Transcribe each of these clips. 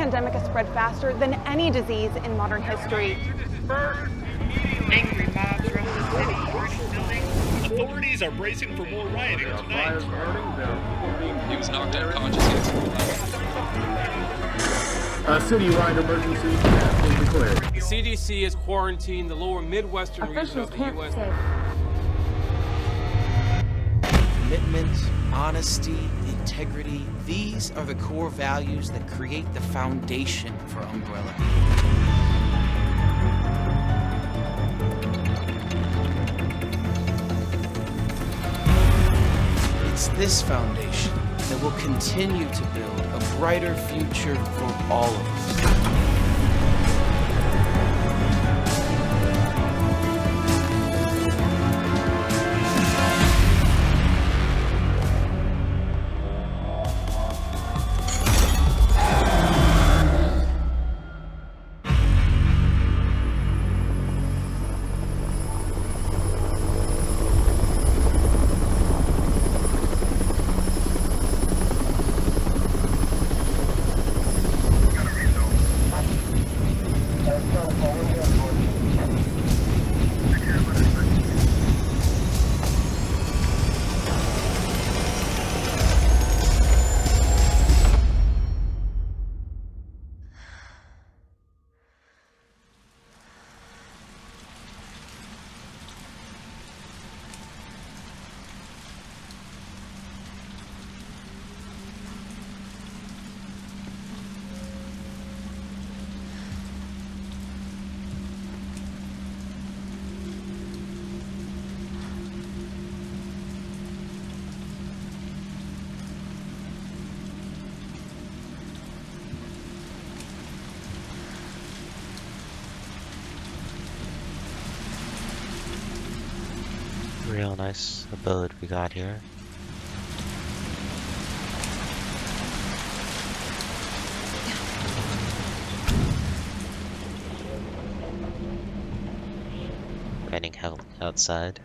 pandemic has spread faster than any disease in modern history. Angry mobs roam the city, burning buildings. Authorities are bracing for more rioting tonight. He was knocked unconscious. A citywide emergency has been declared. The CDC has quarantined the lower Midwestern region of the U.S. Commitment, honesty, integrity, these are the core values that create the foundation for Umbrella. It's this foundation that will continue to build a brighter future for all of us. Real nice abode we got here. Raining heavily outside.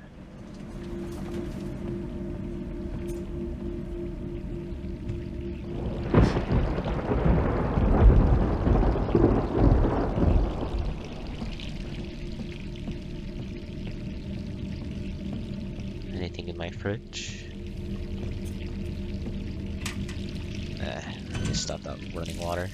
Anything in my fridge? Let me stop that running water.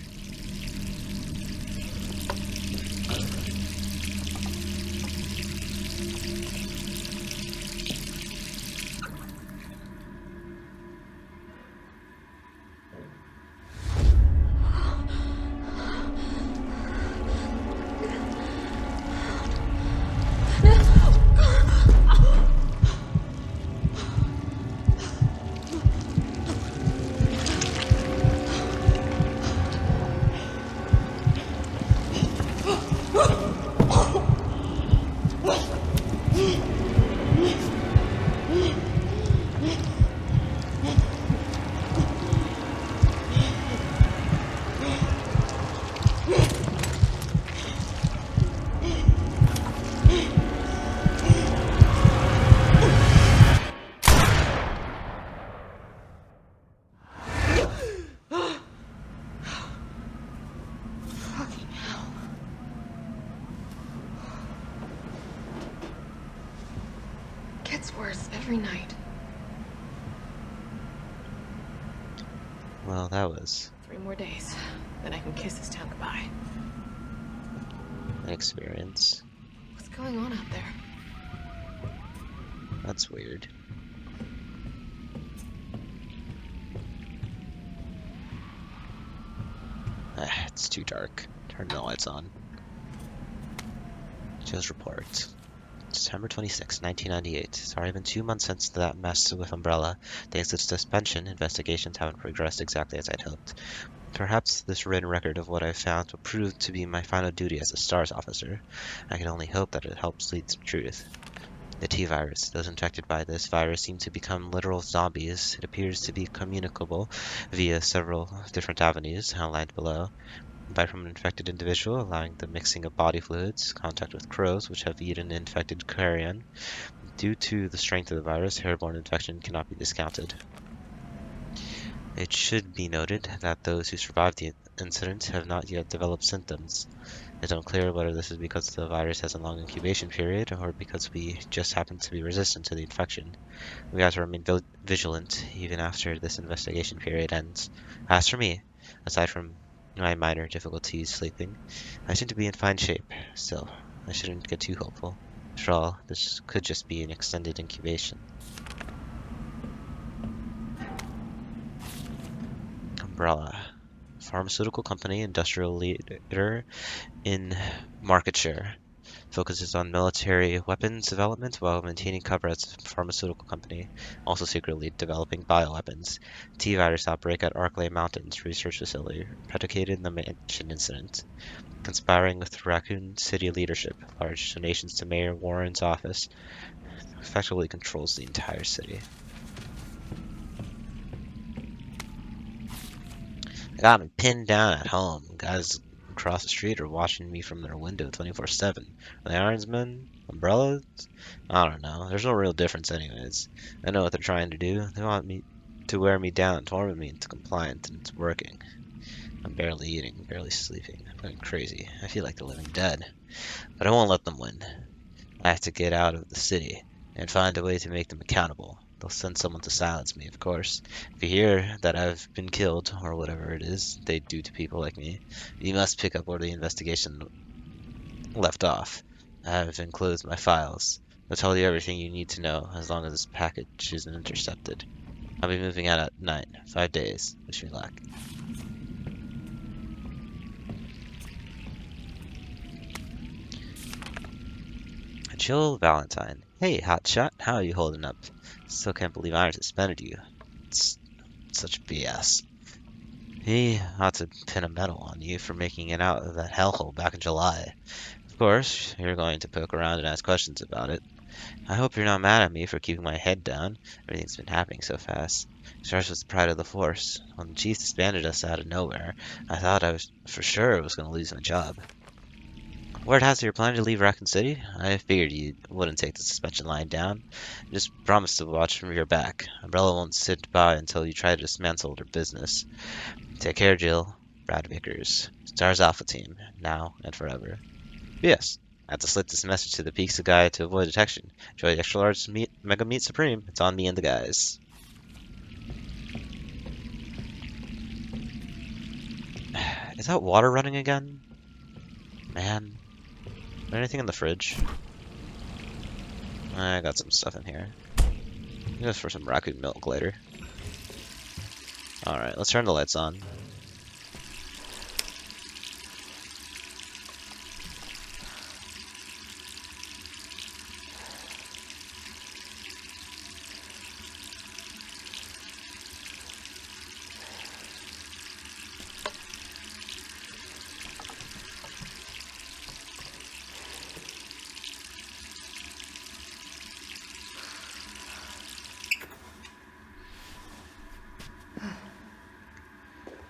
Gets worse every night. Well, that was 3 more days, then I can kiss this town goodbye. an experience. What's going on out there? That's weird. It's too dark. Turn the lights on. Jill's report. September 26, 1998. It's already been 2 months since that mess with Umbrella. Thanks to suspension, investigations haven't progressed exactly as I'd hoped. Perhaps this written record of what I've found will prove to be my final duty as a S.T.A.R.S officer. I can only hope that it helps lead to truth. The T-virus. Those infected by this virus seem to become literal zombies. It appears to be communicable via several different avenues, outlined below. Bite from an infected individual, allowing the mixing of body fluids, contact with crows, which have eaten infected carrion. Due to the strength of the virus, airborne infection cannot be discounted. It should be noted that those who survived the incident have not yet developed symptoms. It's unclear whether this is because the virus has a long incubation period or because we just happen to be resistant to the infection. We have to remain vigilant even after this investigation period ends. As for me, aside from my minor difficulties sleeping, I seem to be in fine shape, so I shouldn't get too hopeful. After all, this could just be an extended incubation. Umbrella. Pharmaceutical company, industrial leader in market share. Focuses on military weapons development while maintaining cover as a pharmaceutical company, also secretly developing bioweapons. T-virus outbreak at Arklay Mountains research facility, predicated in the mansion incident. Conspiring with Raccoon City leadership, large donations to Mayor Warren's office, effectively controls the entire city. I got me pinned down at home. Guys across the street are watching me from their window 24/7. Are they Ironsmen? Umbrellas? I don't know. There's no real difference anyways. I know what they're trying to do. They want me to wear me down, torment me into compliance, and it's working. I'm barely eating, barely sleeping. I'm going crazy. I feel like the living dead. But I won't let them win. I have to get out of the city and find a way to make them accountable. They'll send someone to silence me, of course. If you hear that I've been killed, or whatever it is they do to people like me, you must pick up where the investigation left off. I have enclosed my files. They'll tell you everything you need to know, as long as this package isn't intercepted. I'll be moving out at night. 5 days. Wish me luck. Jill Valentine. Hey, hotshot. How are you holding up? Still can't believe I suspended you. It's such BS. He ought to pin a medal on you for making it out of that hellhole back in July. Of course, you're going to poke around and ask questions about it. I hope you're not mad at me for keeping my head down. Everything's been happening so fast. S.T.A.R.S was the pride of the force. When the chief disbanded us out of nowhere, I thought I was for sure going to lose my job. Word has it you're planning to leave Raccoon City? I figured you wouldn't take the suspension line down. Just promise to watch from your back. Umbrella won't sit by until you try to dismantle their business. Take care, Jill. Brad Vickers. S.T.A.R.S Alpha Team. Now and forever. Yes. I have to slip this message to the pizza guy to avoid detection. Enjoy the extra large Mega Meat Supreme. It's on me and the guys. Is that water running again? Man. Is there anything in the fridge? I got some stuff in here. Just for some raccoon milk later. Alright, let's turn the lights on.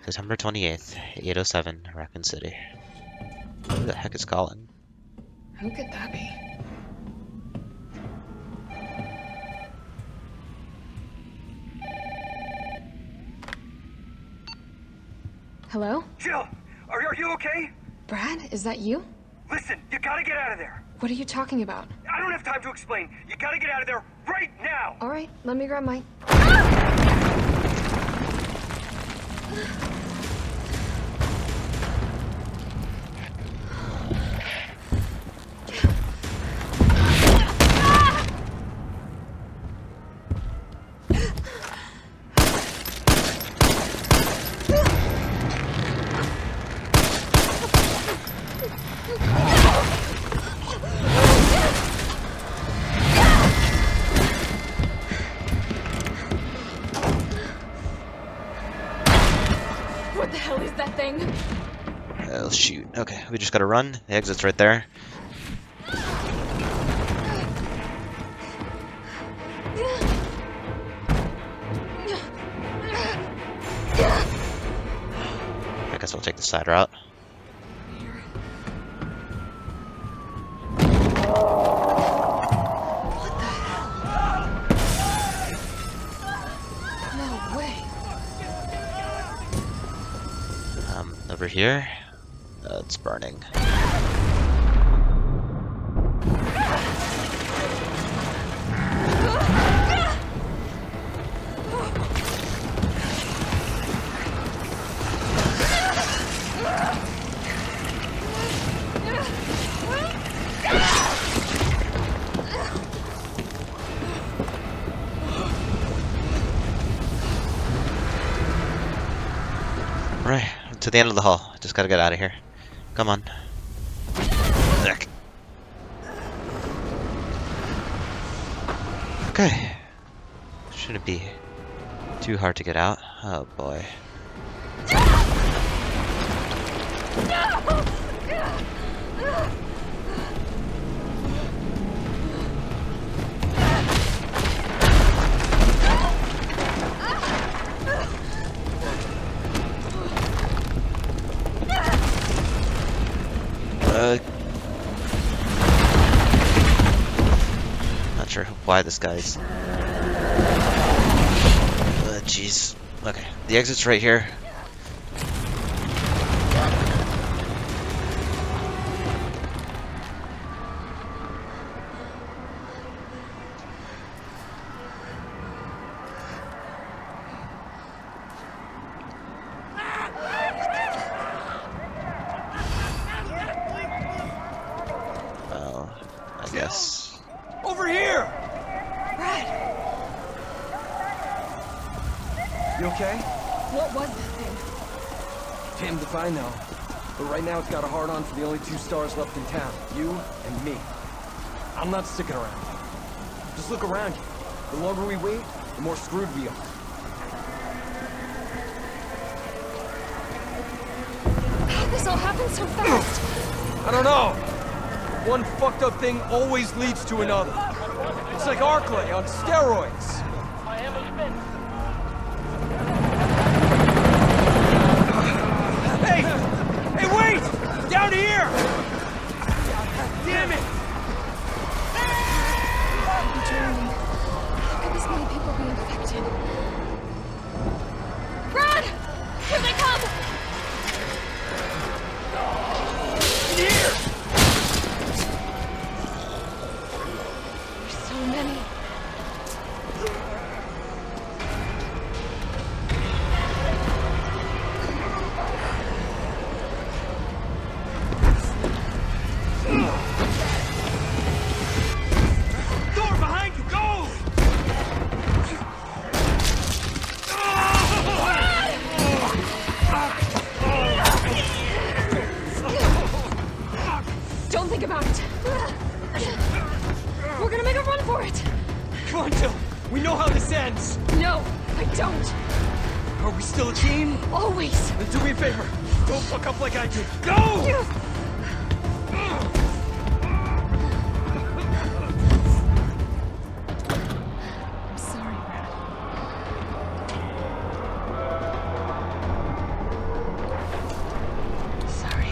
September 28th, 8:07, Raccoon City. Who the heck is calling? Who could that be? Hello? Jill, are you okay? Brad, is that you? Listen, you gotta get out of there. What are you talking about? I don't have time to explain. You gotta get out of there right now. All right, let me grab my... What the hell is that thing? Oh, shoot. Okay, we just gotta run. The exit's right there. I guess I'll take the side route. What the hell? No way. Over here, it's burning. Right, to the end of the hall. Just gotta get out of here. Come on. Ugh. Okay. Shouldn't be too hard to get out. Oh boy. Not sure why this guy's. Jeez. Okay, the exit's right here. Well, I guess. Over here! Brad, You okay? what was that thing? Damned if I know. But right now it's got a hard-on for the only two stars left in town. You and me. I'm not sticking around. Just look around you. The longer we wait, the more screwed we are. How'd this all happen so fast? I don't know. One fucked up thing always leads to another. It's like Arklay on steroids. Hey! Hey, wait! Down here! Damn it! How could this many people be infected? Brad! Here they come! Here! There's so many. Door behind you! Go! Don't think about it. We're gonna make a run for it. Come on, Jill. We know how this ends. No, I don't. Are we still a team? Always. Then do me a favor. Don't fuck up like I did. Go! I'm sorry, Brad. Sorry.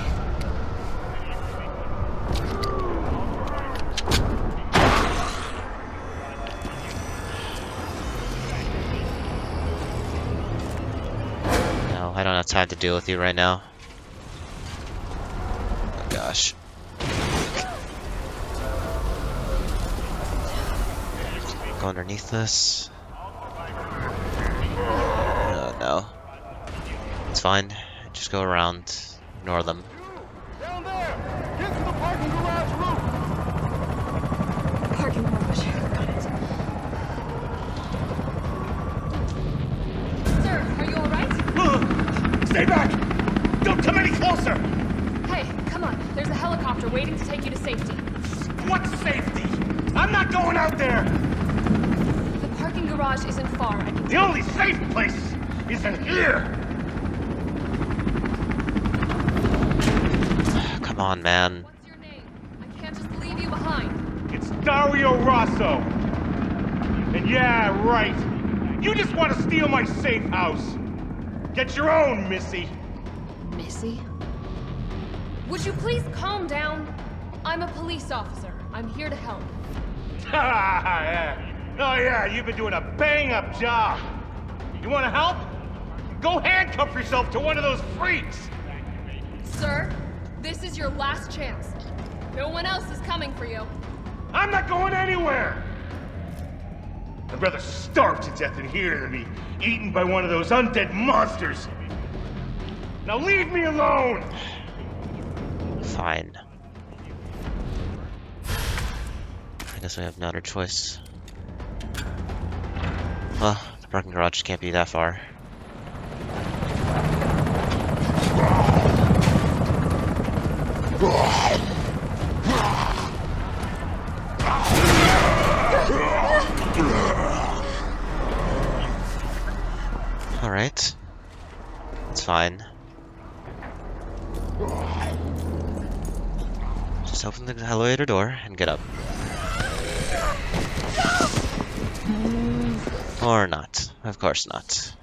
No, I don't have time to deal with you right now. Oh gosh. Go underneath this. Oh no. It's fine. Just go around. Ignore them. Down there! Get to the parking garage roof! Parking garage. Got it. Sir, are you alright? Stay back! Don't come any closer! Hey, come on. There's a helicopter waiting to take you to safety. What safety? I'm not going out there! The parking garage isn't far. I can The only safe place is in here! Come on, man. What's your name? I can't just leave you behind. It's Dario Rosso. And yeah, right. You just want to steal my safe house. Get your own, Missy. Missy? Would you please calm down? I'm a police officer. I'm here to help. Yeah. Oh yeah, you've been doing a bang-up job. You want to help? Go handcuff yourself to one of those freaks! Sir, this is your last chance. No one else is coming for you. I'm not going anywhere! I'd rather starve to death in here than be eaten by one of those undead monsters! Now leave me alone! Fine. I guess we have no other choice. Well, the parking garage can't be that far. Alright. It's fine. Just open the elevator door and get up. Or not. Of course not.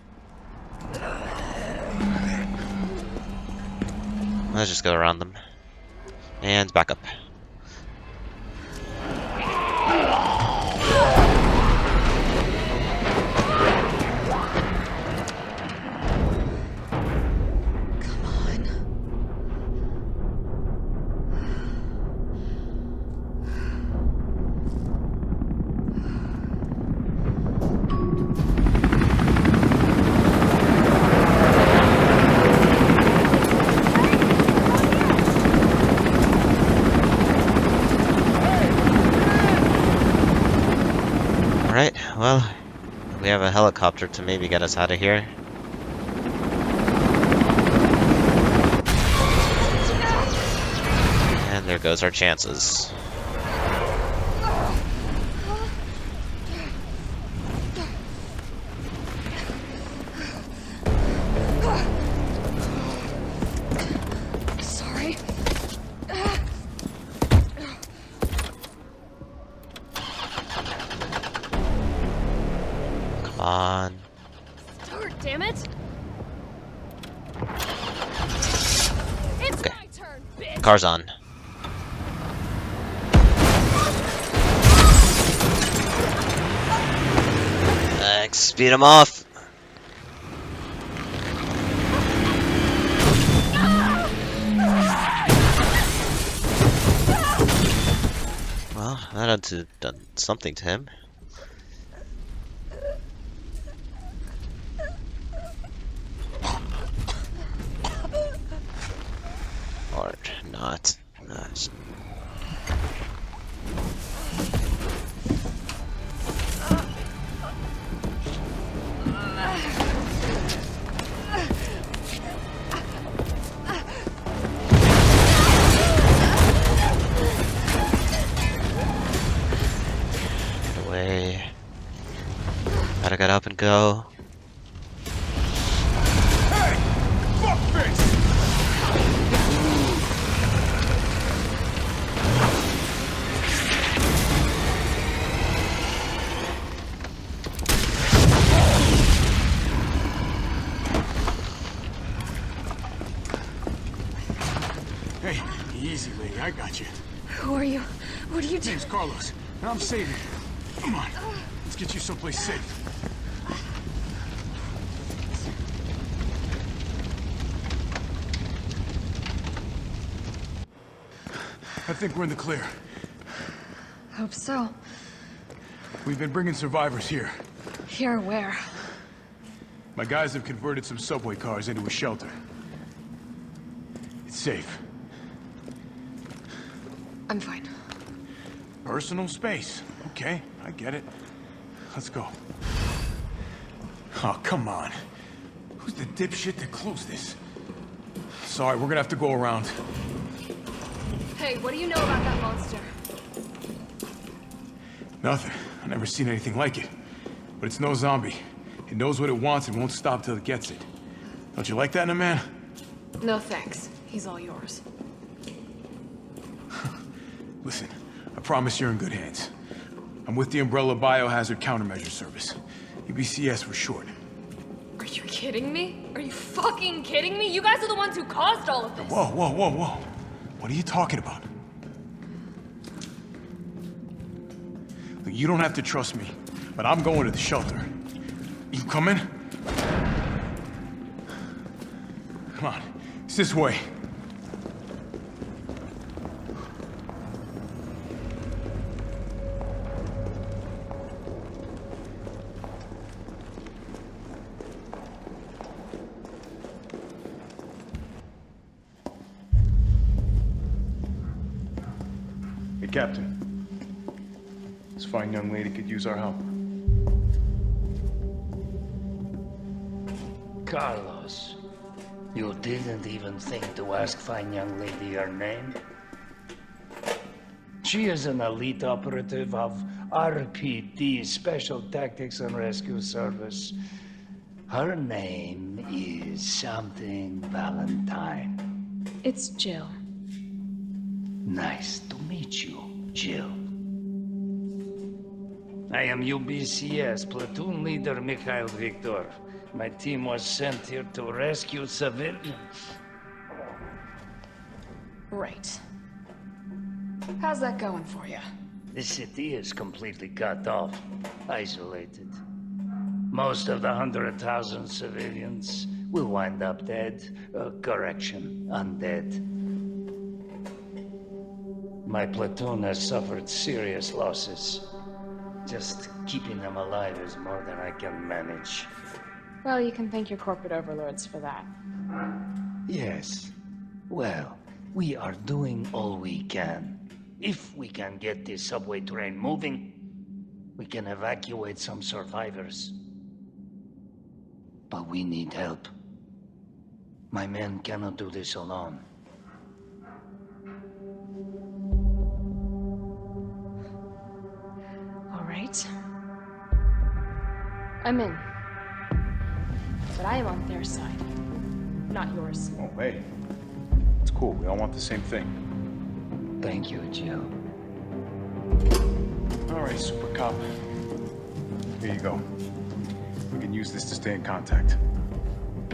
Let's just go around them. And back up. Alright, well, we have a helicopter to maybe get us out of here. And there goes our chances. Sorry. Come on. Start, damn it! It's my turn, bitch! Car's on. Speed him off. Well, that had to have done something to him. Or not. Get away. Gotta get up and go. Hey! Fuckface! Hey, easy, lady. I got you. Who are you? What are you doing? Name's Carlos, and I'm saving you. Come on, let's get you someplace safe. I think we're in the clear. Hope so. We've been bringing survivors here. Here where? My guys have converted some subway cars into a shelter. It's safe. I'm fine. Personal space. Okay, I get it. Let's go. Oh, come on. Who's the dipshit that closed this? Sorry, we're gonna have to go around. Hey, what do you know about that monster? Nothing. I've never seen anything like it. But it's no zombie. It knows what it wants and won't stop till it gets it. Don't you like that in a man? No thanks. He's all yours. Listen, I promise you're in good hands. I'm with the Umbrella Biohazard Countermeasure Service. U.B.C.S. for short. Are you kidding me? Are you fucking kidding me? You guys are the ones who caused all of this. Whoa, whoa, whoa, whoa. What are you talking about? Look, you don't have to trust me, but I'm going to the shelter. You coming? Come on, it's this way. Hey, Captain. This fine young lady could use our help. Carlos, you didn't even think to ask fine young lady her name? She is an elite operative of RPD, Special Tactics and Rescue Service. Her name is something Valentine. It's Jill. Nice to meet you, Jill. I am U.B.C.S. Platoon Leader Mikhail Victor. My team was sent here to rescue civilians. Right. How's that going for you? The city is completely cut off, isolated. Most of the 100,000 civilians will wind up dead. Correction, undead. My platoon has suffered serious losses. Just keeping them alive is more than I can manage. Well, you can thank your corporate overlords for that. Yes. Well, we are doing all we can. If we can get this subway train moving, we can evacuate some survivors. But we need help. My men cannot do this alone. All right. I'm in. But I am on their side, not yours. Oh, hey. It's cool. We all want the same thing. Thank you, Jill. All right, Super Cop. Here you go. We can use this to stay in contact.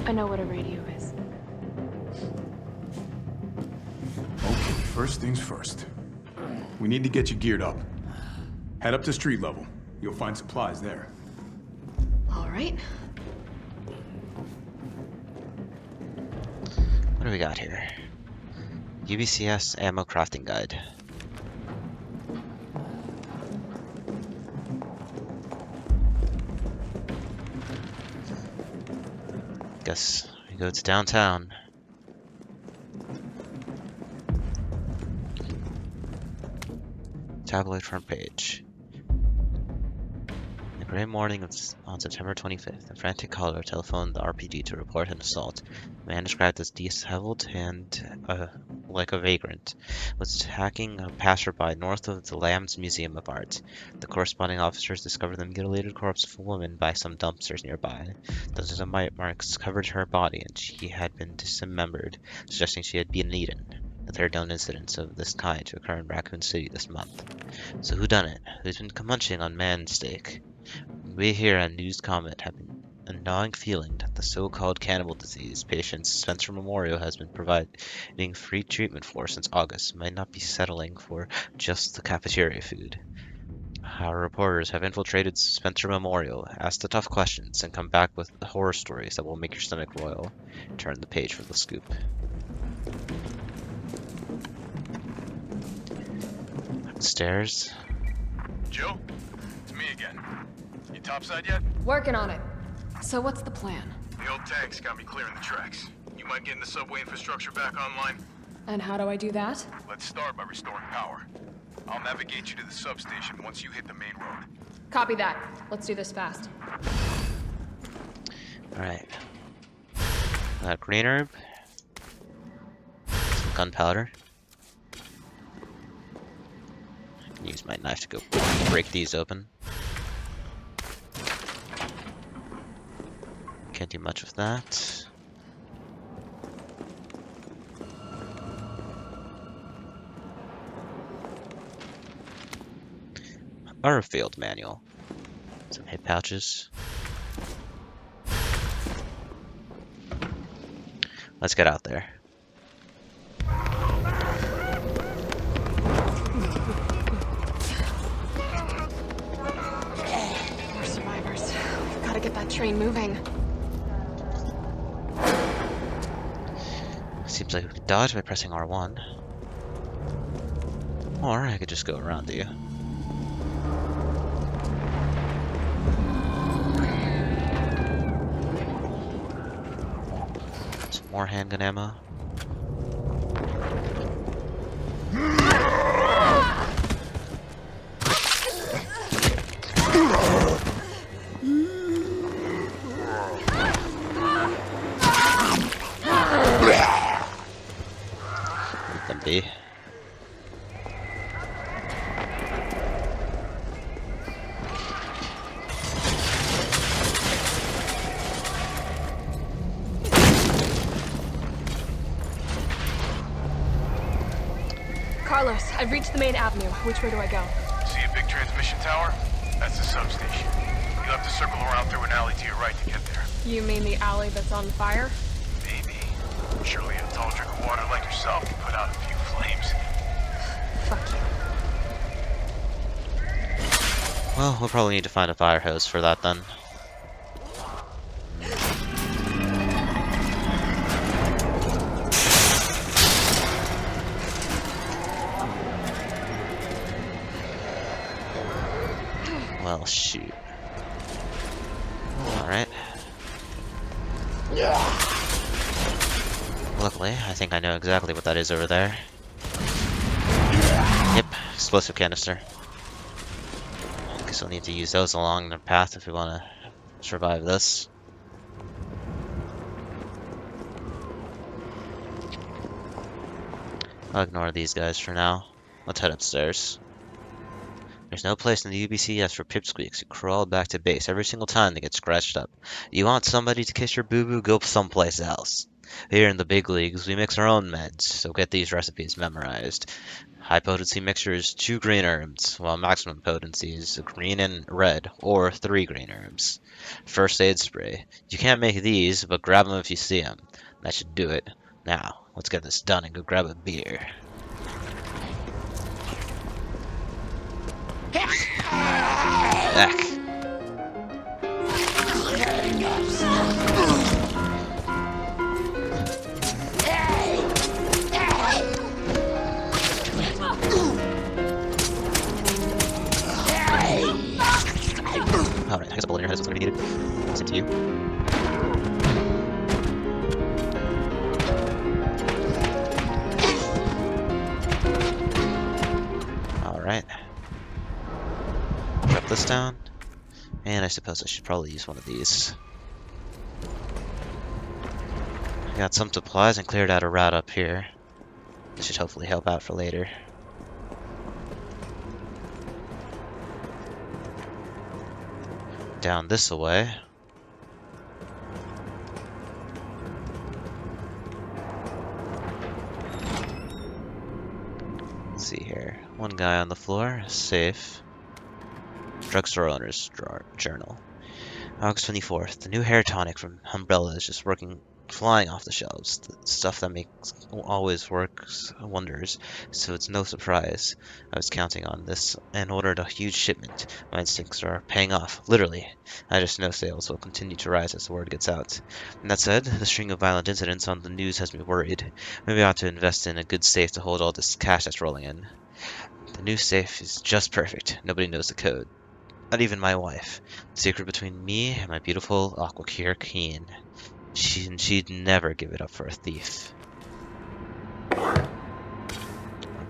I know what a radio is. Okay, first things first. We need to get you geared up. Head up to street level. You'll find supplies there. All right. What do we got here? U.B.C.S. Ammo Crafting Guide. Guess we go to downtown. Tabloid front page. The gray morning on September 25th, a frantic caller telephoned the RPD to report an assault. A man described as disheveled and like a vagrant was attacking a passerby north of the Lamb's Museum of Art. The corresponding officers discovered the mutilated corpse of a woman by some dumpsters nearby. Dozens of bite marks covered her body and she had been dismembered, suggesting she had been eaten. The third known incidents of this kind to occur in Raccoon City this month. So who done it? Who's been munching on man's steak? We here at News Comment have been a gnawing feeling that the so-called cannibal disease patient Spencer Memorial has been providing free treatment for since August might not be settling for just the cafeteria food. Our reporters have infiltrated Spencer Memorial, asked the tough questions, and come back with the horror stories that will make your stomach roil. Turn the page for the scoop. Upstairs. Jill? It's me again. You topside yet? Working on it. So what's the plan? The old tanks got me clearing the tracks. You mind getting the subway infrastructure back online? And how do I do that? Let's start by restoring power. I'll navigate you to the substation once you hit the main road. Copy that. Let's do this fast. Alright. Green herb. Some gunpowder. Use my knife to go break these open. Can't do much with that. Our field manual. Some hip pouches. Let's get out there. More survivors. We've got to get that train moving. Seems like we can dodge by pressing R1. Or I could just go around you. Some more handgun ammo. Let them be. Carlos, I've reached the main avenue. Which way do I go? See a big transmission tower? That's the substation. You'll have to circle around through an alley to your right to get there. You mean the alley that's on fire? Maybe. Surely a tall drink of water like yourself can put out a few flames. Fuck you. Well, we'll probably need to find a fire hose for that then. Well, shoot. Alright. Luckily, I think I know exactly what that is over there. Yep, explosive canister. Guess we'll need to use those along the path if we want to survive this. I'll ignore these guys for now. Let's head upstairs. There's no place in the U.B.C.S. for pipsqueaks who crawl back to base every single time they get scratched up. You want somebody to kiss your boo-boo? Go someplace else. Here in the big leagues, we mix our own meds, so get these recipes memorized. High potency mixture is 2 green herbs, while maximum potency is green and red, or 3 green herbs. First aid spray. You can't make these, but grab them if you see them. That should do it. Now, let's get this done and go grab a beer. Back. Alright, I guess a bullet in your head is what's gonna be needed. Same to you. Alright. Drop this down. And I suppose I should probably use one of these. I got some supplies and cleared out a route up here. This should hopefully help out for later. Down this way. Let's see here. One guy on the floor, safe. Drugstore owner's journal. August 24th. The new hair tonic from Umbrella is just flying off the shelves. The stuff that always works wonders, so it's no surprise I was counting on this and ordered a huge shipment. My instincts are paying off, literally. I just know sales will continue to rise as the word gets out. And that said, the string of violent incidents on the news has me worried. Maybe I ought to invest in a good safe to hold all this cash that's rolling in. The new safe is just perfect. Nobody knows the code. Not even my wife. The secret between me and my beautiful Aquacure queen. She'd never give it up for a thief.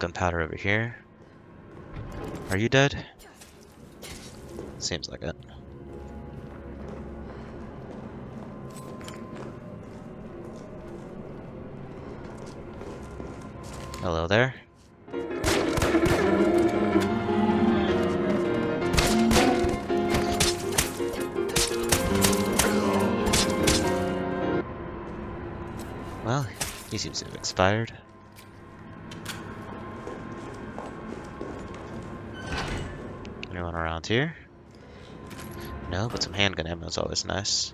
Gunpowder over here. Are you dead? Seems like it. Hello there. Well, he seems to have expired. Anyone around here? No, but some handgun ammo is always nice.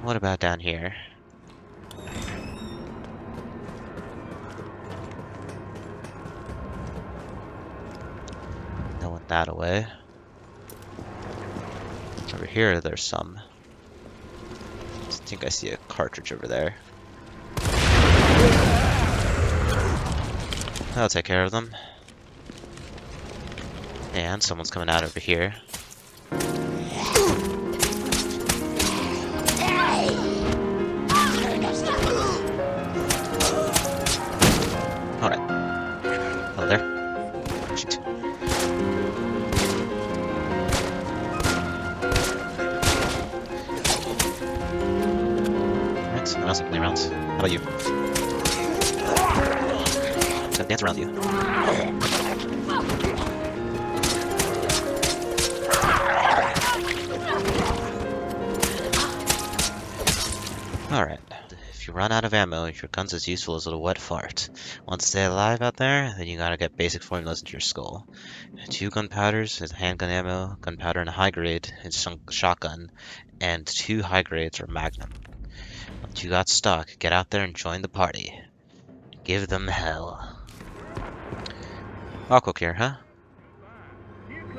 What about down here? No one that away. Over here, there's some. Let's think I see a cartridge over there. That'll take care of them. And someone's coming out over here. Alright. Hello there. Shoot. Alright, someone else can play around. How about you? Just gonna dance around you. Alright. If you run out of ammo, your gun's as useful as a wet fart. Want to stay alive out there? Then you gotta get basic formulas into your skull. 2 gunpowders is handgun ammo, gunpowder and a high grade is shotgun, and 2 high grades are magnum. Once you got stock, get out there and join the party. Give them hell. I'll cook here, huh?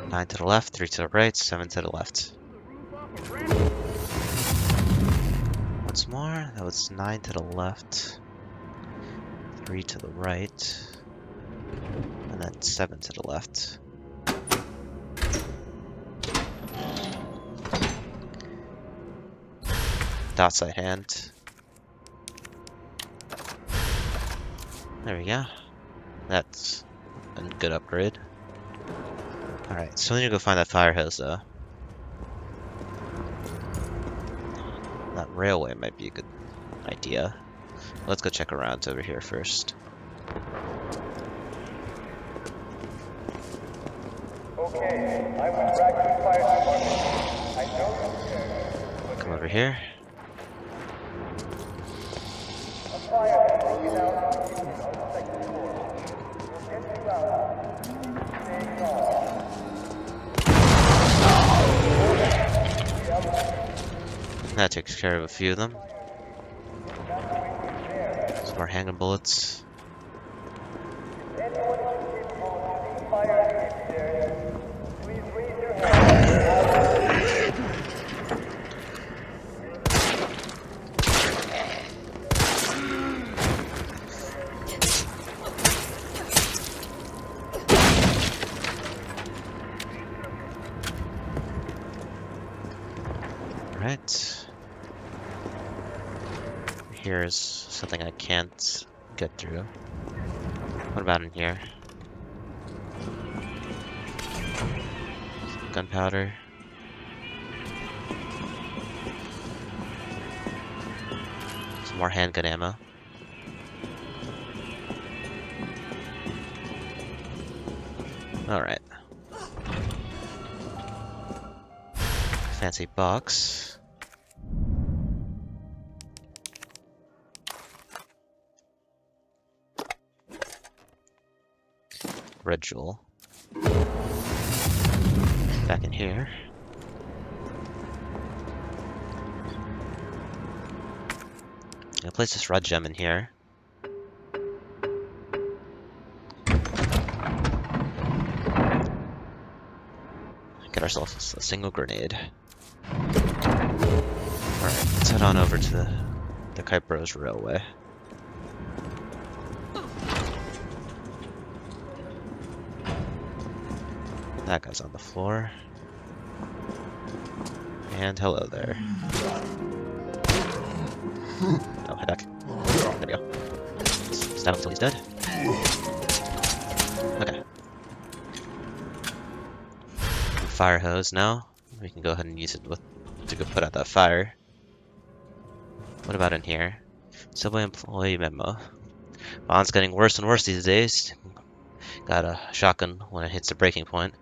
9 to the left, 3 to the right, 7 to the left. Once more, that was 9 to the left, 3 to the right, and then 7 to the left. Dot side hand. There we go. That's a good upgrade. Alright, so we need to go find that fire hose though. That railway might be a good idea. Let's go check around over here first. Okay, I'm with Raccoon Fire Department. I know you're Come over here. a fire has broken out on the second floor. We'll get you out. Stay calm. That takes care of a few of them. Some more handgun bullets. Right. Here's something I can't get through. What about in here? Some gunpowder. Some more handgun ammo. Alright. Fancy box. Red jewel. Back in here. I'll place this red gem in here. Get ourselves a single grenade. Alright, let's head on over to the Kite Bros Railway. That guy's on the floor. And hello there. Oh, head back. There we go. Stab him until he's dead. Okay. Fire hose now. We can go ahead and use it to go put out that fire. What about in here? Subway employee memo. Bond's getting worse and worse these days. Got a shotgun when it hits the breaking point.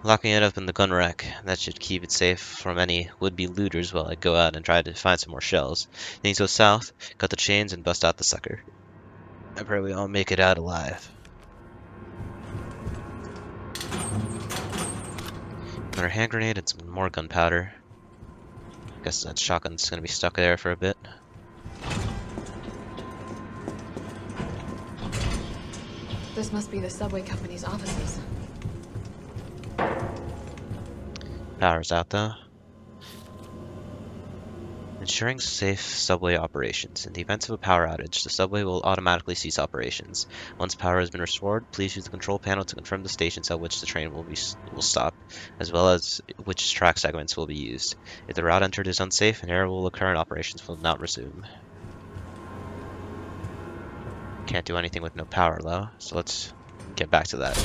Locking it up in the gun rack. That should keep it safe from any would-be looters while I go out and try to find some more shells. Things go south, cut the chains and bust out the sucker. I pray we all make it out alive. Another hand grenade and some more gunpowder. I guess that shotgun's gonna be stuck there for a bit. This must be the subway company's offices. Power's out though. Ensuring safe subway operations. In the event of a power outage, the subway will automatically cease operations. Once power has been restored, please use the control panel to confirm the stations at which the train will stop, as well as which track segments will be used. If the route entered is unsafe, an error will occur and operations will not resume. Can't do anything with no power though, so let's get back to that.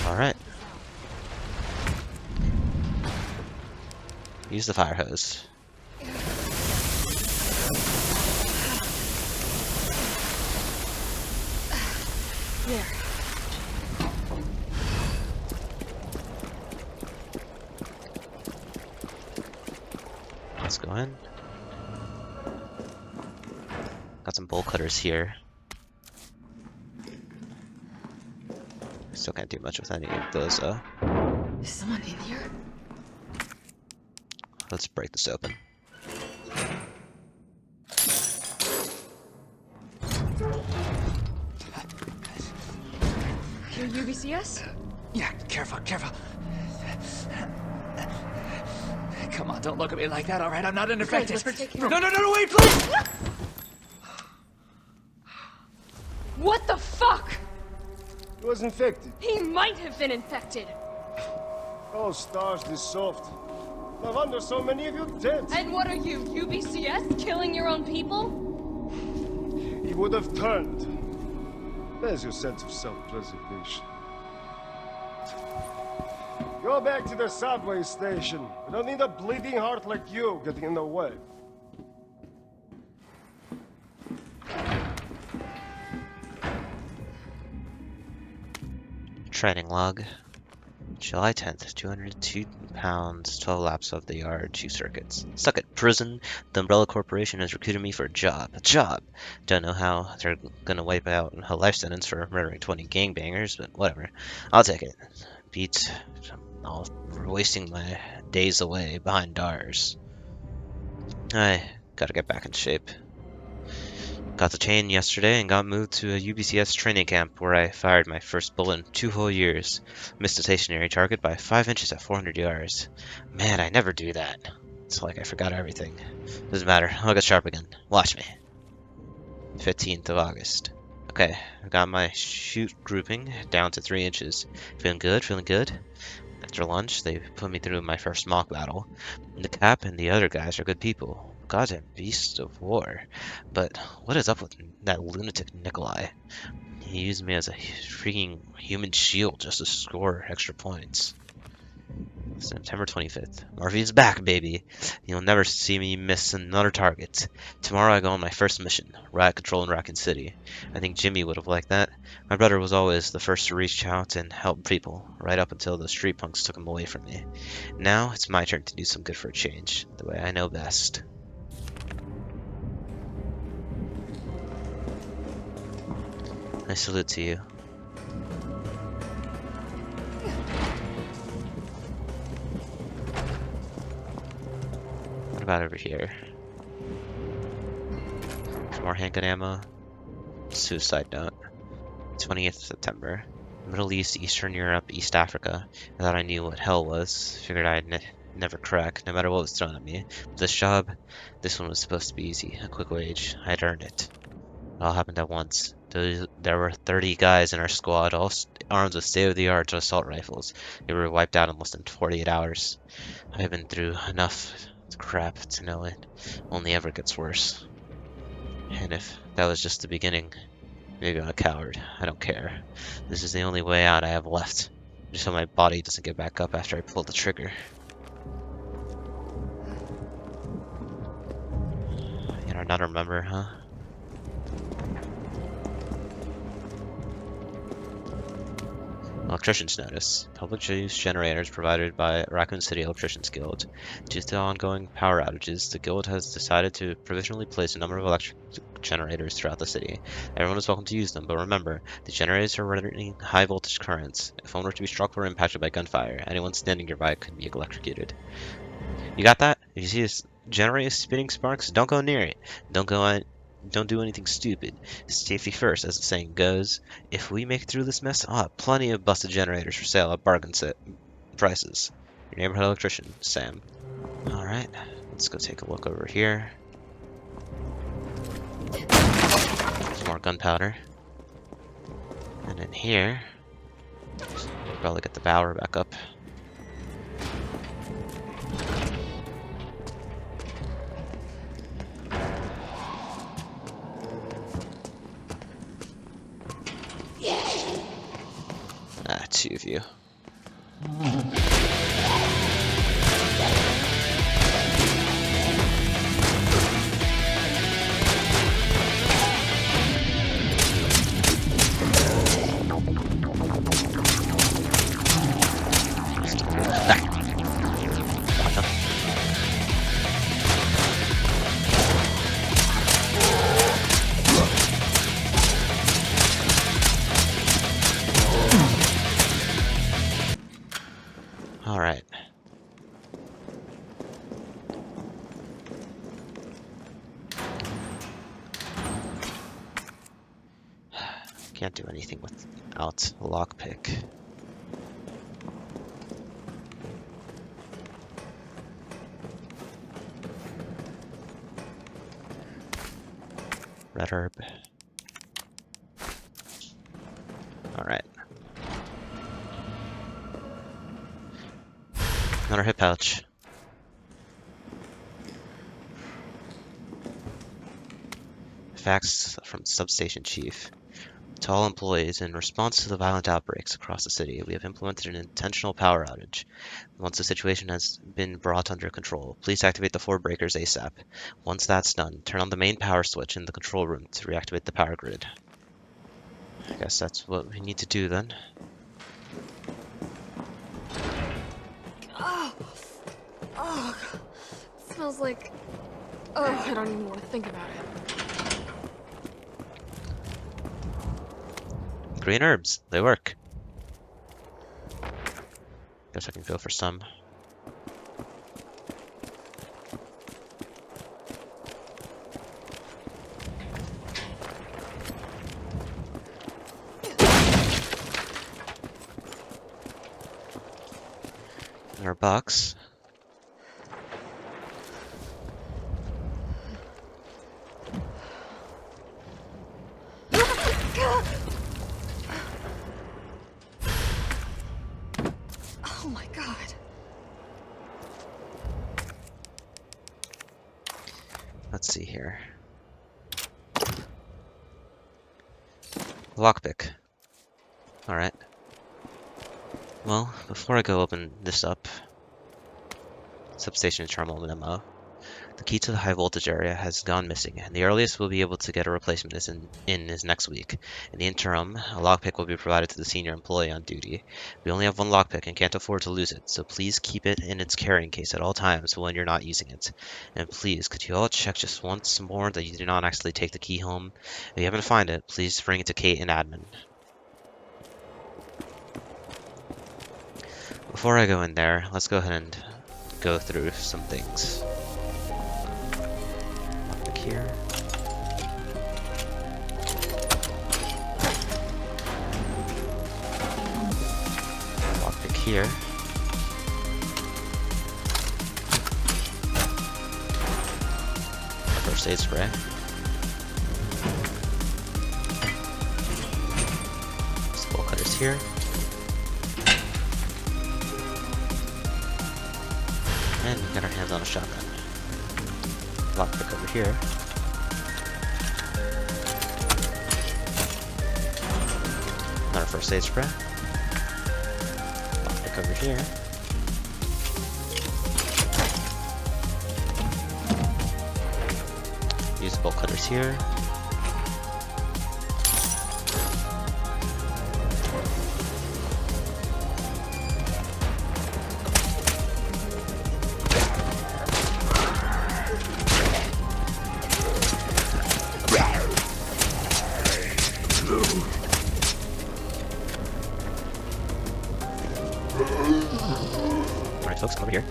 Alright. Use the fire hose. There. Let's go in. Got some bolt cutters here. Still can't do much with any of those though. Is someone in here? Let's break this open. You're U.B.C.S? Yeah, careful, careful. Come on, don't look at me like that, alright? I'm not unaffected. No, wait, please! What the fuck? He was infected. He might have been infected. Oh, stars, this soft. No wonder so many of you dead. And what are you, U.B.C.S? Killing your own people? He would have turned. There's your sense of self-preservation. Go back to the subway station. We don't need a bleeding heart like you getting in the way. Training log. July 10th, 202 pounds, 12 laps of the yard, 2 circuits. Stuck at prison. The Umbrella Corporation has recruited me for a job. A job! Don't know how they're gonna wipe out a life sentence for murdering 20 gangbangers, but whatever. I'll take it. Beats all wasting my days away behind DARS. I gotta get back in shape. Got the chain yesterday and got moved to a U.B.C.S. training camp where I fired my first bullet in 2 whole years. Missed a stationary target by 5 inches at 400 yards. Man, I never do that. It's like I forgot everything. Doesn't matter, I'll get sharp again. Watch me. 15th of August. Okay, I've got my shoot grouping down to 3 inches. Feeling good, feeling good. After lunch, they put me through my first mock battle. The Cap and the other guys are good people. Goddamn beast of war. But what is up with that lunatic Nikolai? He used me as a freaking human shield just to score extra points. September 25th. Murphy's back, baby. You'll never see me miss another target. Tomorrow I go on my first mission, riot control in Raccoon City. I think Jimmy would have liked that. My brother was always the first to reach out and help people, right up until the street punks took him away from me. Now it's my turn to do some good for a change, the way I know best. I salute to you. What about over here? Some more handgun ammo. Suicide note. 20th September. Middle East, Eastern Europe, East Africa. I thought I knew what hell was. Figured I'd never crack, no matter what was thrown at me. But this job, this one was supposed to be easy. A quick wage. I'd earned it. It all happened at once. There were 30 guys in our squad, all armed with state-of-the-art assault rifles. They were wiped out in less than 48 hours. I've been through enough crap to know it only ever gets worse. And if that was just the beginning, maybe I'm a coward. I don't care. This is the only way out I have left. Just so my body doesn't get back up after I pull the trigger. You're not a member, huh? Electrician's notice. Public use generators provided by Raccoon City Electricians Guild. Due to the ongoing power outages, the guild has decided to provisionally place a number of electric generators throughout the city. Everyone is welcome to use them, but remember, the generators are running high voltage currents. If one were to be struck or impacted by gunfire, anyone standing nearby could be electrocuted. You got that? If you see this generator spitting sparks, don't go near it. Don't do anything stupid. Safety first, as the saying goes. If we make it through this mess, I'll have plenty of busted generators for sale at bargain set prices. Your neighborhood electrician, Sam. Alright, let's go take a look over here. Some more gunpowder. And in here, we'll probably get the power back up. Ah, 2 of you. Alright. Can't do anything without a lockpick. Red herb. Alright. Another hip pouch. Facts from Substation Chief. To all employees, in response to the violent outbreaks across the city, we have implemented an intentional power outage. Once the situation has been brought under control, please activate the 4 breakers ASAP. Once that's done, turn on the main power switch in the control room to reactivate the power grid. I guess that's what we need to do then. Oh, it smells like... Oh, I don't even want to think about it. Green herbs, they work. Guess I can go for some. In our box. Oh my god. Let's see here. Lockpick. Alright. Well, before I go open this up, Substation terminal memo. The key to the high voltage area has gone missing, and the earliest we'll be able to get a replacement is next week. In the interim, a lockpick will be provided to the senior employee on duty. We only have 1 lockpick and can't afford to lose it, so please keep it in its carrying case at all times when you're not using it. And please, could you all check just once more that you do not actually take the key home? If you happen to find it, please bring it to Kate and admin. Before I go in there, let's go ahead and go through some things. Lockpick here. Lockpick here. First aid spray. Bolt cutters here. And we got our hands on a shotgun. Lockpick over here. Another first aid spray. Lockpick over here. Use bolt cutters here. Alright folks, over here.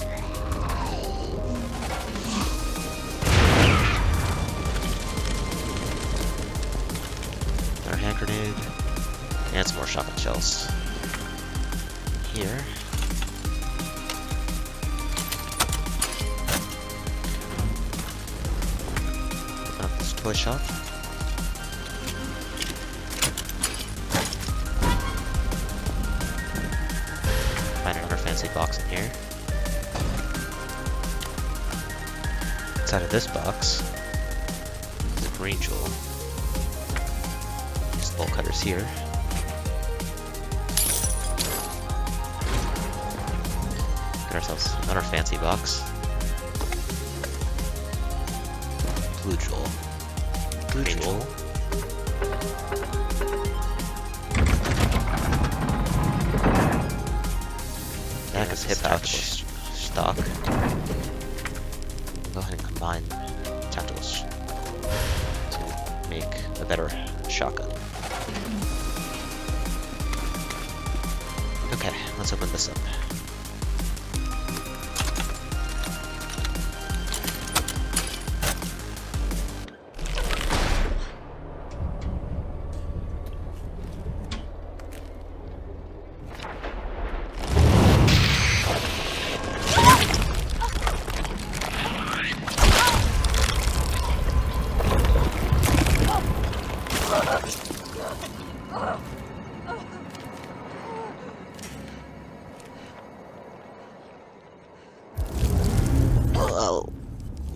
Another hand grenade. And some more shotgun shells. Here. toy shop. Find another fancy box in here. Inside of this box is a green jewel. These bolt cutters here. Get ourselves another fancy box. Blue jewel. Blue jewel. Nemesis hip pouch stock. Go ahead and combine tentacles to make a better shotgun. Okay, let's open this up.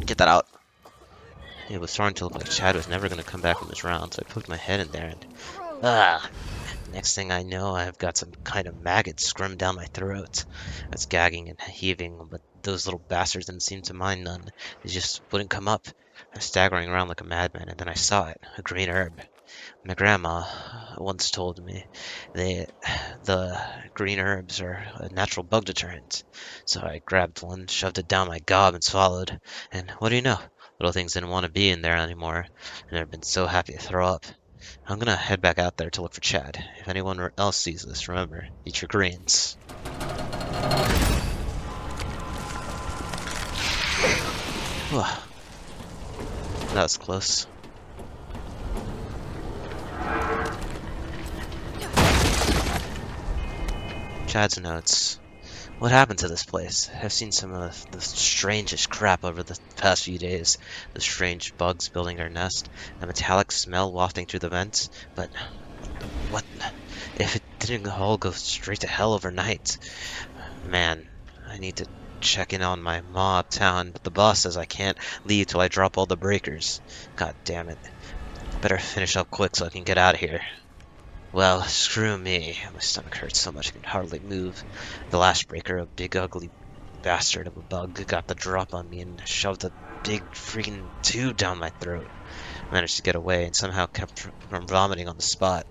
Get that out. It was starting to look like Chad was never going to come back from his round, so I poked my head in there and... Next thing I know, I've got some kind of maggot scrimmed down my throat. I was gagging and heaving, but those little bastards didn't seem to mind none. They just wouldn't come up. I was staggering around like a madman, and then I saw it. A green herb. My grandma once told me the green herbs are a natural bug deterrent. So I grabbed one, shoved it down my gob, and swallowed. And what do you know? Little things didn't want to be in there anymore, and I've been so happy to throw up. I'm gonna head back out there to look for Chad. If anyone else sees this, remember, eat your greens. That was close. Chad's notes. What happened to this place? I've seen some of the strangest crap over the past few days. The strange bugs building their nest, the metallic smell wafting through the vents. But what if it didn't all go straight to hell overnight? Man, I need to check in on my ma uptown, but the boss says I can't leave till I drop all the breakers. God damn it. Better finish up quick so I can get out of here. Well, screw me. My stomach hurts so much I can hardly move. The last breaker, a big ugly bastard of a bug, got the drop on me and shoved a big freaking tube down my throat. I managed to get away and somehow kept from vomiting on the spot.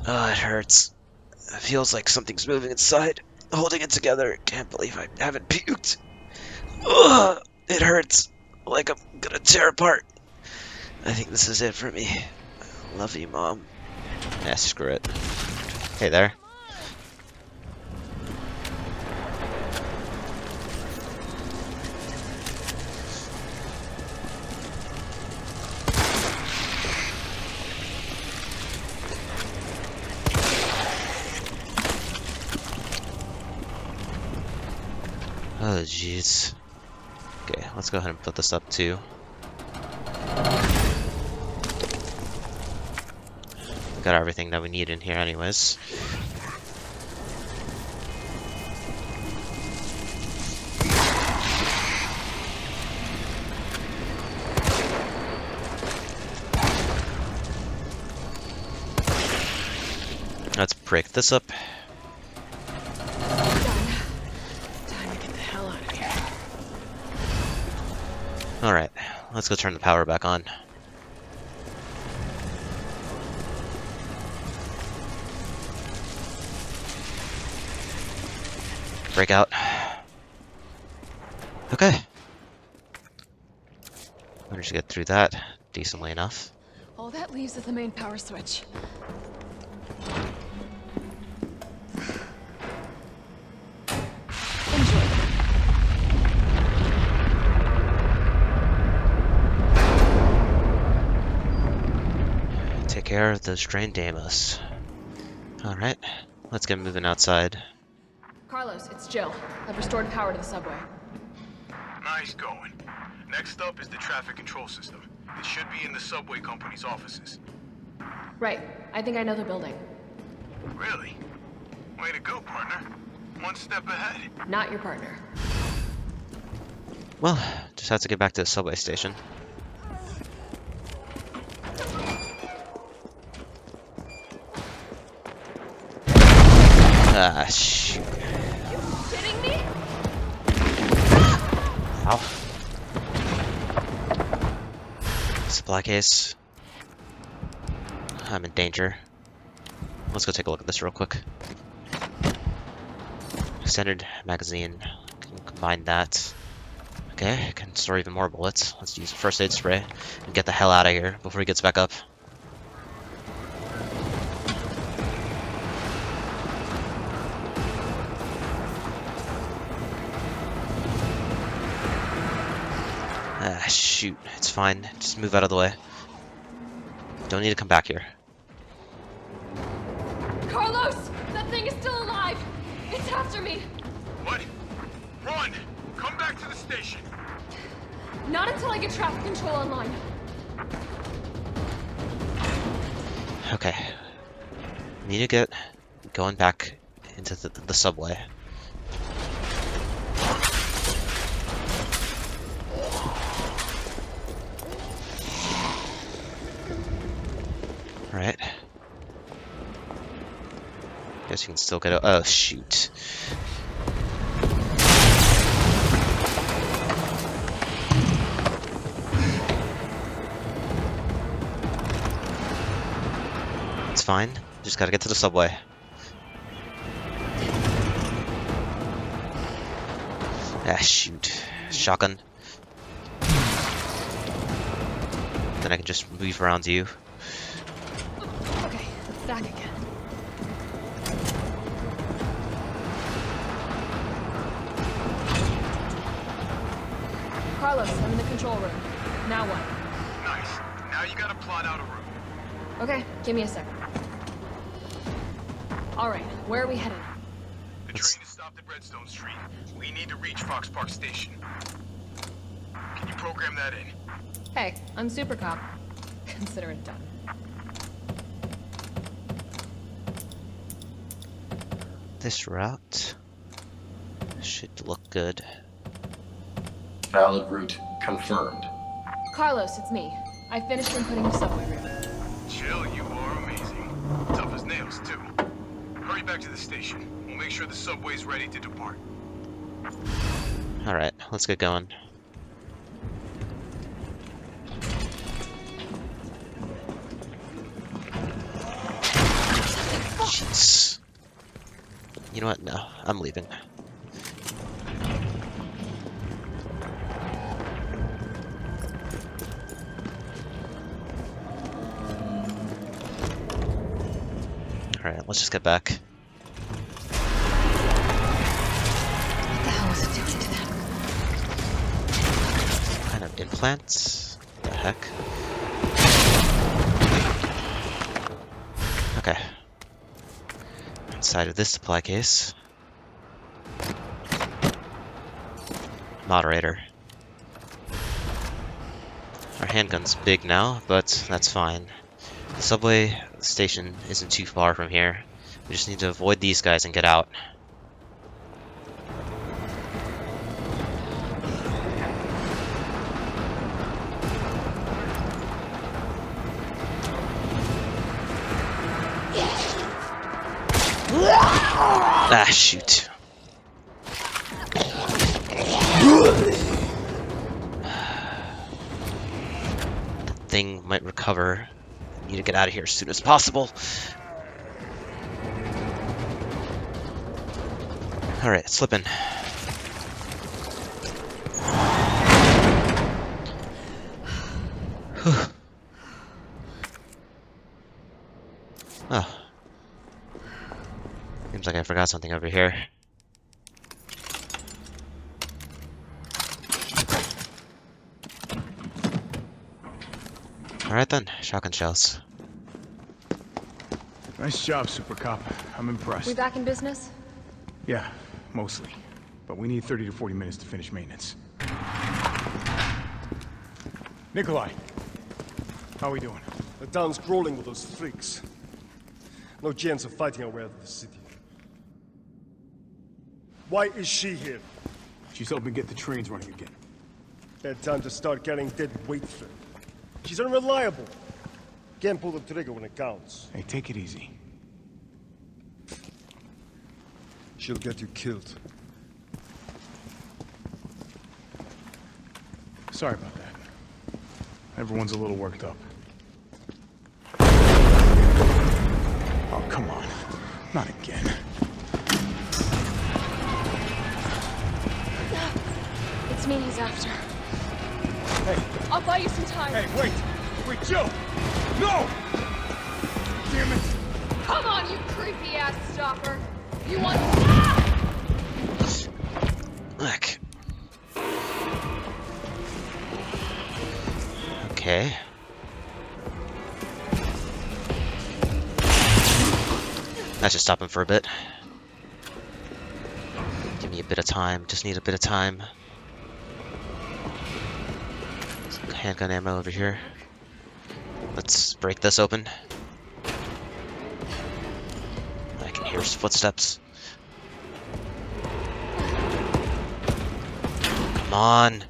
Oh, it hurts. It feels like something's moving inside, holding it together. Can't believe I haven't puked. Ugh, it hurts. Like I'm gonna tear apart. I think this is it for me. Love you, Mom. Yeah, screw it. Hey there. Oh, jeez. Okay, let's go ahead and put this up too. Got everything that we need in here anyways. Let's break this up. Time to get the hell out of here. Alright, let's go turn the power back on. Break out. Okay. Managed to get through that decently enough. All that leaves is the main power switch. Take care of those drained Deimos. Alright, let's get moving outside. Carlos, it's Jill. I've restored power to the subway. Nice going. Next up is the traffic control system. It should be in the subway company's offices. Right. I think I know the building. Really? Way to go, partner. One step ahead. Not your partner. Well, just have to get back to the subway station. Ah, shoot. You kidding me? Ow. Supply case. I'm in danger. Let's go take a look at this real quick. Extended magazine. Can combine that. Okay, I can store even more bullets. Let's use first aid spray and get the hell out of here before he gets back up. Ah, shoot. It's fine. Just move out of the way. Don't need to come back here. Carlos! That thing is still alive! It's after me! What? Run! Come back to the station! Not until I get traffic control online. Okay. Need to get going back into the subway. Alright. Guess you can still get out. Oh, shoot. It's fine. Just gotta get to the subway. Ah, shoot. Shotgun. Then I can just move around you. Okay, back again. Carlos, I'm in the control room. Now what? Nice. Now you gotta plot out a route. Okay, give me a second. Alright, where are we headed? The train is stopped at Redstone Street. We need to reach Fox Park Station. Can you program that in? Hey, I'm Super Cop. Consider it done. This route should look good. Valid route confirmed. Carlos, it's me. I finished inputting the subway route. Jill, you are amazing. Tough as nails, too. Hurry back to the station. We'll make sure the subway's ready to depart. Alright, let's get going. Jeez. You know what? No, I'm leaving. Alright, let's just get back. What the hell was addicted to that? What kind of implants? What the heck? Okay. Inside of this supply case. Moderator. Our handgun's big now, but that's fine. The subway station isn't too far from here. We just need to avoid these guys and get out. Ah, shoot. The thing might recover. I need to get out of here as soon as possible. Alright, slipping. Oh. Seems like I forgot something over here. Alright then, shotgun shells. Nice job, Super Cop. I'm impressed. We back in business? Yeah, mostly. But we need 30 to 40 minutes to finish maintenance. Nikolai, How are we doing? The town's crawling with those freaks. No chance of fighting our way out of the city. Why is she here? She's helping get the trains running again. Bad time to start carrying dead weight for her. She's unreliable. Can't pull the trigger when it counts. Hey, take it easy. She'll get you killed. Sorry about that. Everyone's a little worked up. Oh, come on. Not again. It's me he's after. Hey. I'll buy you some time. Hey, wait! Wait, Jill! No! Damn it! Come on, you creepy ass stalker! You want... Look. Okay. That should stop him for a bit. Give me a bit of time. Just need a bit of time. Some handgun ammo over here. Let's break this open. I can hear footsteps. Come on.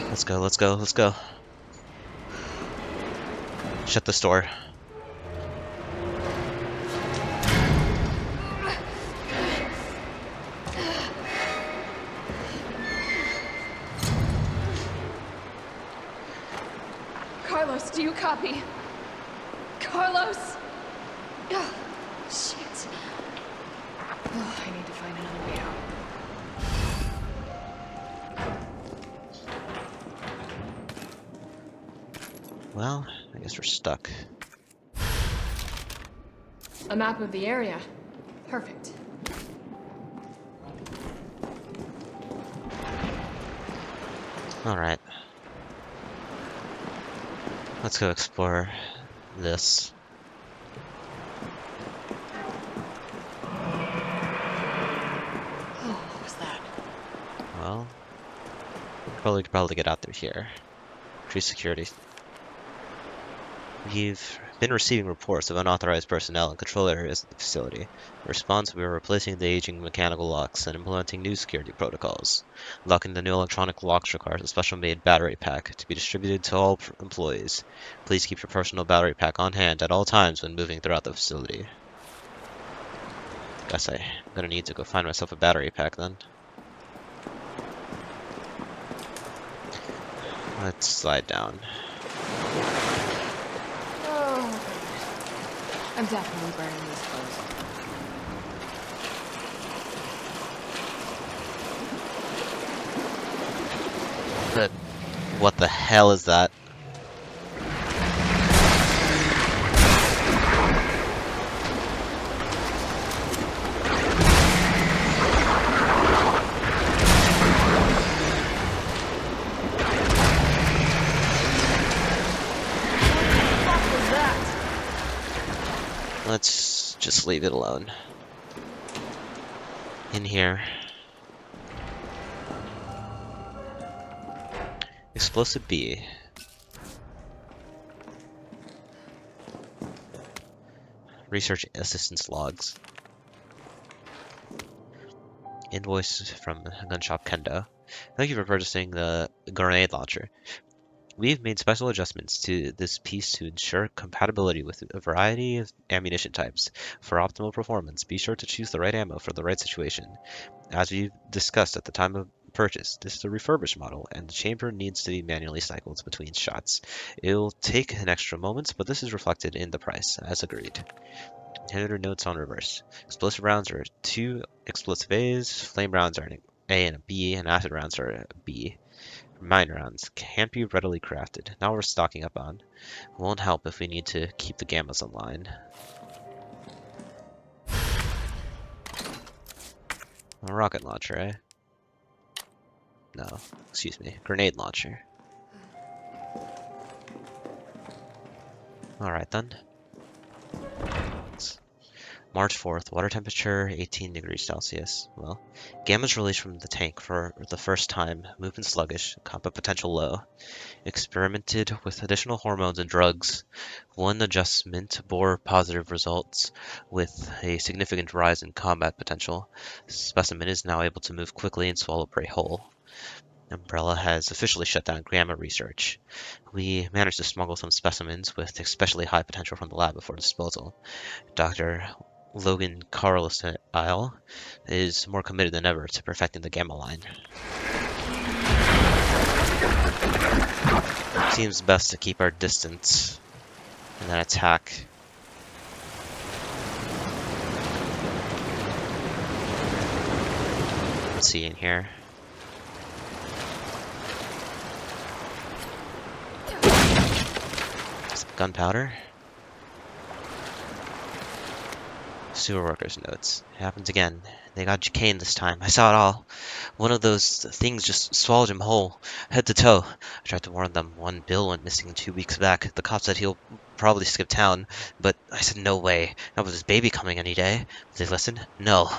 Let's go, let's go, let's go. Shut the store. Carlos, do you copy? Carlos! Oh, shit. Oh, I need to find another way out. Well, I guess we're stuck. A map of the area. Perfect. Alright. Let's go explore this. Oh, what was that? Well, could probably get out through here. Increase security. We've been receiving reports of unauthorized personnel in control areas of the facility. In response, we are replacing the aging mechanical locks and implementing new security protocols. Locking the new electronic locks requires a special-made battery pack to be distributed to all employees. Please keep your personal battery pack on hand at all times when moving throughout the facility. Guess I'm gonna need to go find myself a battery pack then. Let's slide down. I'm definitely burning these clothes. But what the hell is that? Let's just leave it alone. In here. Explosive B. Research assistance logs. Invoice from Gun Shop Kendo. Thank you for purchasing the grenade launcher. We've made special adjustments to this piece to ensure compatibility with a variety of ammunition types. For optimal performance, be sure to choose the right ammo for the right situation. As we discussed at the time of purchase, this is a refurbished model, and the chamber needs to be manually cycled between shots. It will take an extra moment, but this is reflected in the price, as agreed. Editor notes on reverse. Explosive rounds are 2 explosive A's, flame rounds are an A and a B, and acid rounds are a B. Mine rounds can't be readily crafted. Now we're stocking up on. Won't help if we need to keep the gammas online. A rocket launcher, eh? No, excuse me. Grenade launcher. Alright then. March 4th, water temperature 18 degrees Celsius. Well, gamma's released from the tank for the first time, movement sluggish, combat potential low. Experimented with additional hormones and drugs. One adjustment bore positive results with a significant rise in combat potential. Specimen is now able to move quickly and swallow prey whole. Umbrella has officially shut down gamma research. We managed to smuggle some specimens with especially high potential from the lab before disposal. Dr. Logan Carlos is more committed than ever to perfecting the gamma line. Seems best to keep our distance and then attack. Let's see in here. Some gunpowder. Sewer workers' notes. It happens again. They got caned this time. I saw it all. One of those things just swallowed him whole, head to toe. I tried to warn them. One Bill went missing 2 weeks back. The cop said he'll probably skip town, but I said no way. That was his baby coming any day. Did they listen? No.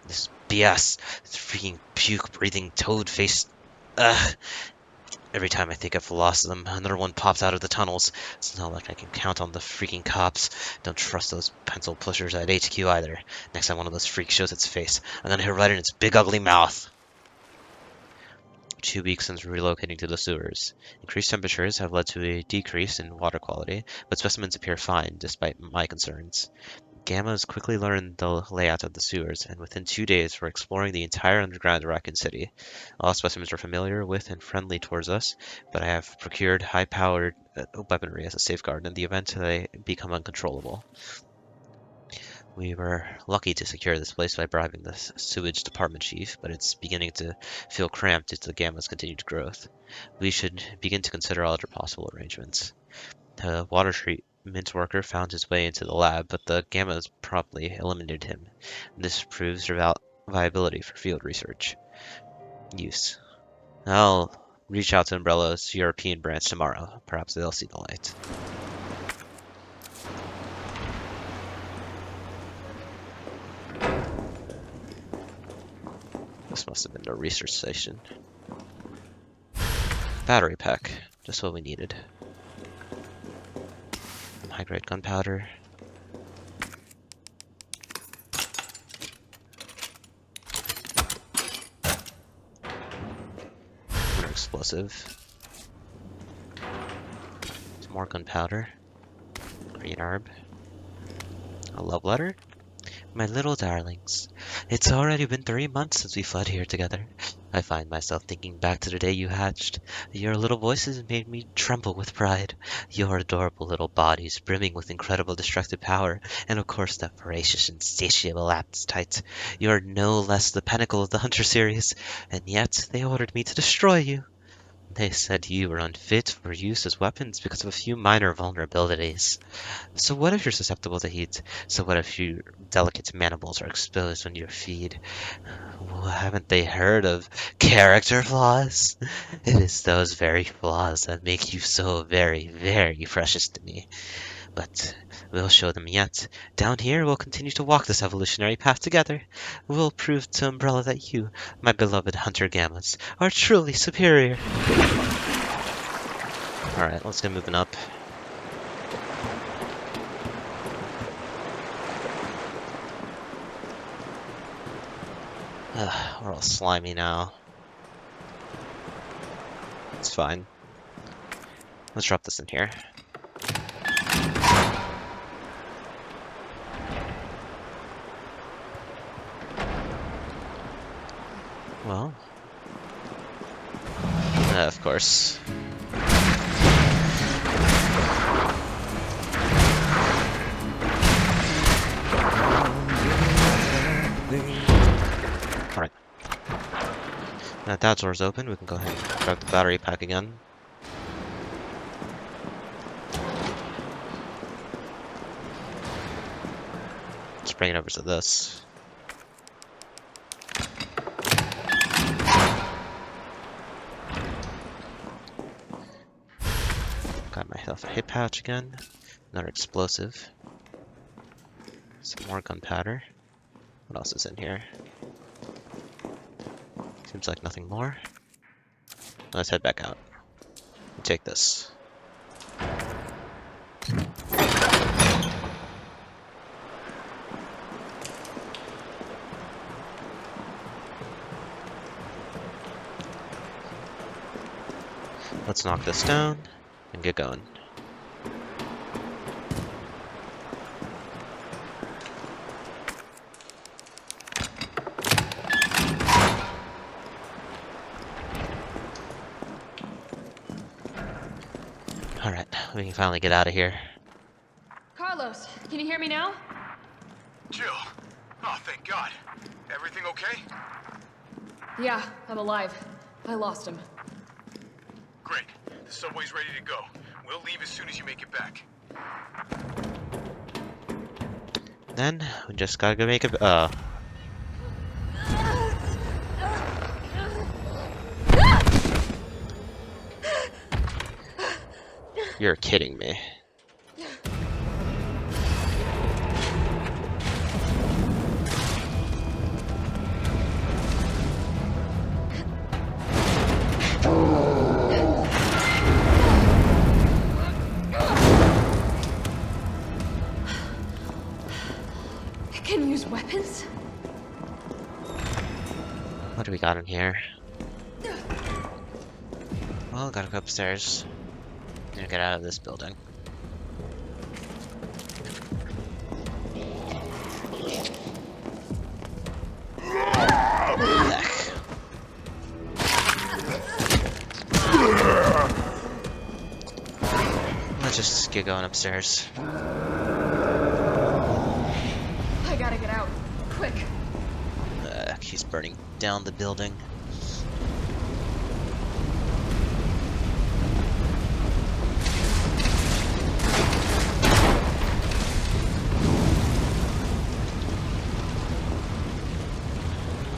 This BS. This freaking puke-breathing toad-faced... Ugh. Every time I think I've lost them, another one pops out of the tunnels. It's not like I can count on the freaking cops. Don't trust those pencil pushers at HQ either. Next time one of those freaks shows its face, I'm gonna hit right in its big ugly mouth. 2 weeks since relocating to the sewers. Increased temperatures have led to a decrease in water quality, but specimens appear fine, despite my concerns. Gamma has quickly learned the layout of the sewers, and within 2 days we're exploring the entire underground Raccoon City. All specimens are familiar with and friendly towards us, but I have procured high-powered weaponry as a safeguard in the event they become uncontrollable. We were lucky to secure this place by bribing the sewage department chief, but it's beginning to feel cramped due to the Gamma's continued growth. We should begin to consider other possible arrangements. The water treatment worker found his way into the lab, but the Gammas promptly eliminated him. This proves their viability for field research. Use. I'll reach out to Umbrella's European branch tomorrow. Perhaps they'll see the light. This must have been the research station. Battery pack. Just what we needed. High-grade gunpowder. More explosive. Some more gunpowder. Green herb. A love letter? My little darlings, it's already been 3 months since we fled here together. I find myself thinking back to the day you hatched. Your little voices made me tremble with pride. Your adorable little bodies brimming with incredible destructive power, and of course that voracious insatiable appetite. You're no less the pinnacle of the Hunter series, and yet they ordered me to destroy you. They said you were unfit for use as weapons because of a few minor vulnerabilities. So what if you're susceptible to heat? So what if your delicate mandibles are exposed when you feed? Well, haven't they heard of character flaws? It is those very flaws that make you so very, very precious to me. But we'll show them yet. Down here, we'll continue to walk this evolutionary path together. We'll prove to Umbrella that you, my beloved Hunter Gammas, are truly superior. Alright, let's get moving up. We're all slimy now. It's fine. Let's drop this in here. Well, of course. Alright. Now that door's open, we can go ahead and grab the battery pack again. Let's bring it over to this. Got myself a hip pouch again. Another explosive. Some more gunpowder. What else is in here? Seems like nothing more. Let's head back out. And take this. Let's knock this down and get going. Alright, we can finally get out of here. Carlos, can you hear me now? Jill! Oh, thank God. Everything okay? Yeah, I'm alive. I lost him. Great. The subway's ready to go. We'll leave as soon as you make it back. Then, we just gotta go make it, You're kidding me. It can use weapons? What do we got in here? Well, gotta go upstairs and get out of this building. Heck. Let's just get going upstairs. I gotta get out. Quick. He's burning down the building.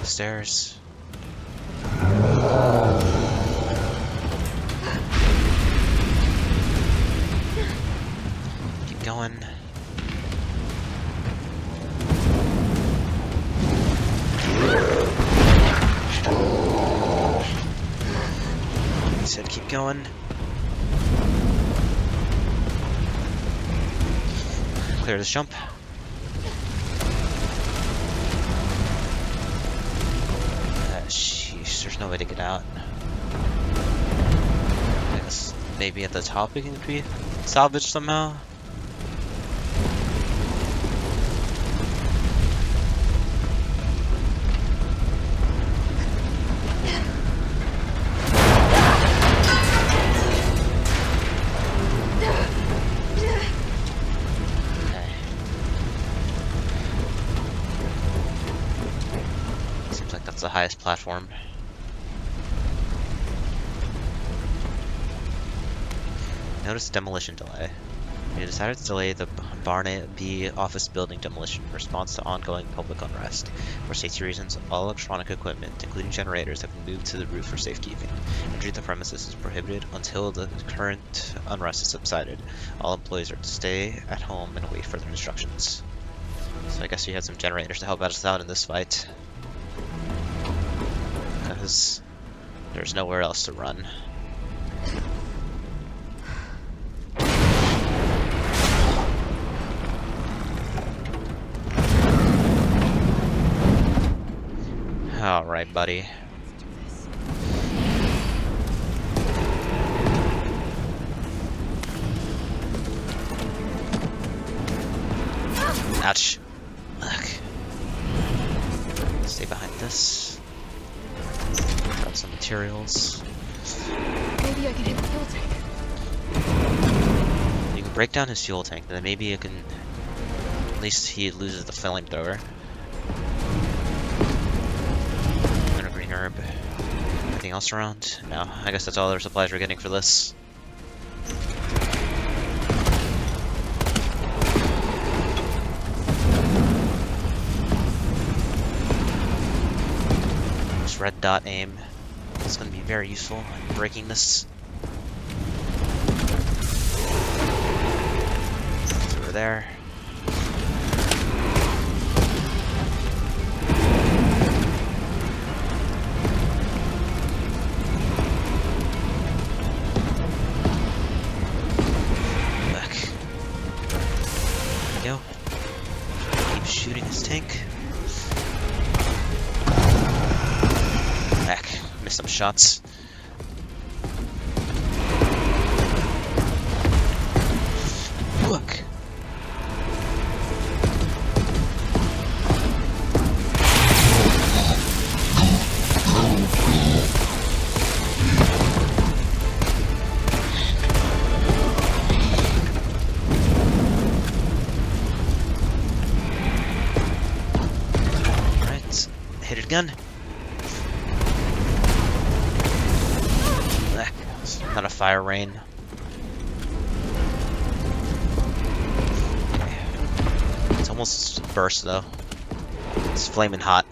Stairs. Keep going. He said keep going. Clear this jump. Sheesh, there's no way to get out. I guess maybe at the top we can be salvaged somehow. The highest platform. Notice demolition delay. We decided to delay the Barnet B office building demolition in response to ongoing public unrest. For safety reasons, all electronic equipment, including generators, have been moved to the roof for safekeeping. Entry to the premises is prohibited until the current unrest has subsided. All employees are to stay at home and await further instructions. So I guess we had some generators to help us out in this fight. Because there's nowhere else to run. Alright, buddy. Ouch. Look. Stay behind this. Grab some materials. Maybe I can hit the fuel tank. You can break down his fuel tank, then maybe you can... At least he loses the flamethrower. And a green herb. Anything else around? No, I guess that's all the supplies we're getting for this. This red dot aim is going to be very useful in breaking this. there. Back. There we go. Keep shooting his tank. Back. Missed some shots. Look. Alright. Hit it again. Not a fire rain. It's almost burst though. It's flaming hot.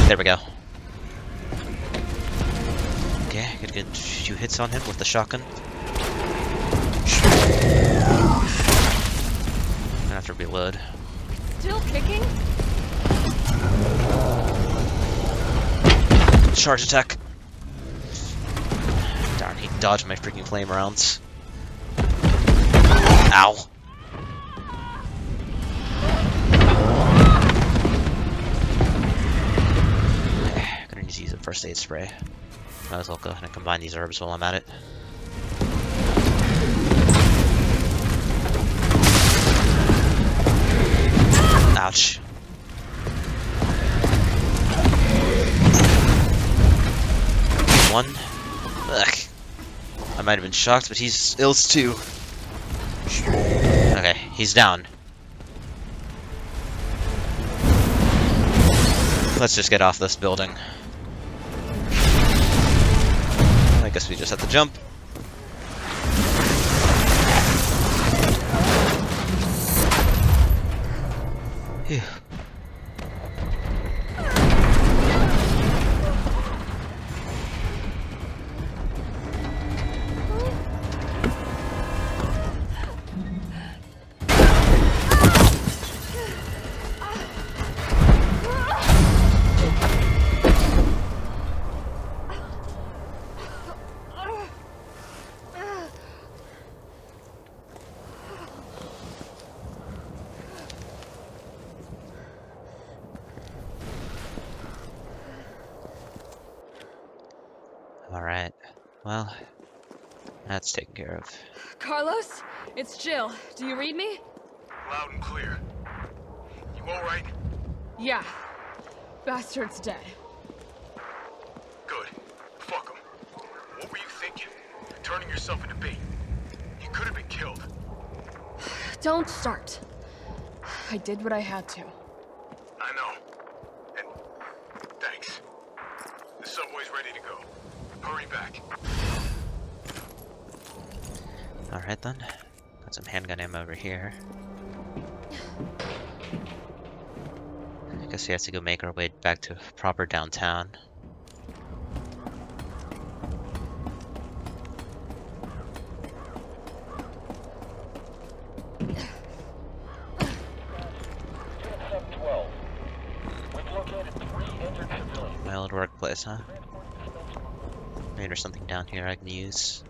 There we go. Okay, get a good few hits on him with the shotgun. I have to reload. Still kicking? Charge attack. Darn, he dodged my freaking flame rounds. Ow. Okay, gonna need to use a first aid spray. Might as well go ahead and combine these herbs while I'm at it. Ouch. One. Ugh. I might have been shocked, but he's ill too. Okay, he's down. Let's just get off this building. I guess we just have to jump. Phew. Alright, well, that's taken care of. Carlos? It's Jill. Do you read me? Loud and clear. You alright? Yeah. Bastard's dead. Good. Fuck him. What were you thinking? Turning yourself into bait. You could have been killed. Don't start. I did what I had to. I know. And thanks. The subway's ready to go. Hurry back. Alright then. Got some handgun ammo over here. I guess we have to go make our way back to proper downtown. My old workplace, huh? Maybe there's something down here I can use.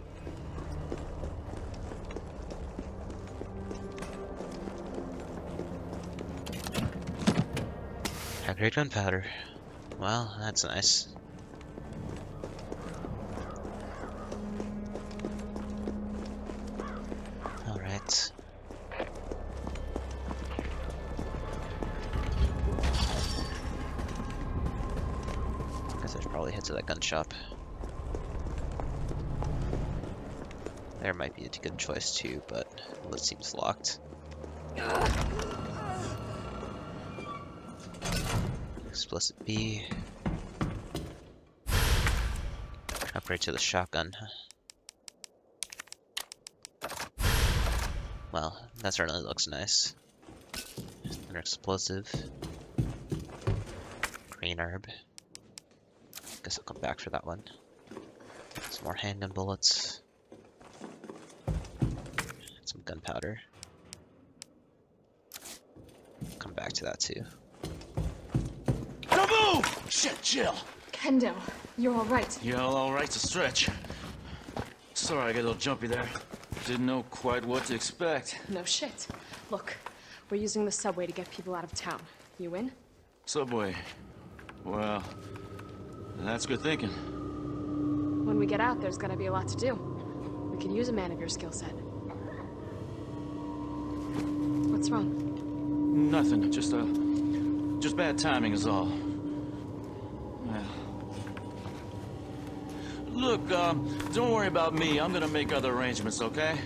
High-grade gunpowder. Well, that's nice. Alright. Guess I should probably head to that gun shop. There might be a good choice too, but it seems locked. Explosive B. Upgrade to the shotgun. Well, that certainly looks nice. Another explosive. green herb. Guess I'll come back for that one. Some more handgun bullets. Some gunpowder. Come back to that too. Don't move! Shit, Jill! Kendo, you're alright. Yeah, all right's a stretch. Sorry, I got a little jumpy there. Didn't know quite what to expect. No shit. Look, we're using the subway to get people out of town. You in? Subway. Well, that's good thinking. When we get out, there's gonna be a lot to do. We could use a man of your skill set. What's wrong? Nothing. Just bad timing is all. Well. Look, don't worry about me. I'm gonna make other arrangements, okay?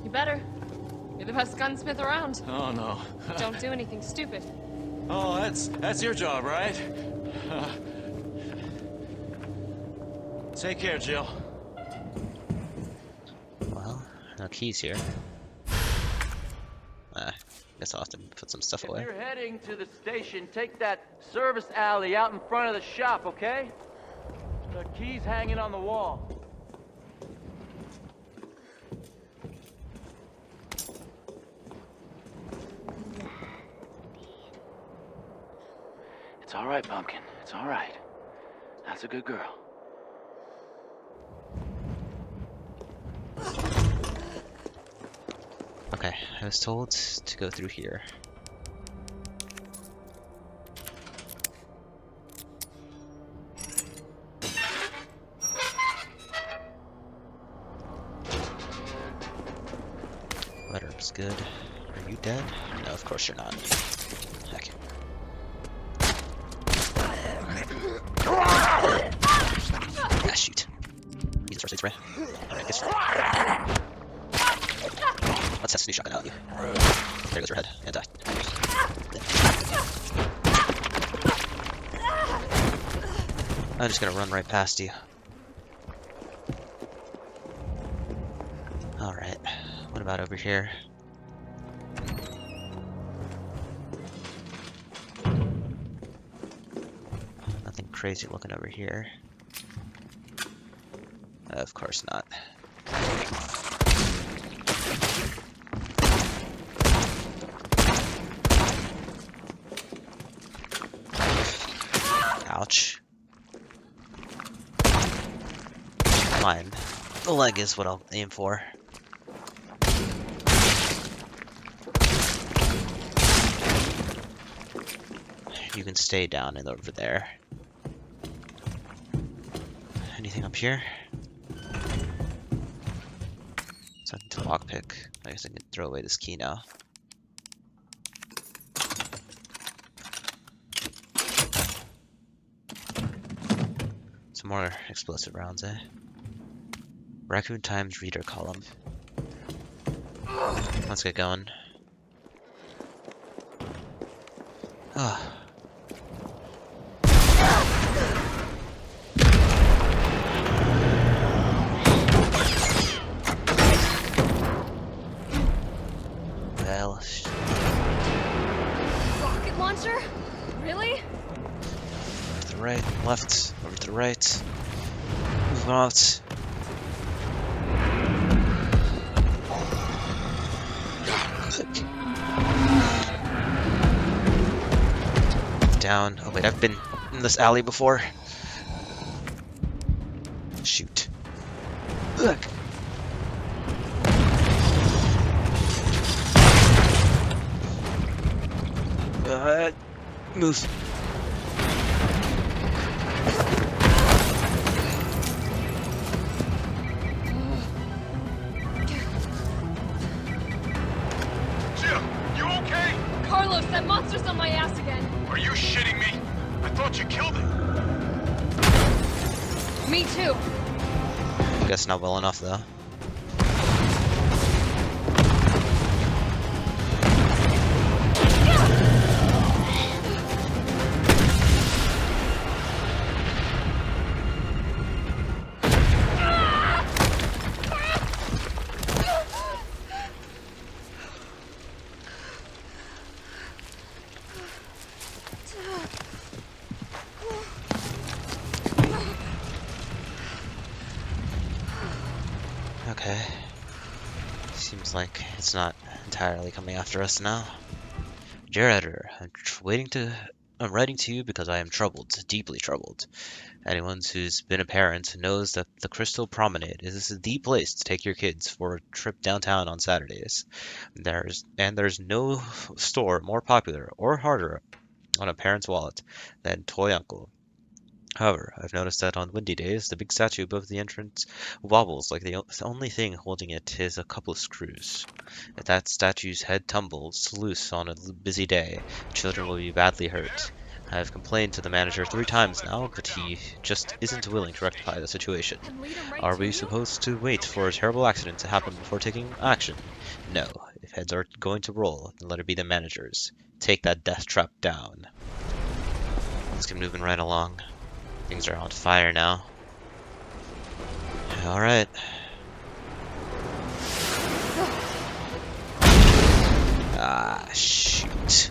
You better. You're the best gunsmith around. Oh, no. Don't do anything stupid. Oh, that's your job, right? Take care, Jill. Well, no keys here. Guess I'll have to put some stuff away. If you're heading to the station, take that service alley out in front of the shop, okay? The key's hanging on the wall. It's all right, Pumpkin. It's all right. That's a good girl. Okay, I was told to go through here. Letter's good. Are you dead? No, of course you're not. Heck. Ah, shoot. Use first aid spray. Alright, guess. Let's test the new shotgun out of you. There goes your head, and die. I'm just gonna run right past you. Alright, what about over here? Nothing crazy looking over here. Of course not. Ouch. Fine. The leg is what I'll aim for. You can stay down and over there. Anything up here? Something to lockpick. I guess I can throw away this key now. Some more explosive rounds, eh? Raccoon times reader column. Let's get going. Ah. Well. Rocket launcher? Really? Over to the right, left, over to the right. Move out. Down. Oh wait, I've been in this alley before. Shoot. Ugh. Move. Jill, you okay? Carlos, that monster's on my ass again. Are you shitting me? I thought you killed it. Me too. I guess not well enough though. like it's not entirely coming after us now. Dear editor, I'm writing to you because I am troubled, deeply troubled. Anyone who's been a parent knows that the Crystal Promenade is the place to take your kids for a trip downtown on Saturdays. There's no store more popular or harder on a parent's wallet than Toy Uncle. However, I've noticed that on windy days, the big statue above the entrance wobbles like the only thing holding it is a couple of screws. If that statue's head tumbles loose on a busy day, children will be badly hurt. I have complained to the manager 3 times now, but he just isn't willing to rectify the situation. Are we supposed to wait for a terrible accident to happen before taking action? No. If heads are going to roll, then let it be the managers. Take that death trap down. Let's get moving right along. Things are on fire now. Alright. Ah, shoot.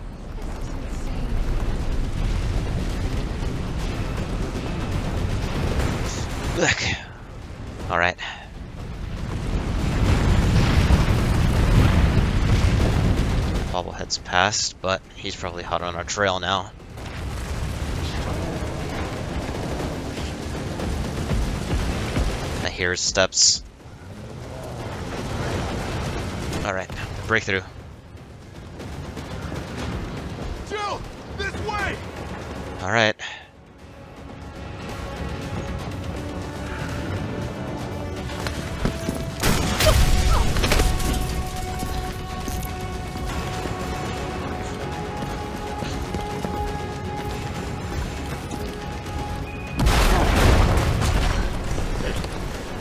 Look. Alright. Bobblehead's passed, but he's probably hot on our trail now. I hear his steps. Alright, breakthrough. Jill! This way! Alright.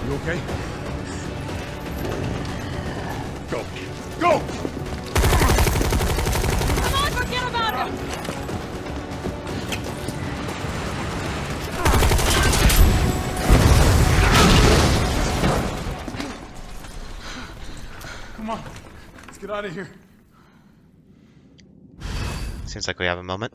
You okay? Go! Go! Come on, forget about him! Come on, let's get out of here. Seems like we have a moment.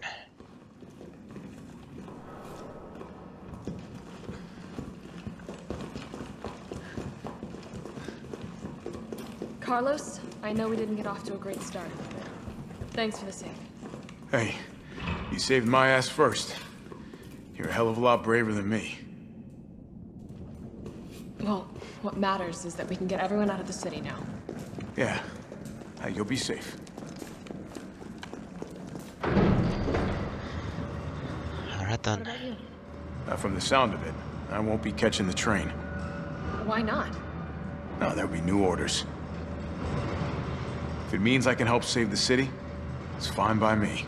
Carlos, I know we didn't get off to a great start. Thanks for the save. Hey, you saved my ass first. You're a hell of a lot braver than me. Well, what matters is that we can get everyone out of the city now. Yeah, hey, you'll be safe. Alright then. What about you? From the sound of it, I won't be catching the train. Why not? No, there'll be new orders. If it means I can help save the city, it's fine by me.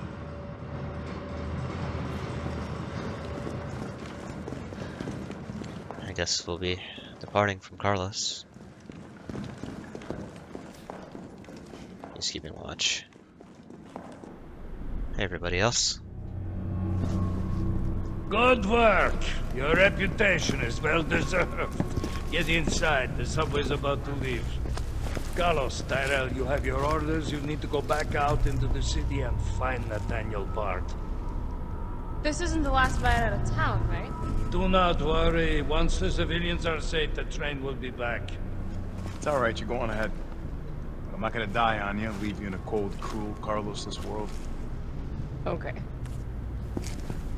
I guess we'll be departing from Carlos. He's keeping watch. Hey, everybody else. Good work. Your reputation is well deserved. Get inside. The subway's about to leave. Carlos, Tyrell, you have your orders. You need to go back out into the city and find Nathaniel Bard. This isn't the last ride out of town, right? Do not worry. Once the civilians are safe, the train will be back. It's all right, you're going ahead. I'm not gonna die on you, leave you in a cold, cruel, Carlosless world. Okay.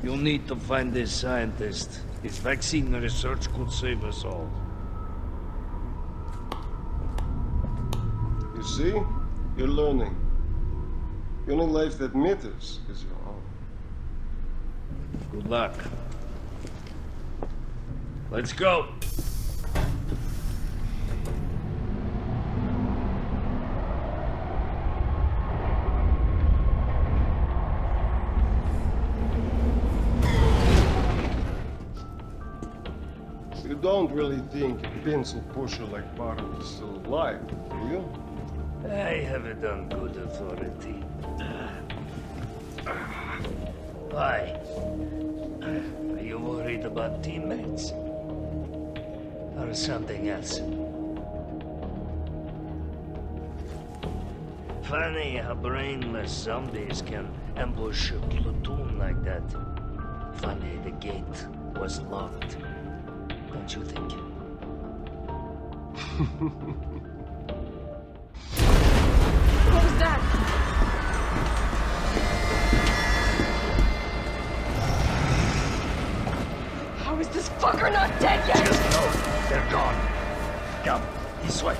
You'll need to find this scientist. His vaccine research could save us all. You see? You're learning. The only life that matters is your own. Good luck. Let's go. You don't really think a pencil pusher like Bard is still alive, do you? I have it on good authority. Why? Are you worried about teammates? Or something else? Funny how brainless zombies can ambush a platoon like that. Funny the gate was locked. Don't you think? that? How is this fucker not dead yet? Just know they're gone. Come, this way.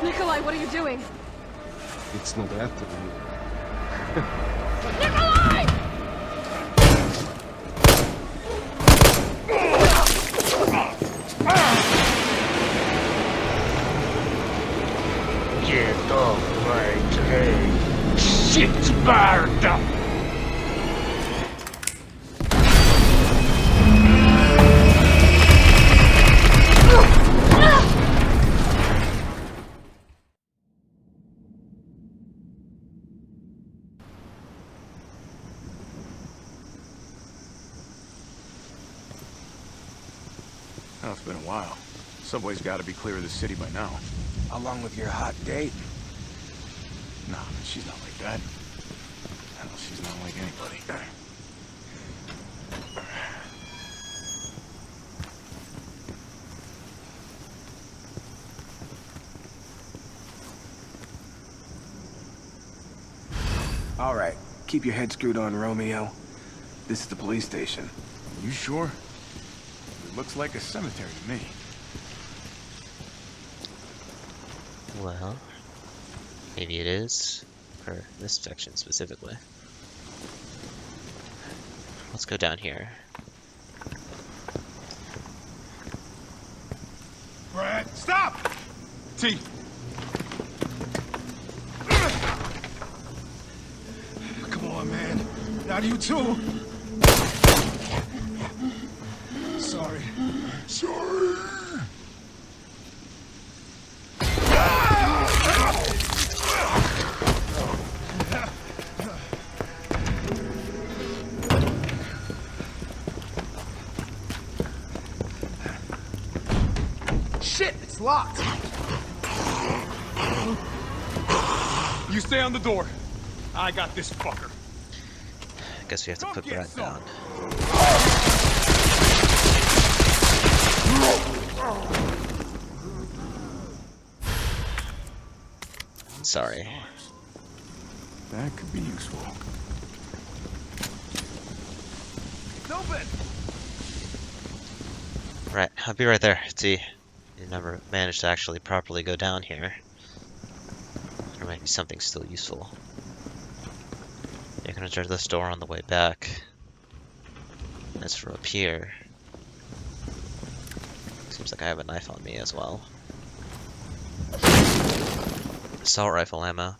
Nikolai, what are you doing? It's not after you. Nikolai! Get off my train. Shit, Sparta! Oh, it's been a while. Subway's got to be clear of the city by now. Along with your hot date? Nah, she's not like that. Hell, she's not like anybody. All right, keep your head screwed on, Romeo. This is the police station. You sure? It looks like a cemetery to me. Well, maybe it is, for this section specifically. Let's go down here. Brad, stop! T. Come on, man. Not you too. Sorry. Sorry. Shit, it's locked. You stay on the door. I got this fucker. I guess we have to put Brad down. Sorry. That could be useful. It's open! Right, I'll be right there. See, you never managed to actually properly go down here. There might be something still useful. You're gonna try this door on the way back. As for up here, seems like I have a knife on me as well. Assault rifle ammo.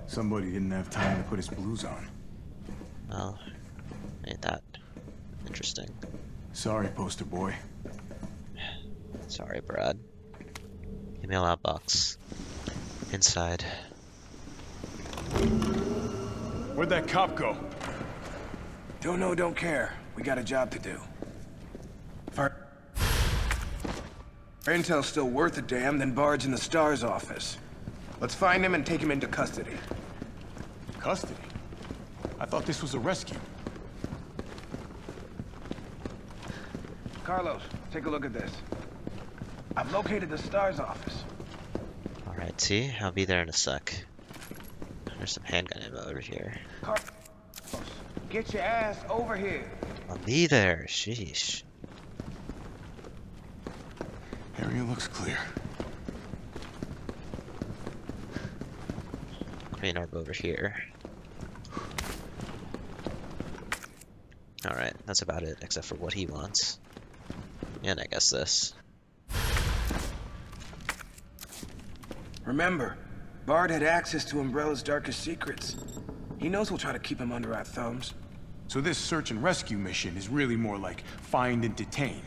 Somebody didn't have time to put his blues on. Well, ain't that interesting. Sorry, poster boy. Sorry, Brad. Email outbox. Inside. Where'd that cop go? Don't know, don't care. We got a job to do. If our intel's still worth a damn, then Bard's in the S.T.A.R.S office. Let's find him and take him into custody. Custody? I thought this was a rescue. Carlos, take a look at this. I've located the S.T.A.R.S office. Alright, T, I'll be there in a sec. There's some handgun ammo over here. Carlos, get your ass over here. I'll be there, sheesh. Area looks clear. Green orb over here. Alright, that's about it, except for what he wants. And I guess this. Remember, Bard had access to Umbrella's darkest secrets. He knows we'll try to keep him under our thumbs. So this search and rescue mission is really more like find and detain.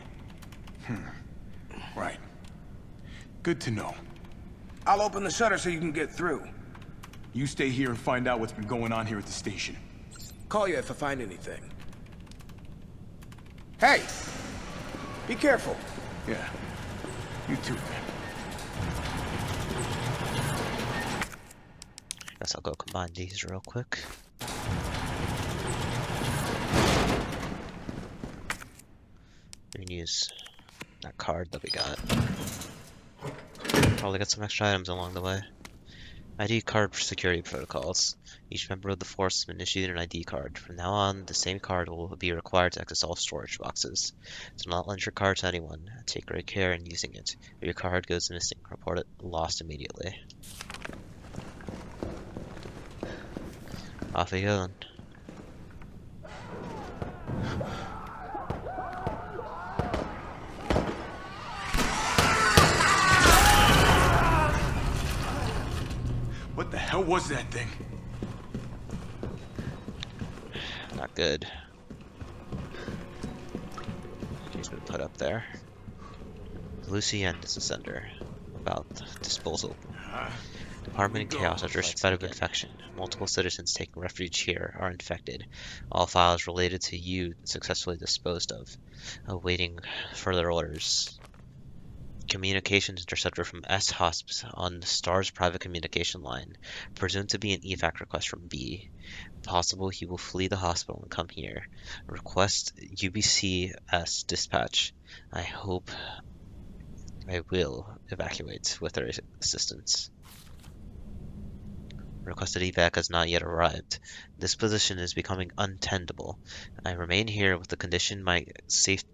Right. Good to know. I'll open the shutter so you can get through. You stay here and find out what's been going on here at the station. Call you if I find anything. Hey! Be careful. Yeah. You too, man. Guess I'll go combine these real quick. We can use that card that we got. Probably got some extra items along the way. ID card security protocols. Each member of the force has been issued an ID card. From now on, the same card will be required to access all storage boxes. Do not lend your card to anyone. Take great care in using it. If your card goes missing, report it lost immediately. Off we go. What the hell was that thing? Not good. He's been put up there. Lucien is the sender. About disposal. Department in chaos after a spread of infection. Multiple citizens taking refuge here are infected. All files related to you successfully disposed of. Awaiting further orders. Communications intercepted from S.Hosp on the S.T.A.R.S private communication line. Presumed to be an evac request from B. Possible he will flee the hospital and come here. Request U.B.C.S. dispatch. I hope I will evacuate with their assistance. Requested evac has not yet arrived. This position is becoming untenable. I remain here with the condition my safety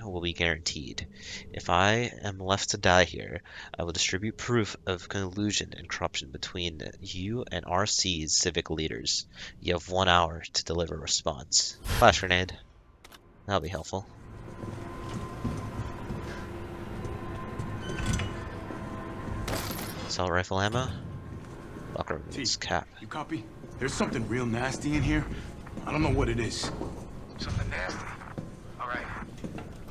will be guaranteed. If I am left to die here, I will distribute proof of collusion and corruption between you and RC's civic leaders. You have 1 hour to deliver a response. Flash grenade. That'll be helpful. Assault rifle ammo. Locker room's cap. You copy? There's something real nasty in here. I don't know what it is. Something nasty? Alright.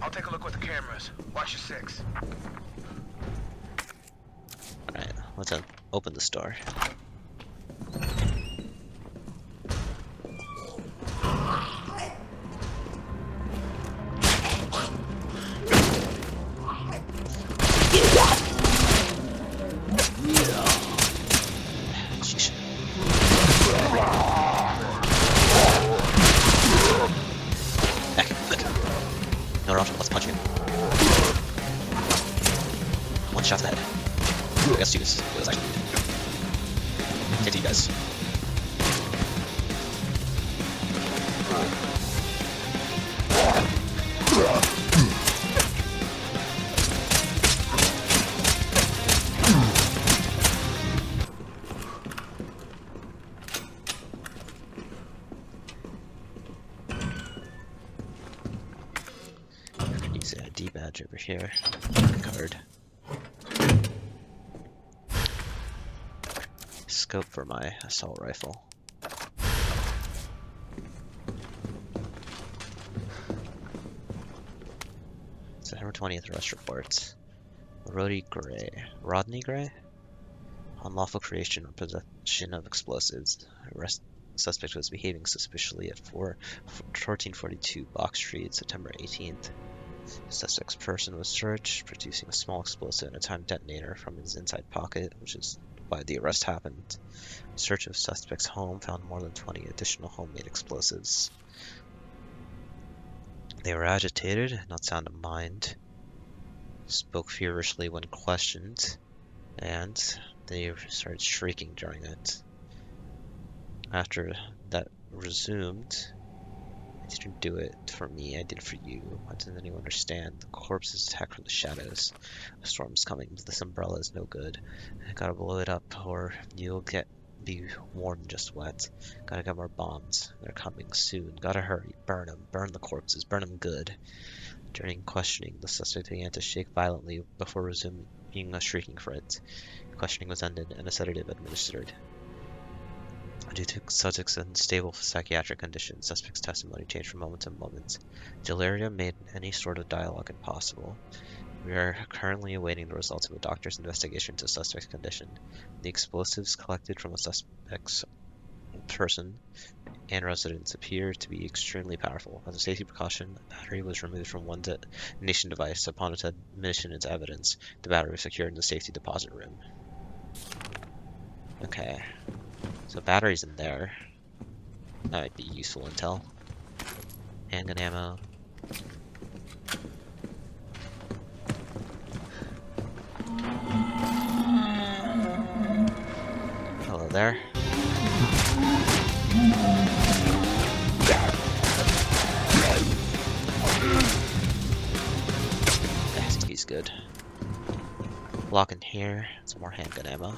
I'll take a look with the cameras. Watch your six. Alright, let's open the store. Shot to the head. I guess two is what I need. Get to you guys. I can use the ID badge over here. Card. Scope for my assault rifle. September 20th arrest reports. Rodney Gray? Unlawful creation or possession of explosives. Arrest suspect was behaving suspiciously at 1442 Box Street, September 18th. Suspect's person was searched, producing a small explosive and a time detonator from his inside pocket, which is why the arrest happened. Search of suspect's home found more than 20 additional homemade explosives. They were agitated, not sound of mind. Spoke feverishly when questioned, and they started shrieking during it. After that resumed, I didn't do it for me, I did it for you. Why doesn't anyone understand? The corpse is attacked from the shadows. A storm's coming, but this umbrella is no good. I gotta blow it up, or you'll be warm, just wet. Gotta get more bombs. They're coming soon. Gotta hurry. Burn them. Burn the corpses. Burn them good. During questioning, the suspect began to shake violently before resuming shrieking for it. Questioning was ended and a sedative administered. Due to subject's unstable psychiatric condition, suspect's testimony changed from moment to moment. Delirium made any sort of dialogue impossible. We are currently awaiting the results of a doctor's investigation into suspect's condition. The explosives collected from a suspect's person and residence appear to be extremely powerful. As a safety precaution, the battery was removed from one detonation device. Upon its admission as evidence, the battery was secured in the safety deposit room. Okay. So batteries in there. That might be useful intel. Handgun ammo. there. He's good. Lock in here. Some more handgun ammo.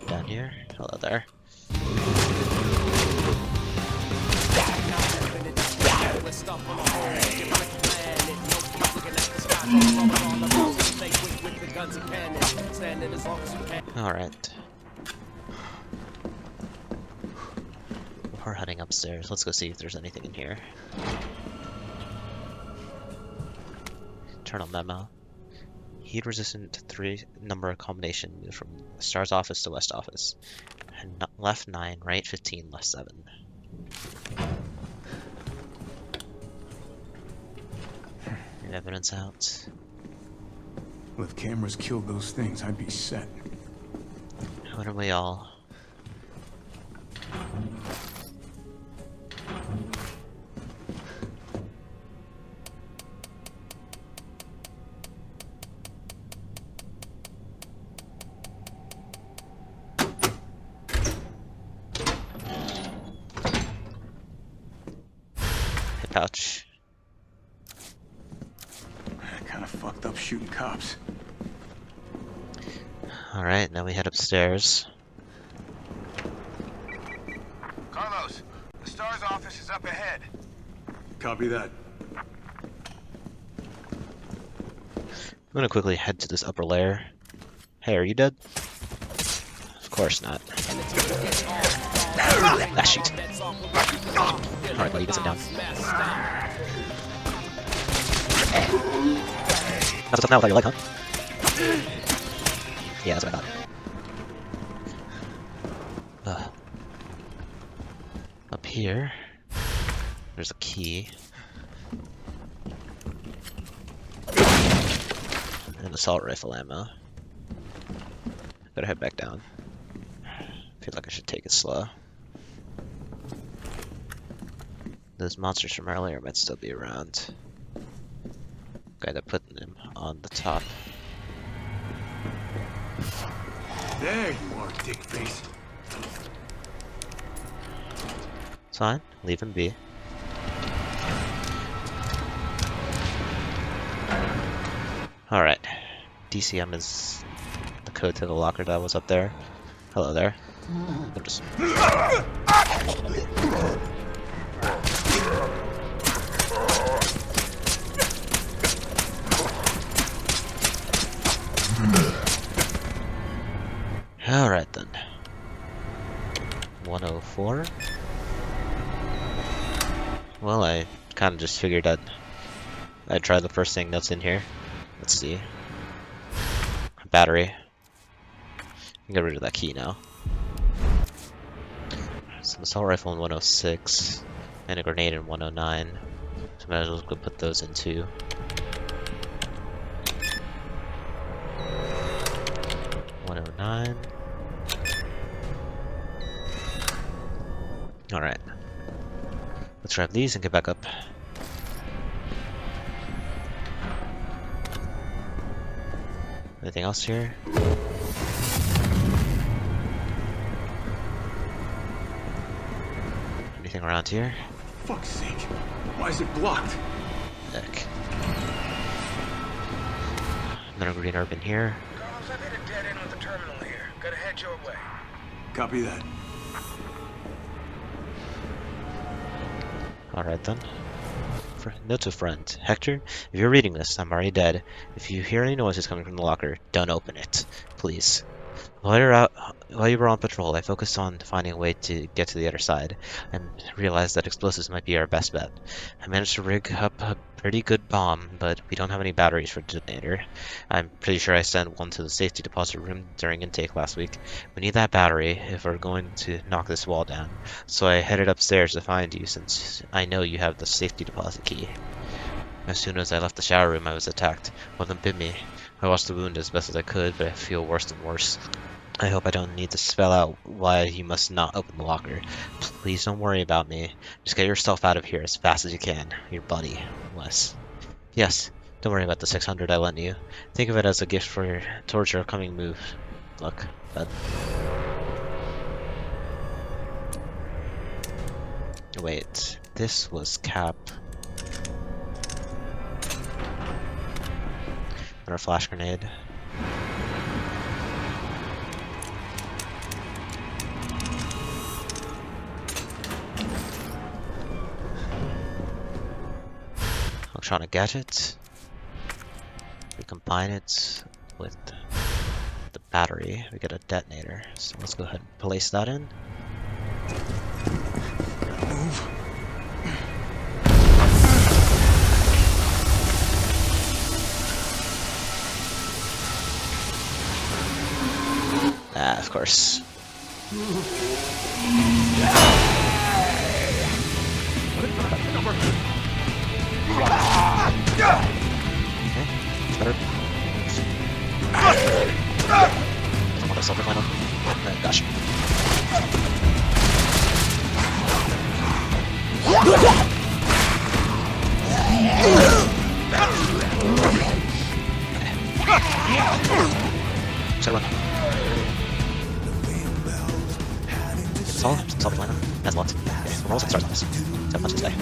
Down here. Hello there. Alright. We're heading upstairs. Let's go see if there's anything in here. Internal memo. Heat resistant 3-number combination moved from S.T.A.R.S office to West office. And left 9, right 15, left 7. Evidence out. Well, if cameras killed those things, I'd be set. Wouldn't we all? Hip pouch. Kind of fucked up shooting cops. Alright, now we head upstairs. Carlos, the S.T.A.R.S office is up ahead. Copy that. I'm gonna quickly head to this upper layer. Hey, are you dead? Of course not. Ah, shoot. Alright, well, you get some down. That's what's up now without your leg, huh? Yeah, that's what I thought. Up here, there's a key. And assault rifle ammo. Better head back down. Feel like I should take it slow. Those monsters from earlier might still be around. Guy that put them on the top. There you are, dick face. It's fine. Leave him be. Alright. DCM is the code to the locker that was up there. Hello there. I'm just... Alright then. 104. Well, I kind of just figured I'd try the first thing that's in here. Let's see. Battery. Get rid of that key now. Some assault rifle in 106 and a grenade in 109. So might as well go put those in too. Alright. Let's grab these and get back up. Anything else here? Anything around here? Fuck's sake. Why is it blocked? Heck. Another green herb in here. Carlos, I've hit a dead end with the terminal here. Gotta head your way. Copy that. Alright then. Note to friend. Hector, if you're reading this, I'm already dead. If you hear any noises coming from the locker, don't open it. Please. While you were on patrol, I focused on finding a way to get to the other side, and realized that explosives might be our best bet. I managed to rig up a pretty good bomb, but we don't have any batteries for the detonator. I'm pretty sure I sent one to the safety deposit room during intake last week. We need that battery if we're going to knock this wall down, so I headed upstairs to find you since I know you have the safety deposit key. As soon as I left the shower room, I was attacked. One of them bit me. I washed the wound as best as I could, but I feel worse and worse. I hope I don't need to spell out why you must not open the locker. Please don't worry about me. Just get yourself out of here as fast as you can. Your buddy, Wes. Yes, don't worry about the 600 I lent you. Think of it as a gift towards your upcoming move. Look, bud. Wait, this was Cap. Another flash grenade. Electronic gadget. We combine it with the battery. We get a detonator. So let's go ahead and place that in. Move. Ah, of course. Okay, it's better. Don't want to self-refine him. Gosh. Second one. Self-refine him. That's a lot. Okay, we're almost at the stars on this. 7 punches today.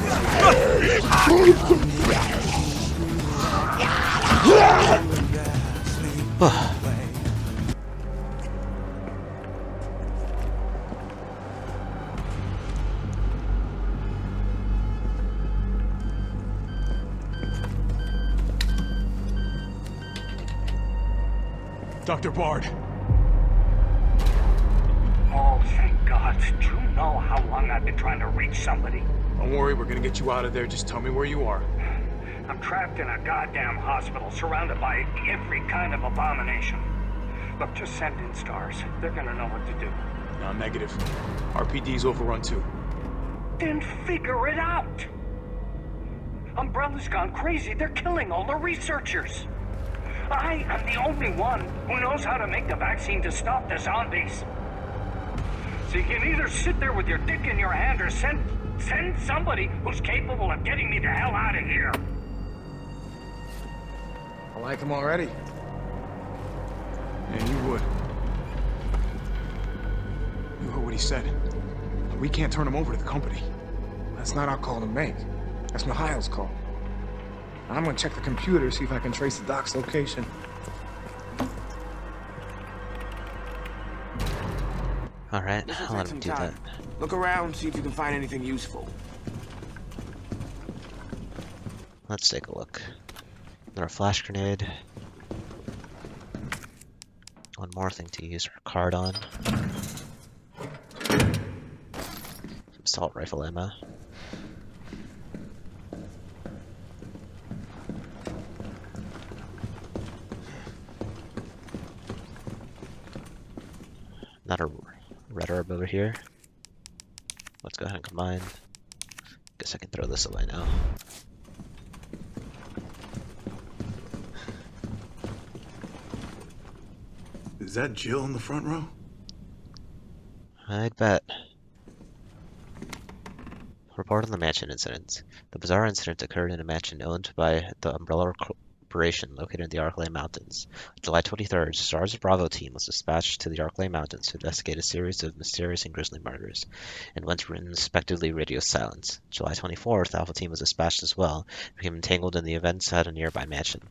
Dr. Bard. Oh, thank God. Do you know how long I've been trying to reach somebody? Don't worry, we're gonna get you out of there. Just tell me where you are. I'm trapped in a goddamn hospital, surrounded by every kind of abomination. Look, just send in S.T.A.R.S. They're gonna know what to do. No, negative. RPD's overrun too. Then figure it out! Umbrella's gone crazy. They're killing all the researchers. I am the only one who knows how to make the vaccine to stop the zombies. So you can either sit there with your dick in your hand or send somebody who's capable of getting me the hell out of here. I like him already. Yeah, you would. You heard what he said. We can't turn him over to the company. That's not our call to make. That's Mikhail's call. I'm gonna check the computer, see if I can trace the doc's location. Alright, I'll let him do that. Look around, see if you can find anything useful. Let's take a look. Another flash grenade. One more thing to use our card on. Some assault rifle ammo. Not a red herb over here. Let's go ahead and combine. Guess I can throw this away now. Is that Jill in the front row? I'd bet. Report on the mansion incident. The bizarre incident occurred in a mansion owned by the Umbrella Corporation located in the Arklay Mountains. July 23rd, S.T.A.R.'s Bravo team was dispatched to the Arklay Mountains to investigate a series of mysterious and grisly murders, and went to respectively radio silence. July 24th, Alpha team was dispatched as well, became entangled in the events at a nearby mansion.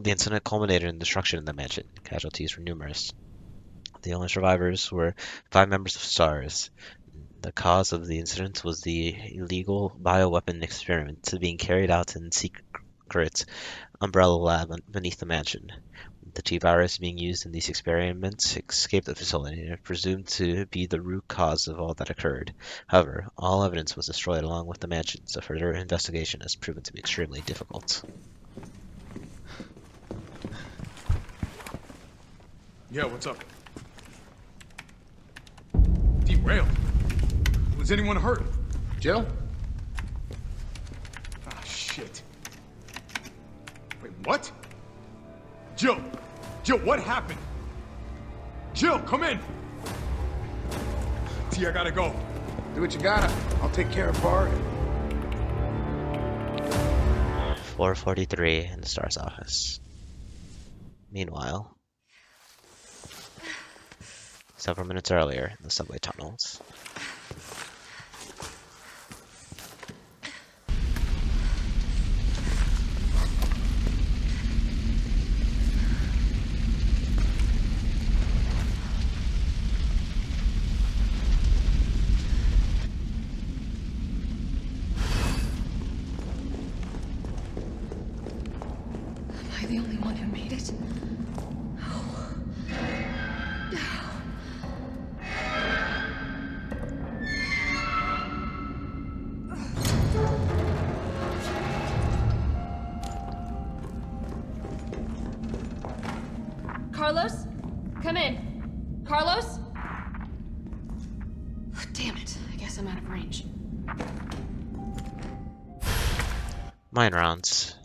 The incident culminated in destruction in the mansion. Casualties were numerous. The only survivors were 5 members of S.T.A.R.S. The cause of the incident was the illegal bioweapon experiment being carried out in secret Umbrella lab beneath the mansion. The T-virus being used in these experiments escaped the facility and are presumed to be the root cause of all that occurred. However, all evidence was destroyed along with the mansion, so further investigation has proven to be extremely difficult. Yeah, what's up? Derailed. Was anyone hurt? Jill? Ah, shit. Wait, what? Jill! Jill, what happened? Jill, come in! T, I gotta go. Do what you gotta. I'll take care of Bard. 4:43 in the S.T.A.R.S office. Meanwhile, several minutes earlier in the subway tunnels. Come in. Carlos? Damn it. I guess I'm out of range. Mine rounds.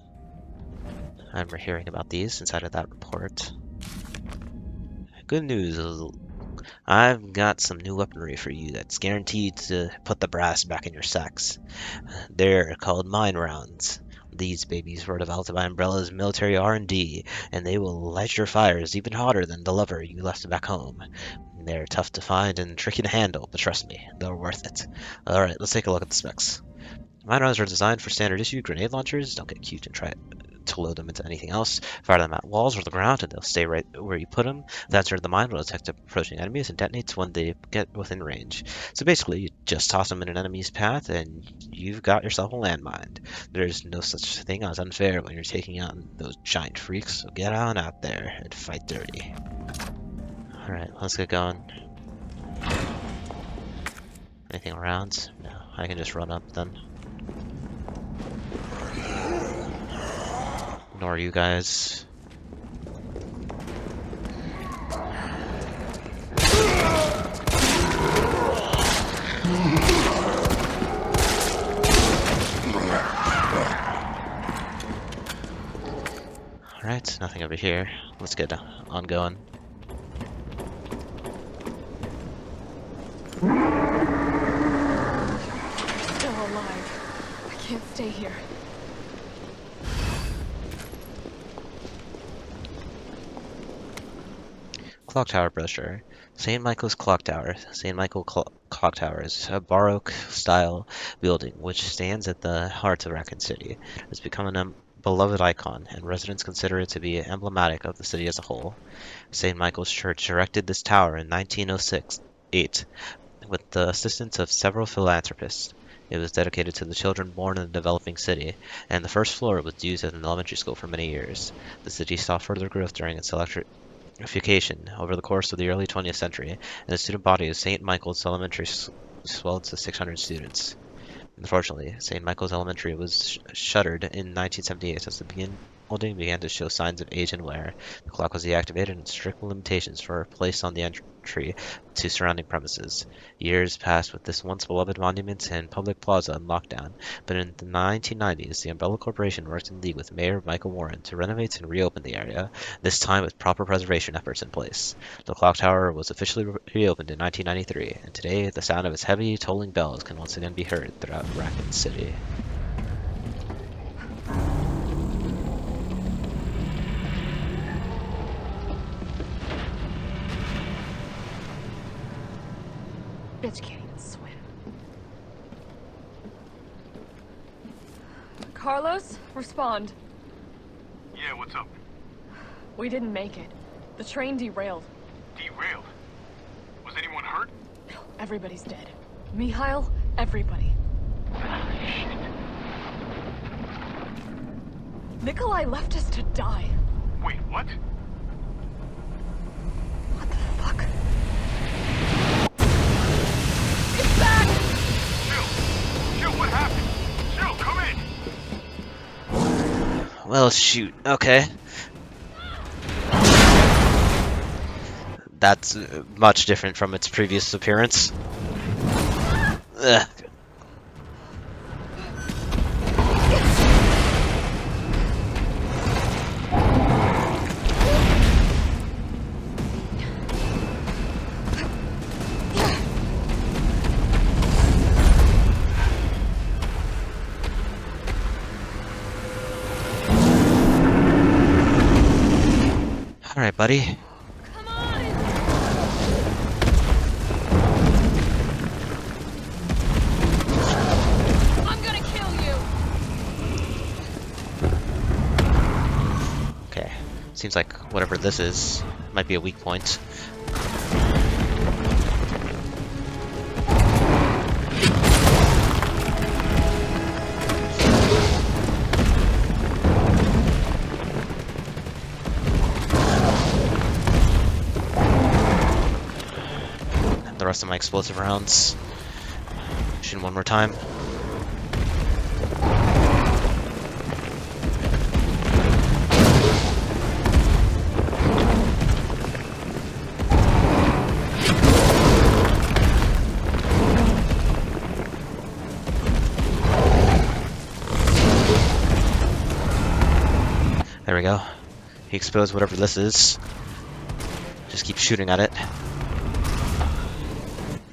I remember hearing about these inside of that report. Good news is I've got some new weaponry for you that's guaranteed to put the brass back in your sacks. They're called mine rounds. These babies were developed by Umbrella's military R&D, and they will light your fires even hotter than the lover you left back home. They're tough to find and tricky to handle, but trust me, they're worth it. Alright, let's take a look at the specs. Mine rounds are designed for standard issue grenade launchers. Don't get cute and try to load them into anything else. Fire them at walls or the ground and they'll stay right where you put them. The answer to the mine will detect approaching enemies and detonates when they get within range. So basically, you just toss them in an enemy's path and you've got yourself a landmine. There's no such thing as unfair when you're taking out those giant freaks, so get on out there and fight dirty. Alright, let's get going. Anything around? No, I can just run up then. Ignore you guys. Alright, nothing over here. Let's get on going. Still alive. I can't stay here. Clock Tower brochure. St. Michael's Clock Tower. St. Michael Clock Tower is a Baroque-style building which stands at the heart of Raccoon City. It's become a beloved icon, and residents consider it to be emblematic of the city as a whole. St. Michael's Church erected this tower in 1908 with the assistance of several philanthropists. It was dedicated to the children born in the developing city, and the first floor was used as an elementary school for many years. The city saw further growth during its electrification over the course of the early 20th century, and the student body of St. Michael's Elementary swelled to 600 students. Unfortunately, St. Michael's Elementary was shuttered in 1978 as the building began to show signs of age and wear. The clock was deactivated and strict limitations were placed on the entry to surrounding premises. Years passed with this once beloved monument and public plaza on lockdown, but in the 1990s, the Umbrella Corporation worked in league with Mayor Michael Warren to renovate and reopen the area, this time with proper preservation efforts in place. The clock tower was officially reopened in 1993, and today the sound of its heavy, tolling bells can once again be heard throughout Raccoon City. Bitch can't even swim. Carlos, respond. Yeah, what's up? We didn't make it. The train derailed. Derailed? Was anyone hurt? No, everybody's dead. Mikhail, everybody. Shit. Nikolai left us to die. Wait, what? What the fuck? It's back! Jill, what happened? Jill, come in! Well, shoot. Okay. That's much different from its previous appearance. Ugh. All right, buddy. Come on! I'm gonna kill you! Okay. Seems like whatever this is might be a weak point. The rest of my explosive rounds. Shoot one more time. we go. He exposed whatever this is. Just keep shooting at it.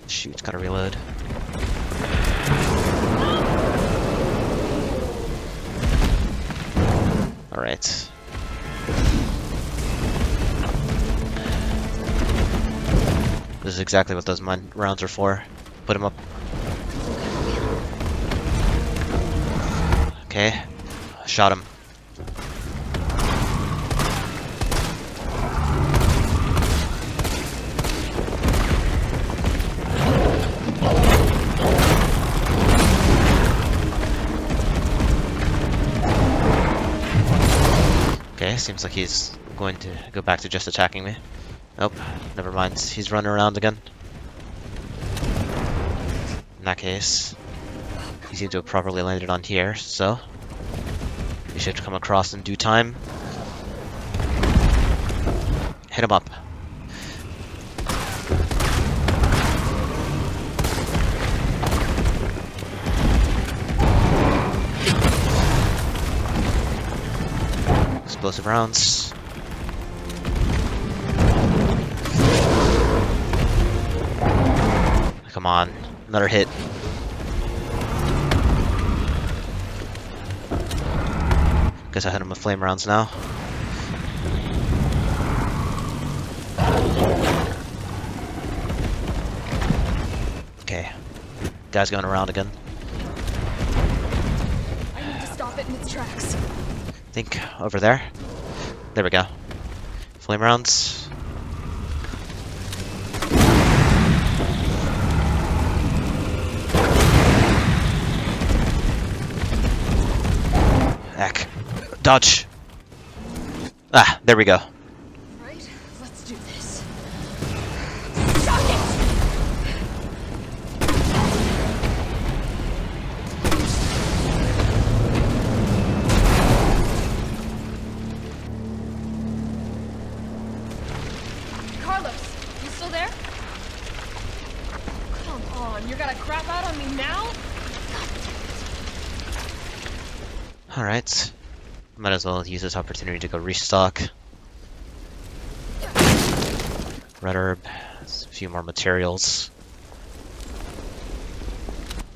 Shoot, gotta reload. Alright. This is exactly what those mine rounds are for. Put him up. Okay. Shot him. Okay, seems like he's going to go back to just attacking me. Nope, never mind. He's running around again. In that case, he seems to have properly landed on here, so he should come across in due time. Hit him up. Explosive rounds. Come on, another hit. Guess I hit him with flame rounds now. Okay, guy's going around again. I need to stop it in its tracks. I think over there. There we go. Flame rounds. Heck. Dodge. Ah, there we go. Right, let's do this. Shock it! Carlos, you still there? Come on, you're gonna crap out on me now? Alright. Might as well use this opportunity to go restock. Red herb, a few more materials.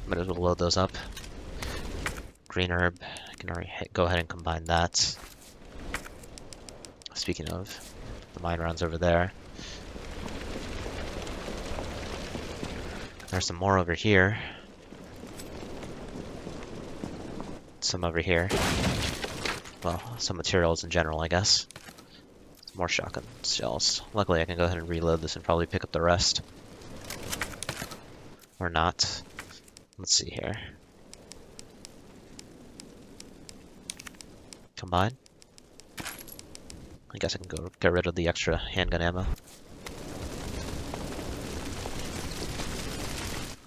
Might as well load those up. Green herb, I can already go ahead and combine that. Speaking of, the mine rounds over there. There's some more over here. Some over here. Well, some materials in general, I guess. More shotgun shells. Luckily, I can go ahead and reload this and probably pick up the rest. Or not. Let's see here. Combine. I guess I can go get rid of the extra handgun ammo.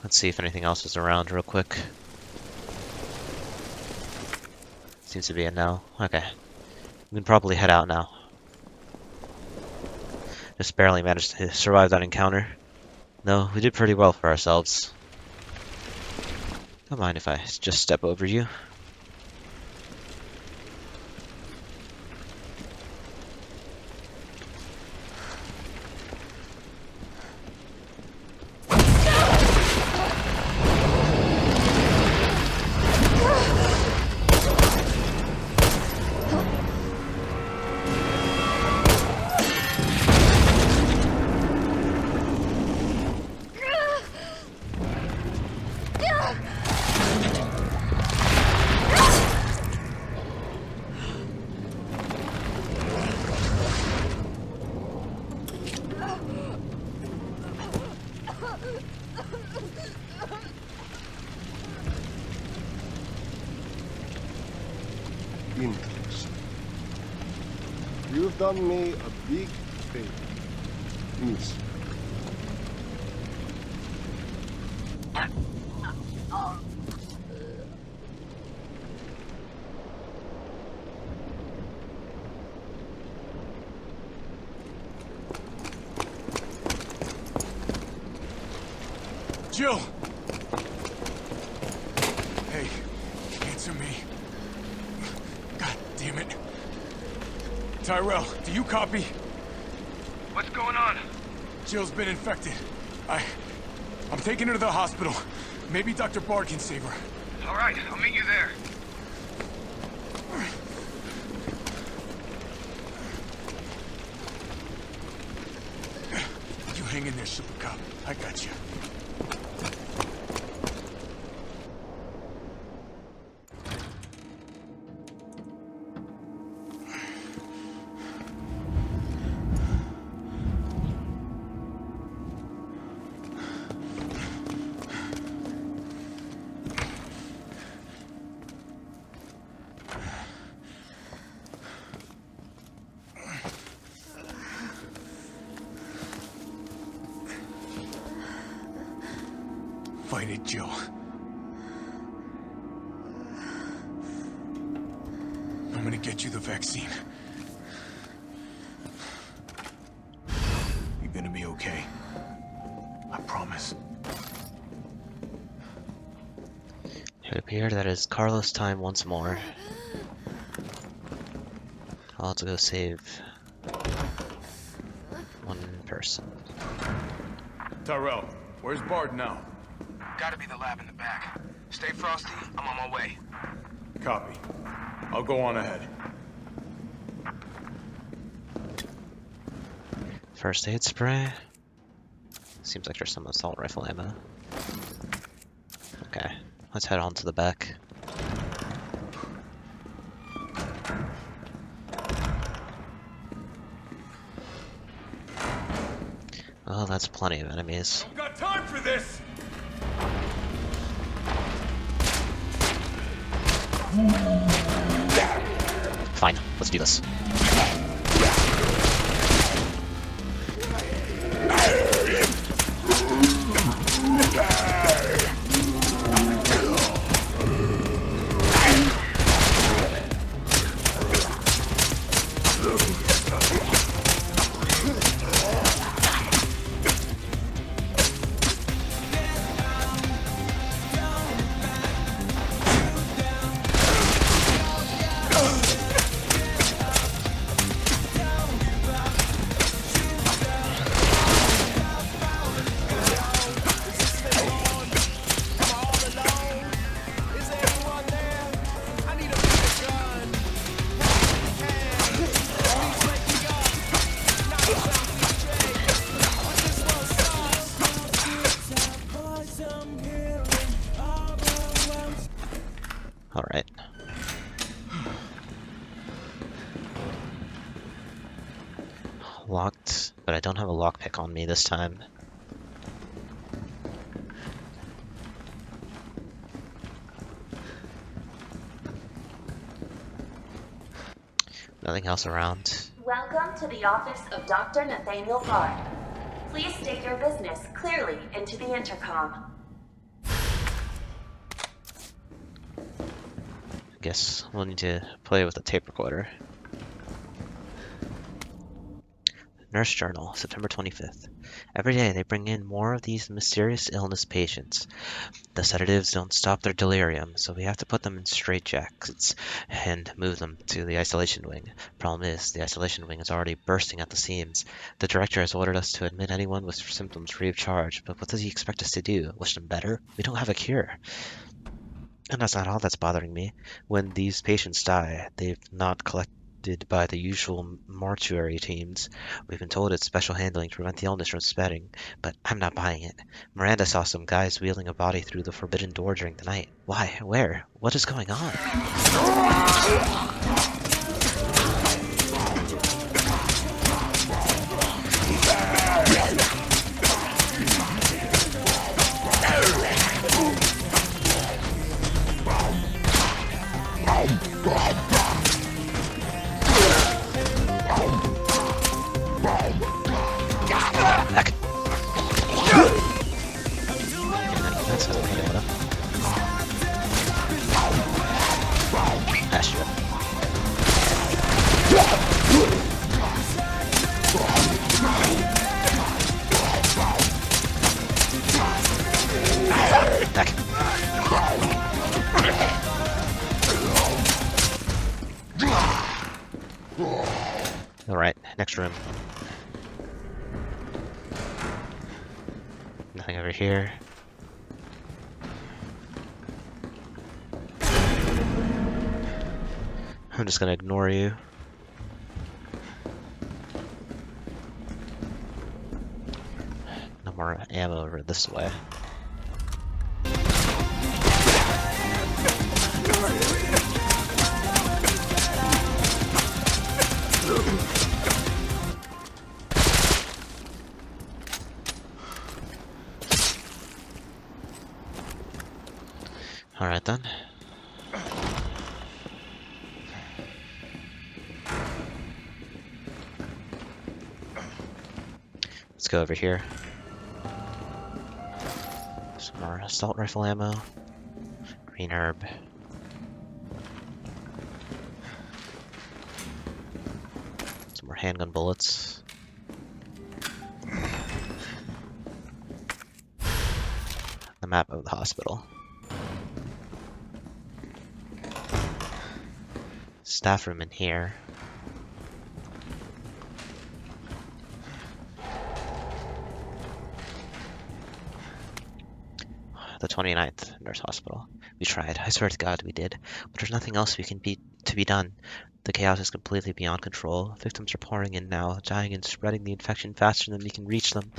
Let's see if anything else is around real quick. Seems to be a no. Okay. We can probably head out now. Just barely managed to survive that encounter. No, we did pretty well for ourselves. Don't mind if I just step over you. Interesting. You've done me a big favor, Miss. Jill! Hey, answer me. God damn it. Tyrell, do you copy? What's going on? Jill's been infected. I'm taking her to the hospital. Maybe Dr. Bard can save her. All right, I'll meet you there. You hang in there, Super Cop. I got you. Fight it, Jill. I'm gonna get you the vaccine. You're gonna be okay. I promise. It appeared that it's Carlos' time once more. I'll have to go save one person. Tyrell, where's Bard now? Gotta be the lab in the back. Stay frosty, I'm on my way. Copy. I'll go on ahead. First aid spray. Seems like there's some assault rifle ammo. Okay, let's head on to the back. Oh, that's plenty of enemies. Don't got time for this! Fine, let's do this. Alright. Locked, but I don't have a lockpick on me this time. Nothing else around. Welcome to the office of Dr. Nathaniel Bard. Please state your business clearly into the intercom. Guess we'll need to play with the tape recorder. Nurse Journal, September 25th. Every day they bring in more of these mysterious illness patients. The sedatives don't stop their delirium, so we have to put them in straitjackets and move them to the isolation wing. Problem is, the isolation wing is already bursting at the seams. The director has ordered us to admit anyone with symptoms free of charge, but what does he expect us to do? Wish them better? We don't have a cure. And that's not all that's bothering me. When these patients die, they've not collected by the usual mortuary teams. We've been told it's special handling to prevent the illness from spreading, but I'm not buying it. Miranda saw some guys wheeling a body through the forbidden door during the night. Why? Where? What is going on? Heck. That's a little. Ah, shit. next room. Nothing over here. I'm just gonna ignore you. No more ammo over this way. Alright then. Let's go over here. Some more assault rifle ammo. Green herb. Some more handgun bullets. The map of the hospital. Staff room in here. The 29th Nurse Hospital. We tried. I swear to God we did. But there's nothing else we can be done. The chaos is completely beyond control. Victims are pouring in now, dying and spreading the infection faster than we can reach them.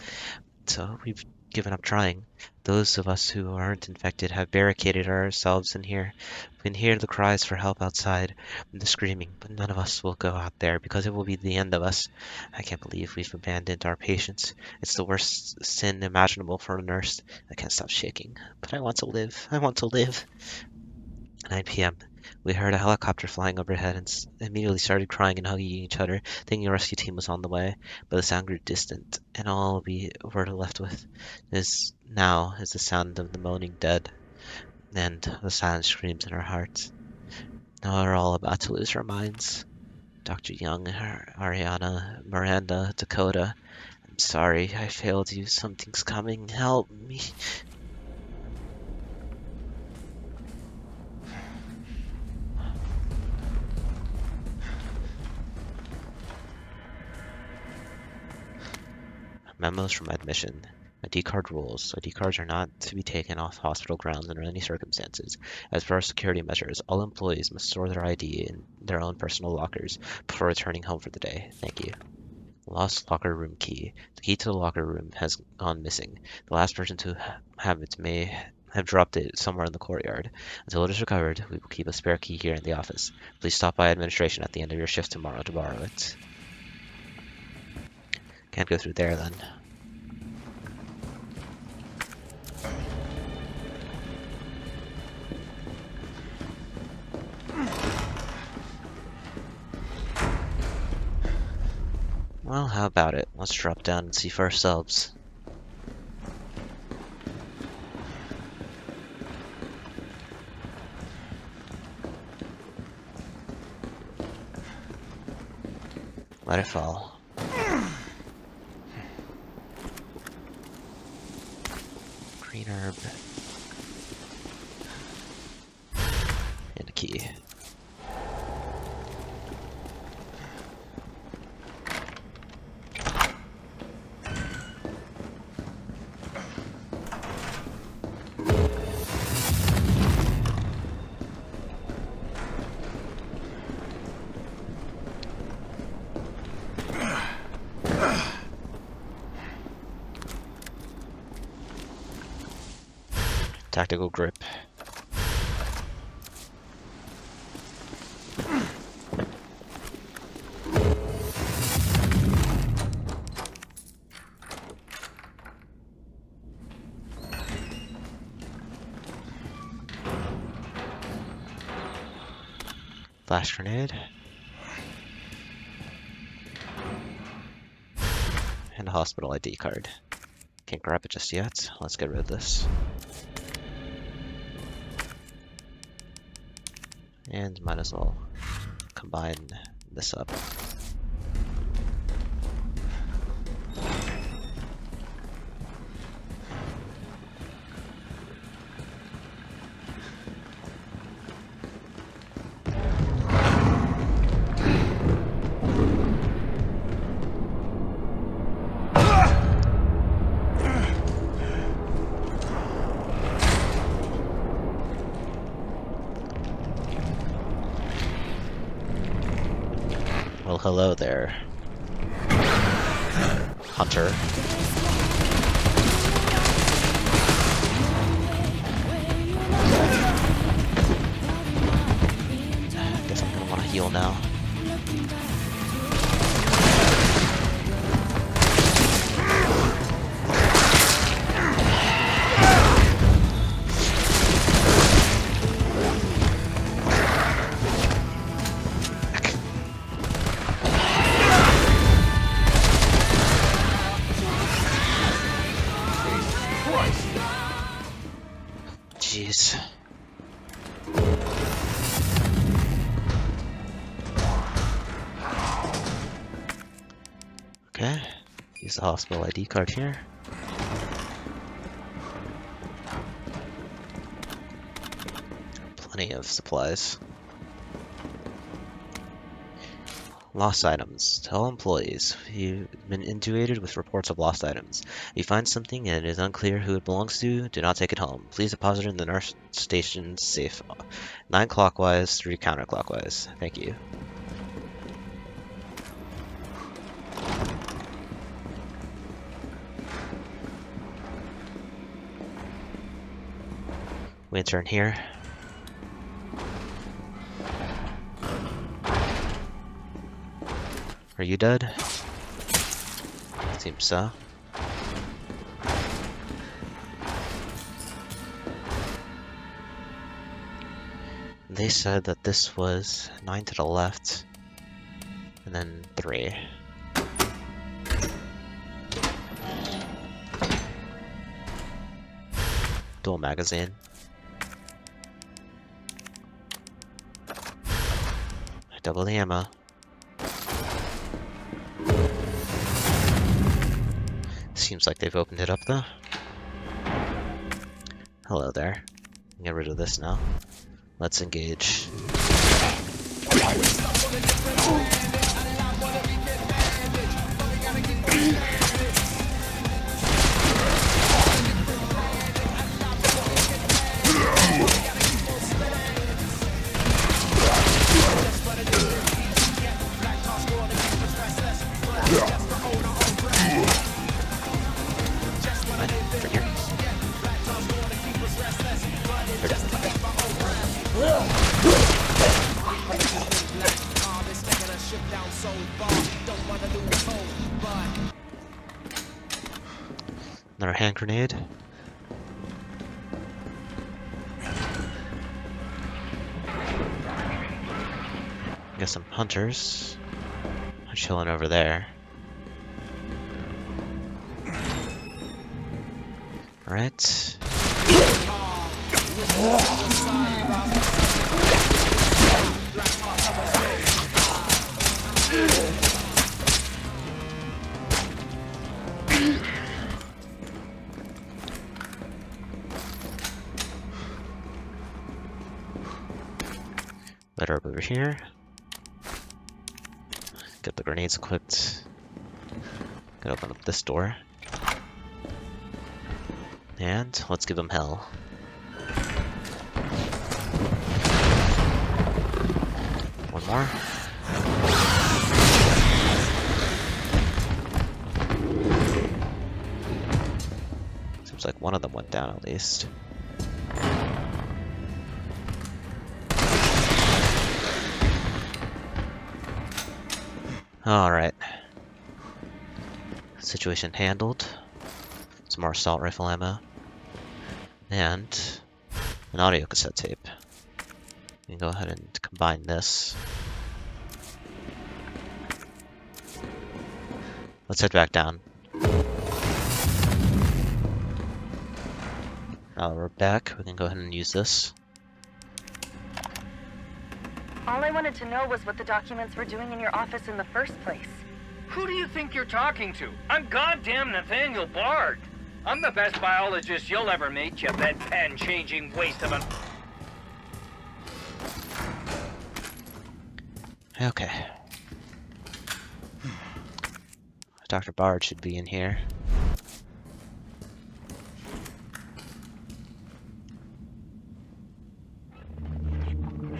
So we've given up trying. Those of us who aren't infected have barricaded ourselves in here. We can hear the cries for help outside and the screaming, but none of us will go out there because it will be the end of us. I can't believe we've abandoned our patients. It's the worst sin imaginable for a nurse. I can't stop shaking, but I want to live. I want to live. 9 p.m. We heard a helicopter flying overhead and immediately started crying and hugging each other, thinking a rescue team was on the way. But the sound grew distant, and all we were left with is the sound of the moaning dead and the silent screams in our hearts. Now we're all about to lose our minds. Dr. Young, Ariana, Miranda, Dakota. I'm sorry, I failed you. Something's coming. Help me. Memos from admission. ID card rules. ID cards are not to be taken off hospital grounds under any circumstances. As for our security measures, all employees must store their ID in their own personal lockers before returning home for the day. Thank you. Lost locker room key. The key to the locker room has gone missing. The last person to have it may have dropped it somewhere in the courtyard. Until it is recovered, we will keep a spare key here in the office. Please stop by administration at the end of your shift tomorrow to borrow it. Can't go through there then. Well, how about it? Let's drop down and see for ourselves. Let it fall. Green herb. And a key. Tactical grip. Flash grenade. And a hospital ID card. Can't grab it just yet. Let's get rid of this. And might as well combine this up. hello there, Hunter. Guess I'm gonna want to heal now. Jeez. Okay, use the hospital ID card here. Plenty of supplies. Lost items. To all employees, you've been inundated with reports of lost items. If you find something and it is unclear who it belongs to, do not take it home. Please deposit it in the nurse station safe. 9 clockwise, 3 counterclockwise. Thank you. We enter in here. Are you dead? Seems so. They said that this was 9 to the left, and then 3. Dual magazine. Double the ammo. Seems like they've opened it up though. Hello there. Get rid of this now. Let's engage. Another hand grenade. Got some hunters chilling over there. Alright. Better over here. Get the grenades equipped. Gonna open up this door. And let's give them hell. One more. Seems like one of them went down at least. Alright. Situation handled. Some more assault rifle ammo. And an audio cassette tape. We can go ahead and combine this. Let's head back down. Now that we're back, we can go ahead and use this. All I wanted to know was what the documents were doing in your office in the first place. Who do you think you're talking to? I'm goddamn Nathaniel Bard. I'm the best biologist you'll ever meet, you bedpan-changing waste of a... Okay. Dr. Bard should be in here.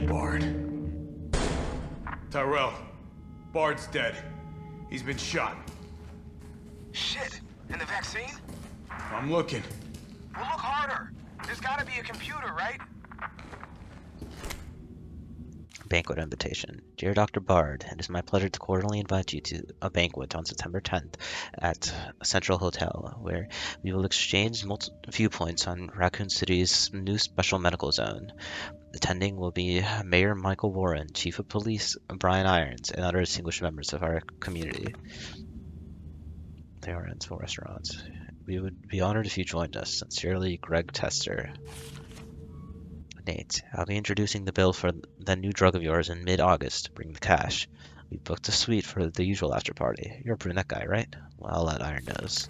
Bard. Tyrell. Bard's dead. He's been shot. Shit! And the vaccine? I'm looking. Well, look harder. There's gotta be a computer, right? Banquet invitation. Dear Dr. Bard, it is my pleasure to cordially invite you to a banquet on September 10th at Central Hotel, where we will exchange viewpoints on Raccoon City's new special medical zone. Attending will be Mayor Michael Warren, Chief of Police Brian Irons, and other distinguished members of our community. There are full restaurants. We would be honored if you joined us. Sincerely, Greg Tester. Nate, I'll be introducing the bill for that new drug of yours in mid-August. Bring the cash. We booked a suite for the usual after party. You're a brunette guy, right? Well, I'll let Iron knows.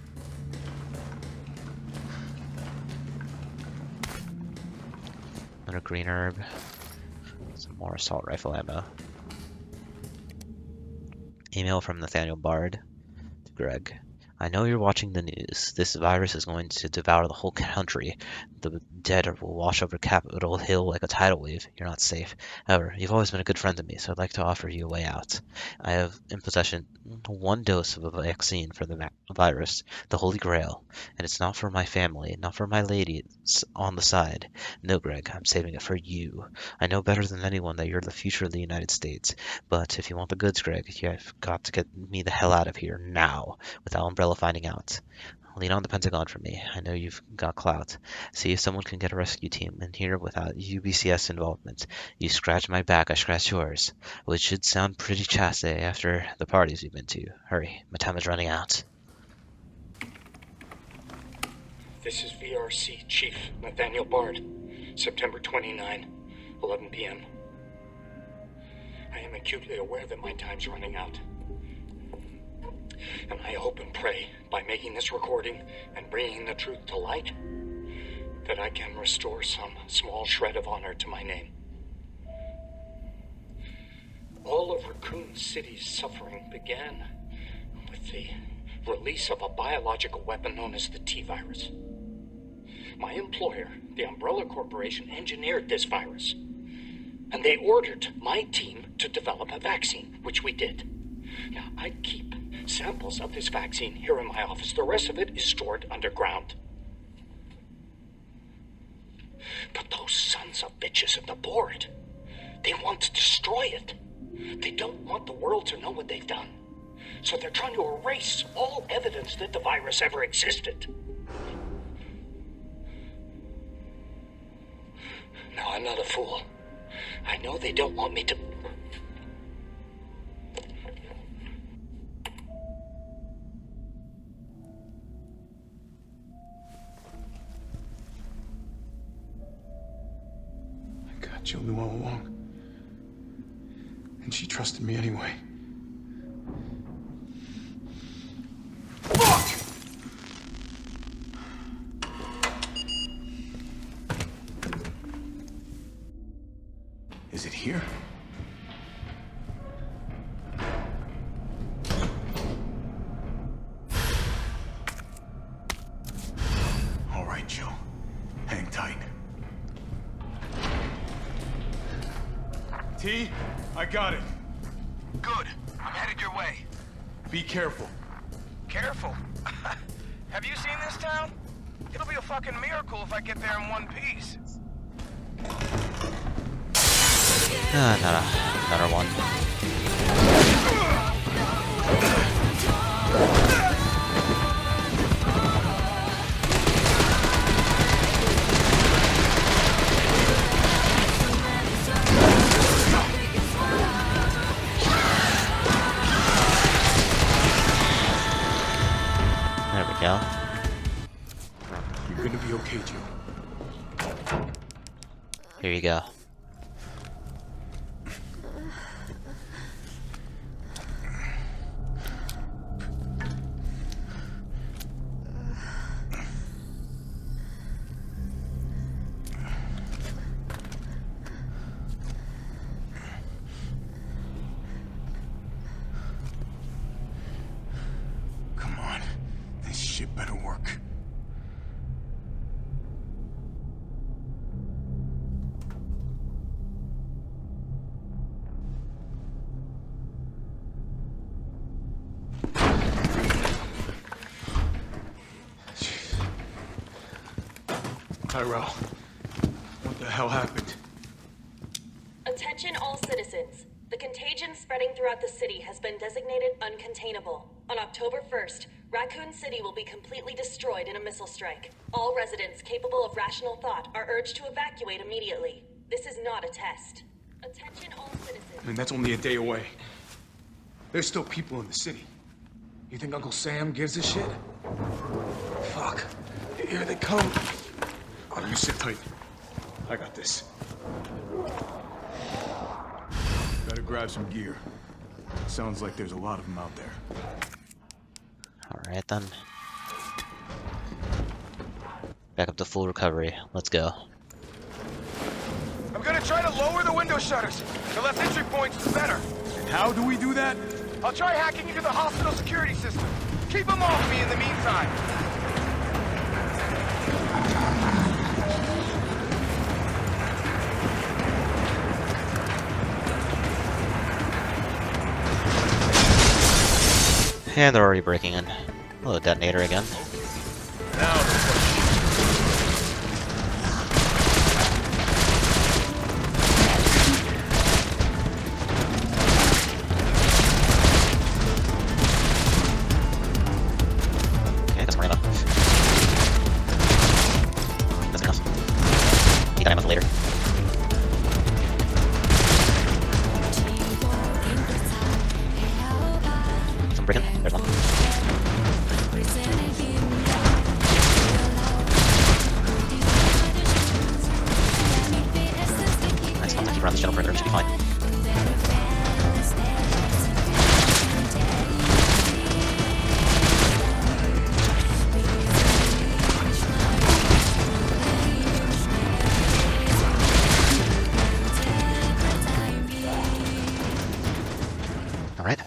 Another green herb. Some more assault rifle ammo. Email from Nathaniel Bard to Greg. I know you're watching the news. This virus is going to devour the whole country. The dead will wash over Capitol Hill like a tidal wave. You're not safe. However, you've always been a good friend to me, so I'd like to offer you a way out. I have in possession 1 dose of a vaccine for the virus, the Holy Grail, and it's not for my family, not for my ladies on the side. No, Greg, I'm saving it for you. I know better than anyone that you're the future of the United States, but if you want the goods, Greg, you've got to get me the hell out of here now, without Umbrella finding out. Lean on the Pentagon for me. I know you've got clout. See if someone can get a rescue team in here without U.B.C.S. involvement. You scratch my back, I scratch yours. Which should sound pretty chaste after the parties we've been to. Hurry, my time is running out. This is VRC Chief Nathaniel Bard. September 29, 11 p.m. I am acutely aware that my time's running out. And I hope and pray, by making this recording and bringing the truth to light, that I can restore some small shred of honor to my name. All of Raccoon City's suffering began with the release of a biological weapon known as the T-virus. My employer, the Umbrella Corporation, engineered this virus, and they ordered my team to develop a vaccine, which we did. Now, I keep samples of this vaccine here in my office. The rest of it is stored underground. But those sons of bitches at the board, they want to destroy it. They don't want the world to know what they've done. So they're trying to erase all evidence that the virus ever existed. Now, I'm not a fool. I know they don't want me to... Jill knew all along. And she trusted me anyway. Fuck! Is it here? All right, Jill. Hang tight. T, I got it. Good. I'm headed your way. Be careful. Careful? Have you seen this town? It'll be a fucking miracle if I get there in one piece. Another one. There we go. You're gonna be okay, Jill. Here you go. Come on. This shit better work. Tyrell. What the hell happened? Attention all citizens. The contagion spreading throughout the city has been designated uncontainable. On October 1st, Raccoon City will be completely destroyed in a missile strike. All residents capable of rational thought are urged to evacuate immediately. This is not a test. Attention all citizens. I mean, that's only a day away. There's still people in the city. You think Uncle Sam gives a shit? Fuck. Here they come. Oh, you sit tight. I got this. Better grab some gear. Sounds like there's a lot of them out there. Alright then. Back up to full recovery. Let's go. I'm gonna try to lower the window shutters. The less entry points, the better. And how do we do that? I'll try hacking into the hospital security system. Keep them off me in the meantime. And they're already breaking in. Hello, detonator again. Now okay, that's more ammo. That's enough. Need that ammo for later. Some breaking. There's one. Nice, I'll keep around this general perimeter, should be fine. Alright.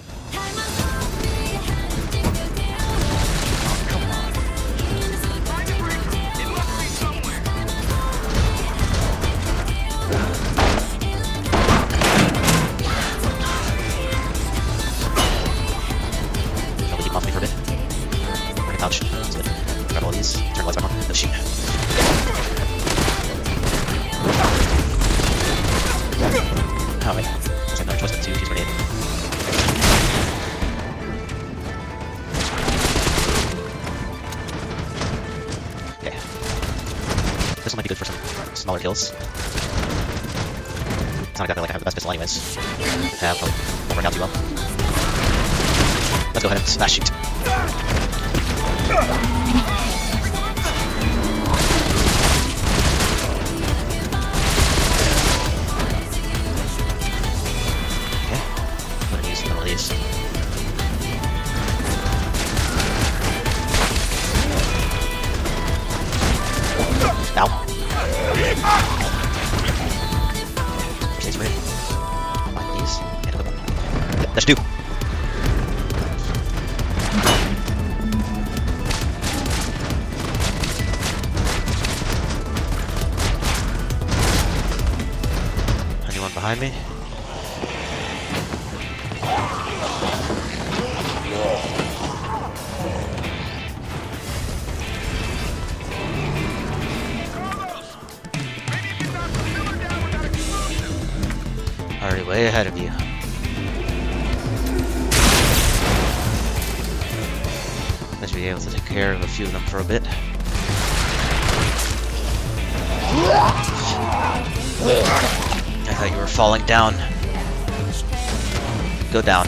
Smaller kills. It's not exactly like I have the best pistol anyways. Yeah, probably won't work out too well. Let's go ahead and smash shoot. Okay, I'm gonna use one of these. Ow. Stays ready. Find these and equip them. Yep, that should do. Anyone behind me? Already way ahead of you. I should be able to take care of a few of them for a bit. I thought you were falling down. Go down.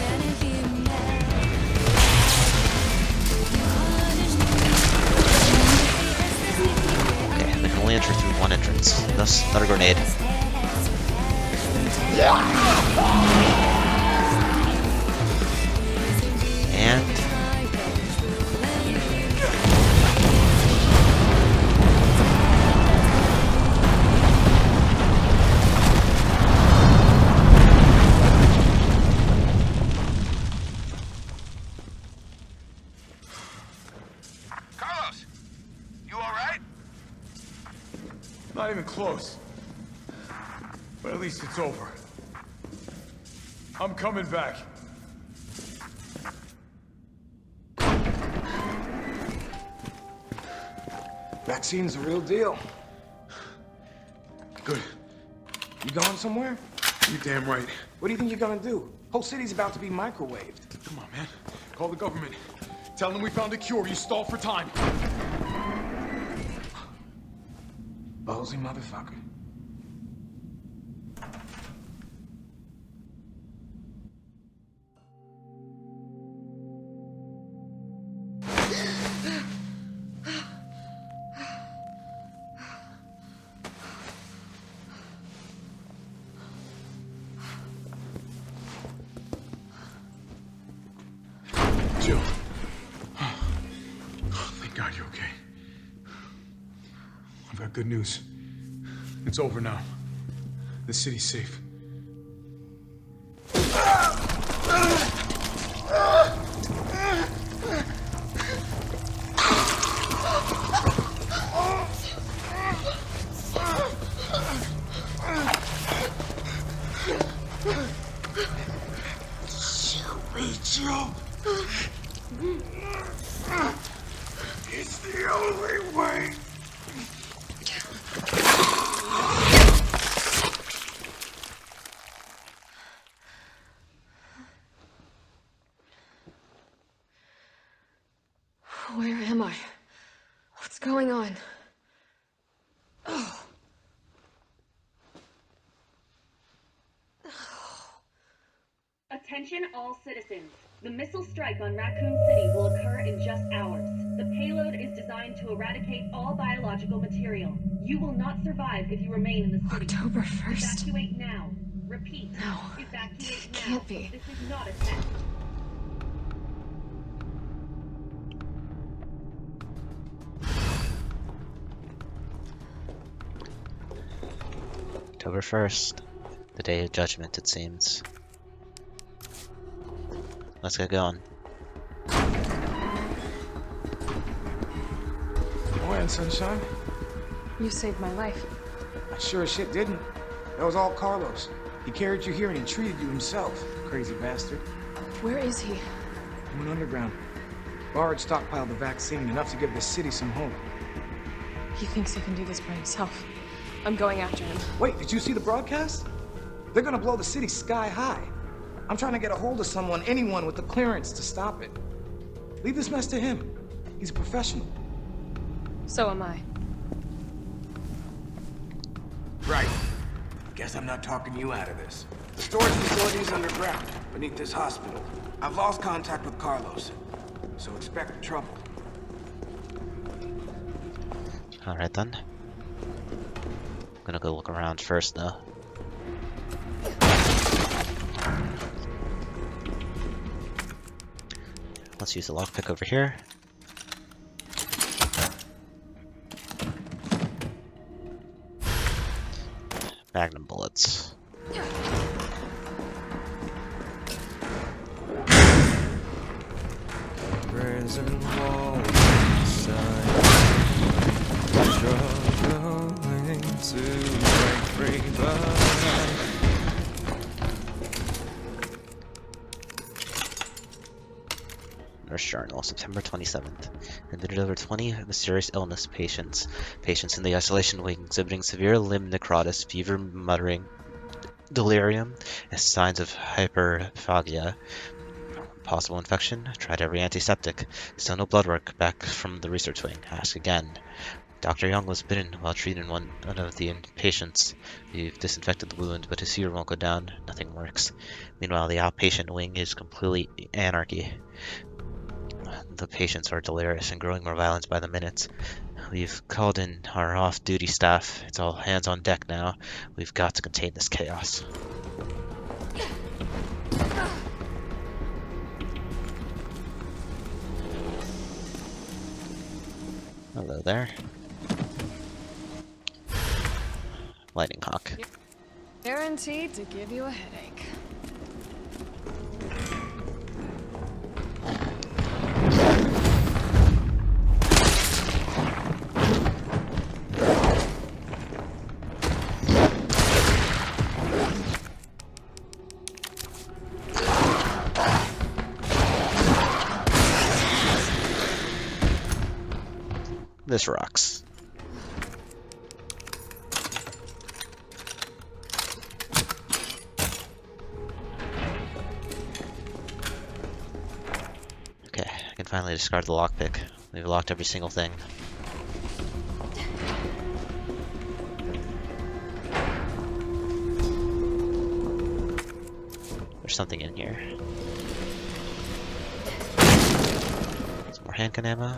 Okay, they can only enter through one entrance. Thus, another grenade. And Carlos, you all right? not even close. But at least it's over. I'm coming back. Vaccine's the real deal. Good. You going somewhere? You're damn right. What do you think you're gonna do? Whole city's about to be microwaved. Come on, man. Call the government. Tell them we found a cure. You stall for time. Ballsy motherfucker. Jill. Thank God you're okay. I've got good news. It's over now. The city's safe. Jill. It's the only way. Where am I? What's going on? Oh. Attention all citizens. The missile strike on Raccoon City will occur in just hours. The payload is designed to eradicate all biological material. You will not survive if you remain in the city. October 1st. Evacuate now. Repeat. No. Evacuate now. Can't be. This is not a test. October 1st. The day of judgment, it seems. Let's get going. Morning, sunshine. You saved my life. I sure as shit didn't. That was all Carlos. He carried you here and he treated you himself, crazy bastard. Where is he? He went underground. Bard stockpiled the vaccine, enough to give the city some hope. He thinks he can do this by himself. I'm going after him. Wait, did you see the broadcast? They're gonna blow the city sky high. I'm trying to get a hold of someone, anyone with the clearance to stop it. Leave this mess to him. He's a professional. So am I. Right. Guess I'm not talking you out of this. The storage facility is underground, beneath this hospital. I've lost contact with Carlos, so expect trouble. Alright then. I'm gonna go look around first though. Let's use the lockpick over here. Magnum bullets. Prison wall inside, struggling to break free, but Nurse Journal, September 27th. Admitted over 20 mysterious illness patients. Patients in the isolation wing exhibiting severe limb necrosis, fever, muttering, delirium, and signs of hyperphagia. Possible infection. Tried every antiseptic. Still no blood work back from the research wing. Ask again. Dr. Young was bitten while treating one of the patients. We've disinfected the wound, but his fever won't go down. Nothing works. Meanwhile, the outpatient wing is completely anarchy. The patients are delirious and growing more violent by the minute. We've called in our off-duty staff. It's all hands on deck now. We've got to contain this chaos. Hello there. Lightning Hawk. Guaranteed to give you a headache. This rocks. finally discard the lockpick. We've locked every single thing. There's something in here. Some more handgun ammo.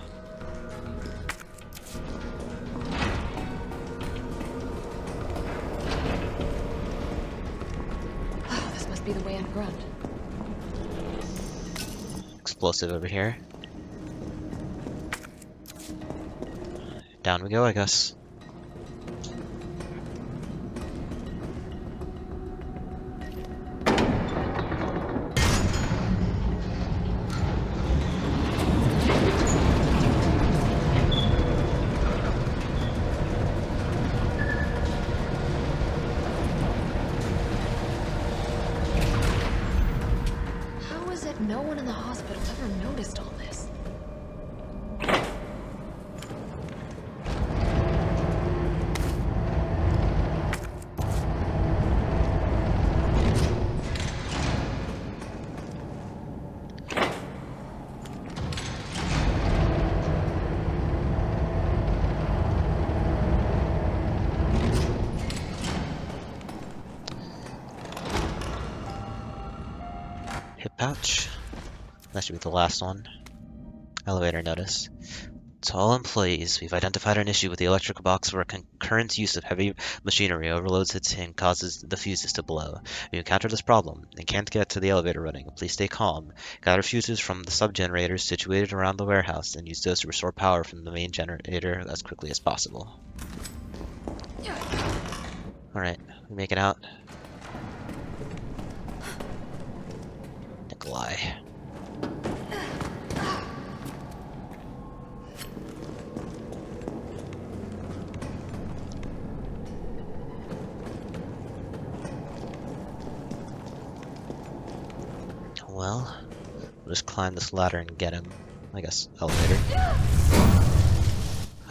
Oh, this must be the way underground. Explosive over here. Down we go, I guess. How is it no one in the hospital ever noticed all this? Hip pouch. That should be the last one. Elevator notice. To all employees, we've identified an issue with the electrical box where concurrent use of heavy machinery overloads its and causes the fuses to blow. If you encounter this problem and can't get to the elevator running, please stay calm. Gather fuses from the sub-generators situated around the warehouse and use those to restore power from the main generator as quickly as possible. Alright, we make it out. Nikolai. Well, we'll just climb this ladder and get him. I guess elevator.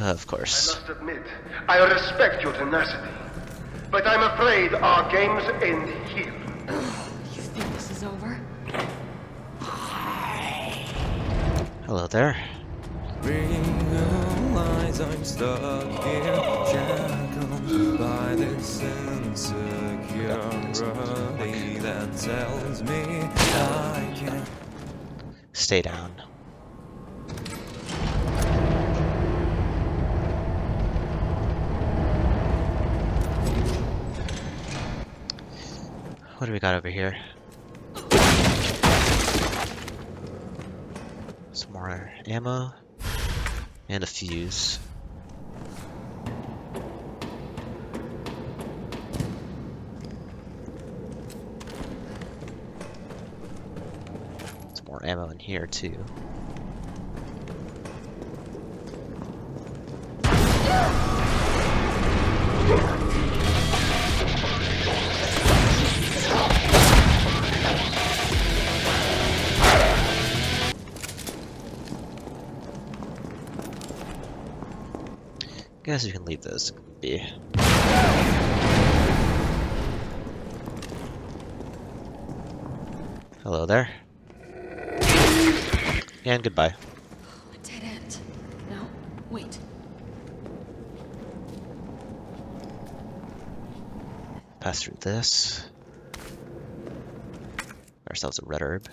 Of course. I must admit, I respect your tenacity, but I'm afraid our games end here. You think this is over? Hello there. Realize I'm stuck here, shackled by this insecurity that tells me I can't. Stay down. What do we got over here? Some more ammo and a fuse. Some more ammo in here too. Guess you can leave those be. Hello there. And goodbye. A dead end. No, wait. Pass through this. Ourselves a red herb.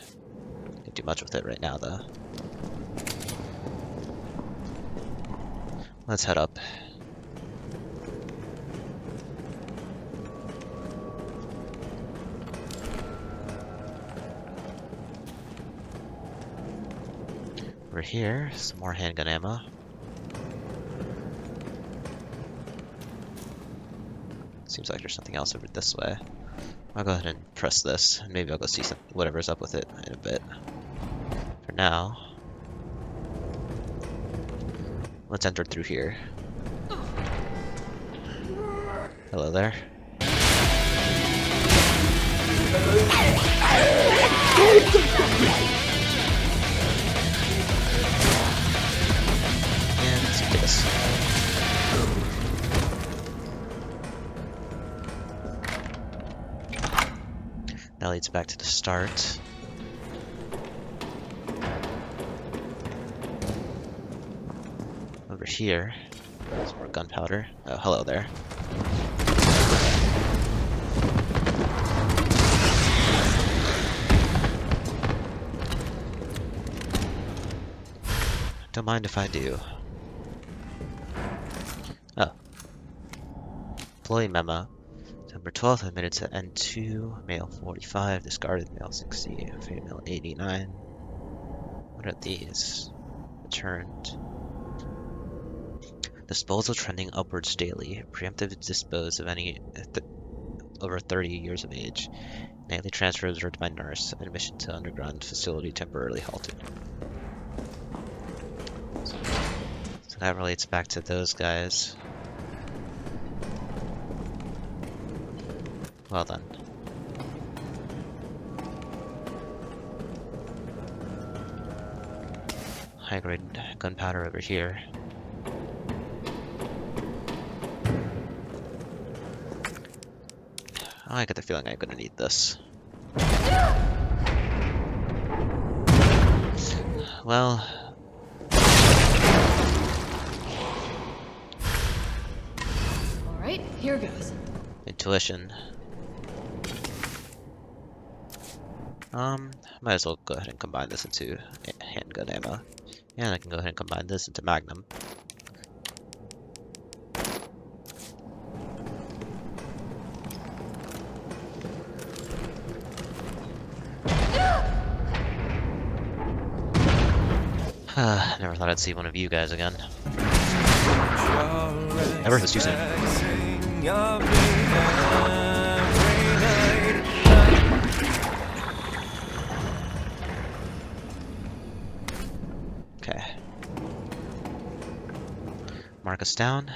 Can't do much with it right now though. Let's head up. Over here, some more handgun ammo. Seems like there's something else over this way. I'll go ahead and press this, and maybe I'll go see whatever's up with it in a bit. For now, let's enter through here. Hello there. And let's do this. That leads back to the start. here. Some more gunpowder. Oh, hello there. Don't mind if I do. Oh. Employee memo. September 12th, admitted to N2, male 45, discarded male 60, female 89. What are these? Returned. Disposal trending upwards daily. Preemptive dispose of any over 30 years of age. Nightly transfer observed by nurse. Admission to underground facility temporarily halted. So that relates back to those guys. Well done. High grade gunpowder over here. Oh, I get the feeling I'm gonna need this. Well. Alright, here goes. Intuition. Might as well go ahead and combine this into handgun ammo. And I can go ahead and combine this into Magnum. Never thought I'd see one of you guys again. Ever was too soon. Okay. Mark us down.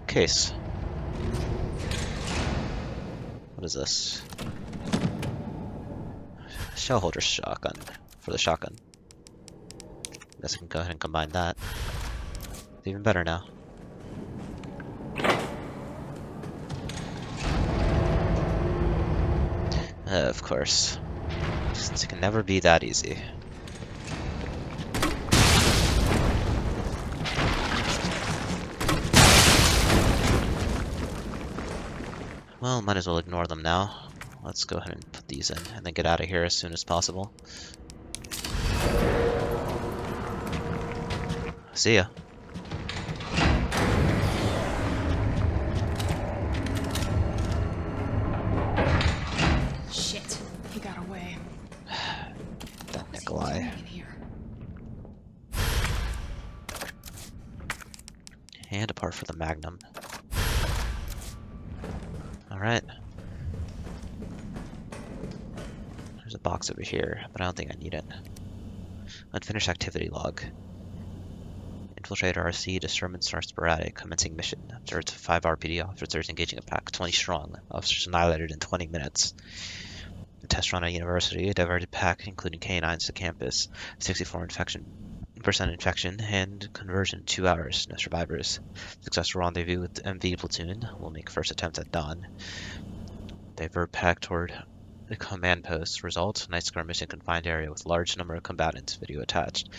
Case. What is this? Shell holder shotgun for the shotgun. Guess I can go ahead and combine that. It's even better now. Of course. Since it can never be that easy. Well, might as well ignore them now. Let's go ahead and put these in and then get out of here as soon as possible. See ya. Shit, he got away. That Nikolai. And a part for the Magnum. Alright. There's a box over here, but I don't think I need it. Unfinished activity log. Infiltrate RC, discernment star sporadic, commencing mission. Observed 5 RPD officers engaging a pack 20 strong. Officers annihilated in 20 minutes. A test run at university, a diverted pack including canines to campus. 64% infection and conversion in 2 hours. No survivors. Successful rendezvous with MV platoon. Will make first attempt at dawn. Divert pack toward the command post. Result: night skirmish in confined area with large number of combatants. Video attached.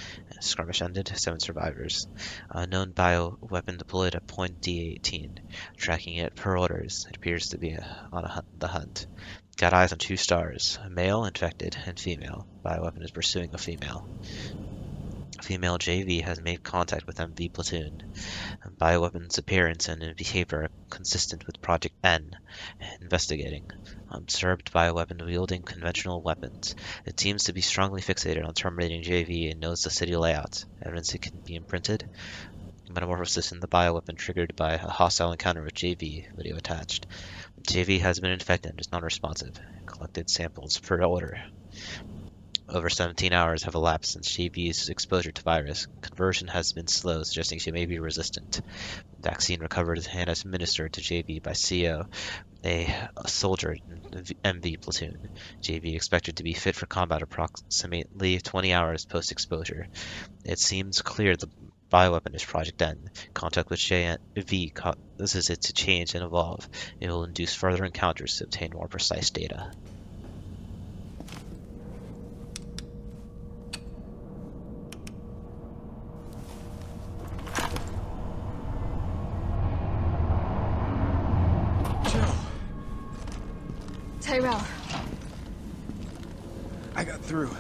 Skirmish ended. 7 survivors. Unknown bio weapon deployed at point D18. Tracking it per orders. It appears to be on the hunt. Got eyes on 2 stars. Male infected and female. Bioweapon is pursuing a female. Female JV has made contact with MV platoon. Bioweapon's appearance and behavior are consistent with Project N. Investigating. Observed bioweapon wielding conventional weapons. It seems to be strongly fixated on terminating JV and knows the city layout. Evidence it can be imprinted. Metamorphosis in the bioweapon triggered by a hostile encounter with JV. Video attached. JV has been infected and is non-responsive. Collected samples per order. Over 17 hours have elapsed since JV's exposure to virus. Conversion has been slow, suggesting she may be resistant. Vaccine recovered and administered to JV by CO, a soldier in MV platoon. JV expected to be fit for combat approximately 20 hours post-exposure. It seems clear the bioweapon is Project N. Contact with JV causes it to change and evolve. It will induce further encounters to obtain more precise data. Tyrell. I got through.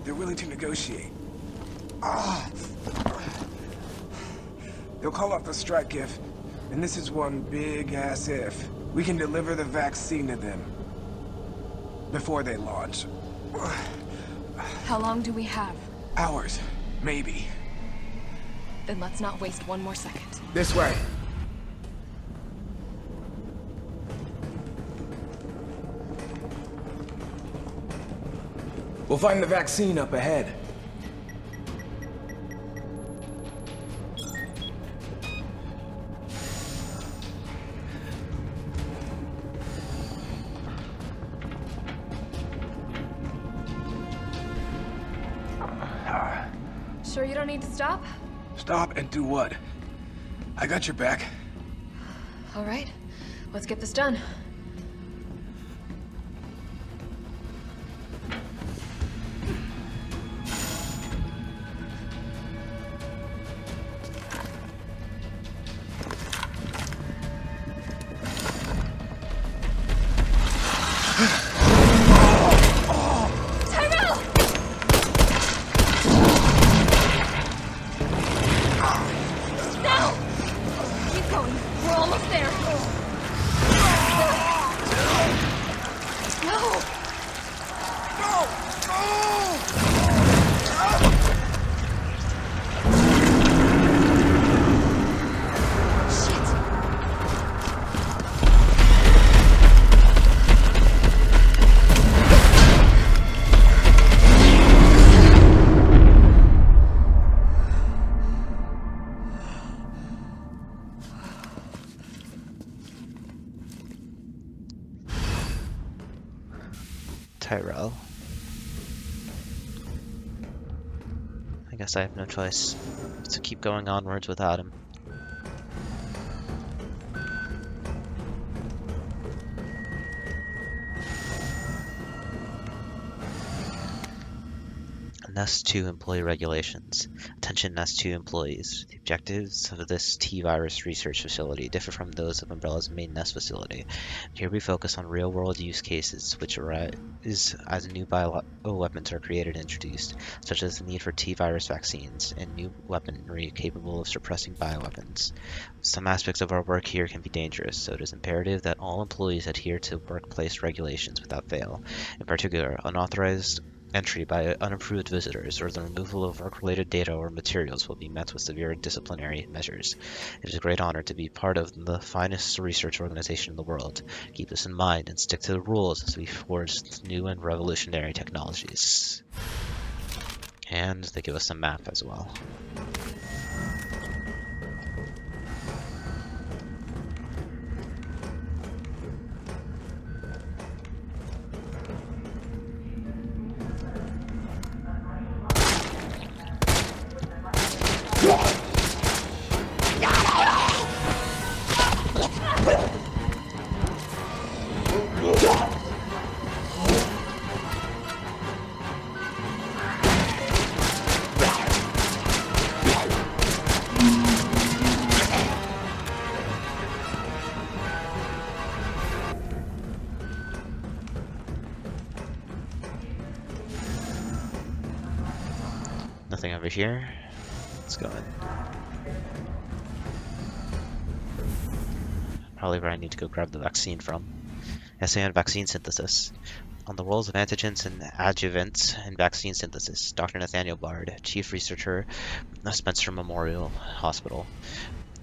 They're willing to negotiate. They'll call off the strike if, and this is one big-ass if, we can deliver the vaccine to them before they launch. How long do we have? Hours, maybe. Then let's not waste one more second. This way. We'll find the vaccine up ahead. Sure you don't need to stop? Stop and do what? I got your back. All right, let's get this done. Tyrell. I guess I have no choice to keep going onwards without him. S.2 employee regulations. Attention S.2 employees. The objectives of this T-virus research facility differ from those of Umbrella's main nest facility. Here we focus on real-world use cases which arise as new bioweapons are created and introduced, such as the need for T-virus vaccines and new weaponry capable of suppressing bioweapons. Some aspects of our work here can be dangerous, so it is imperative that all employees adhere to workplace regulations without fail. In particular, unauthorized entry by unapproved visitors or the removal of work-related data or materials will be met with severe disciplinary measures. It is a great honor to be part of the finest research organization in the world. Keep this in mind and stick to the rules as we forge new and revolutionary technologies. And they give us a map as well. Nothing over here. Let's go in. Probably where I need to go grab the vaccine from. Essay on vaccine synthesis. On the roles of antigens and adjuvants in vaccine synthesis, Dr. Nathaniel Bard, Chief Researcher of Spencer Memorial Hospital.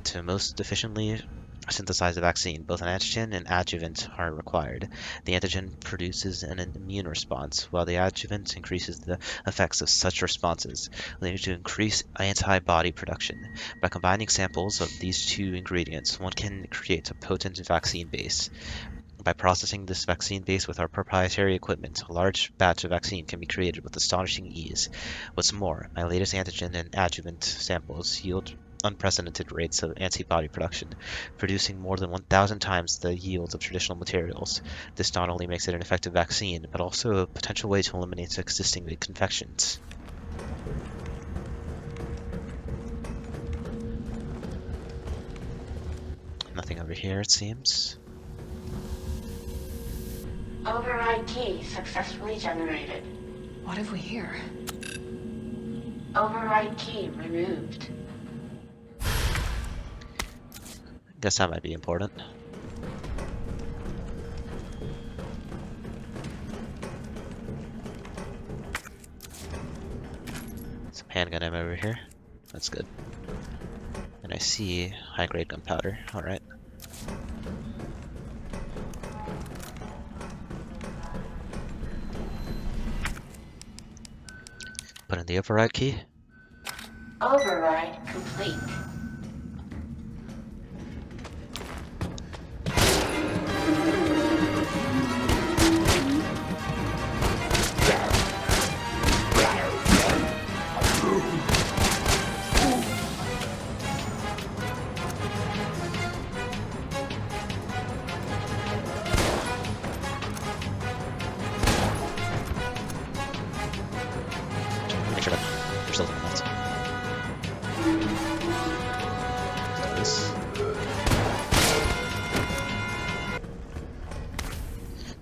To most efficiently synthesize a vaccine, both an antigen and adjuvant are required. The antigen produces an immune response, while the adjuvant increases the effects of such responses, leading to increased antibody production. By combining samples of these two ingredients, one can create a potent vaccine base. By processing this vaccine base with our proprietary equipment, a large batch of vaccine can be created with astonishing ease. What's more, my latest antigen and adjuvant samples yield unprecedented rates of antibody production, producing more than 1,000 times the yields of traditional materials. This not only makes it an effective vaccine, but also a potential way to eliminate existing infections. Nothing over here, it seems. Override key successfully generated. What have we here? Override key removed. Guess that might be important. Some handgun ammo over here. That's good. And I see high-grade gunpowder. Alright. Put in the override key. Override complete. Make sure that there's still something left. This.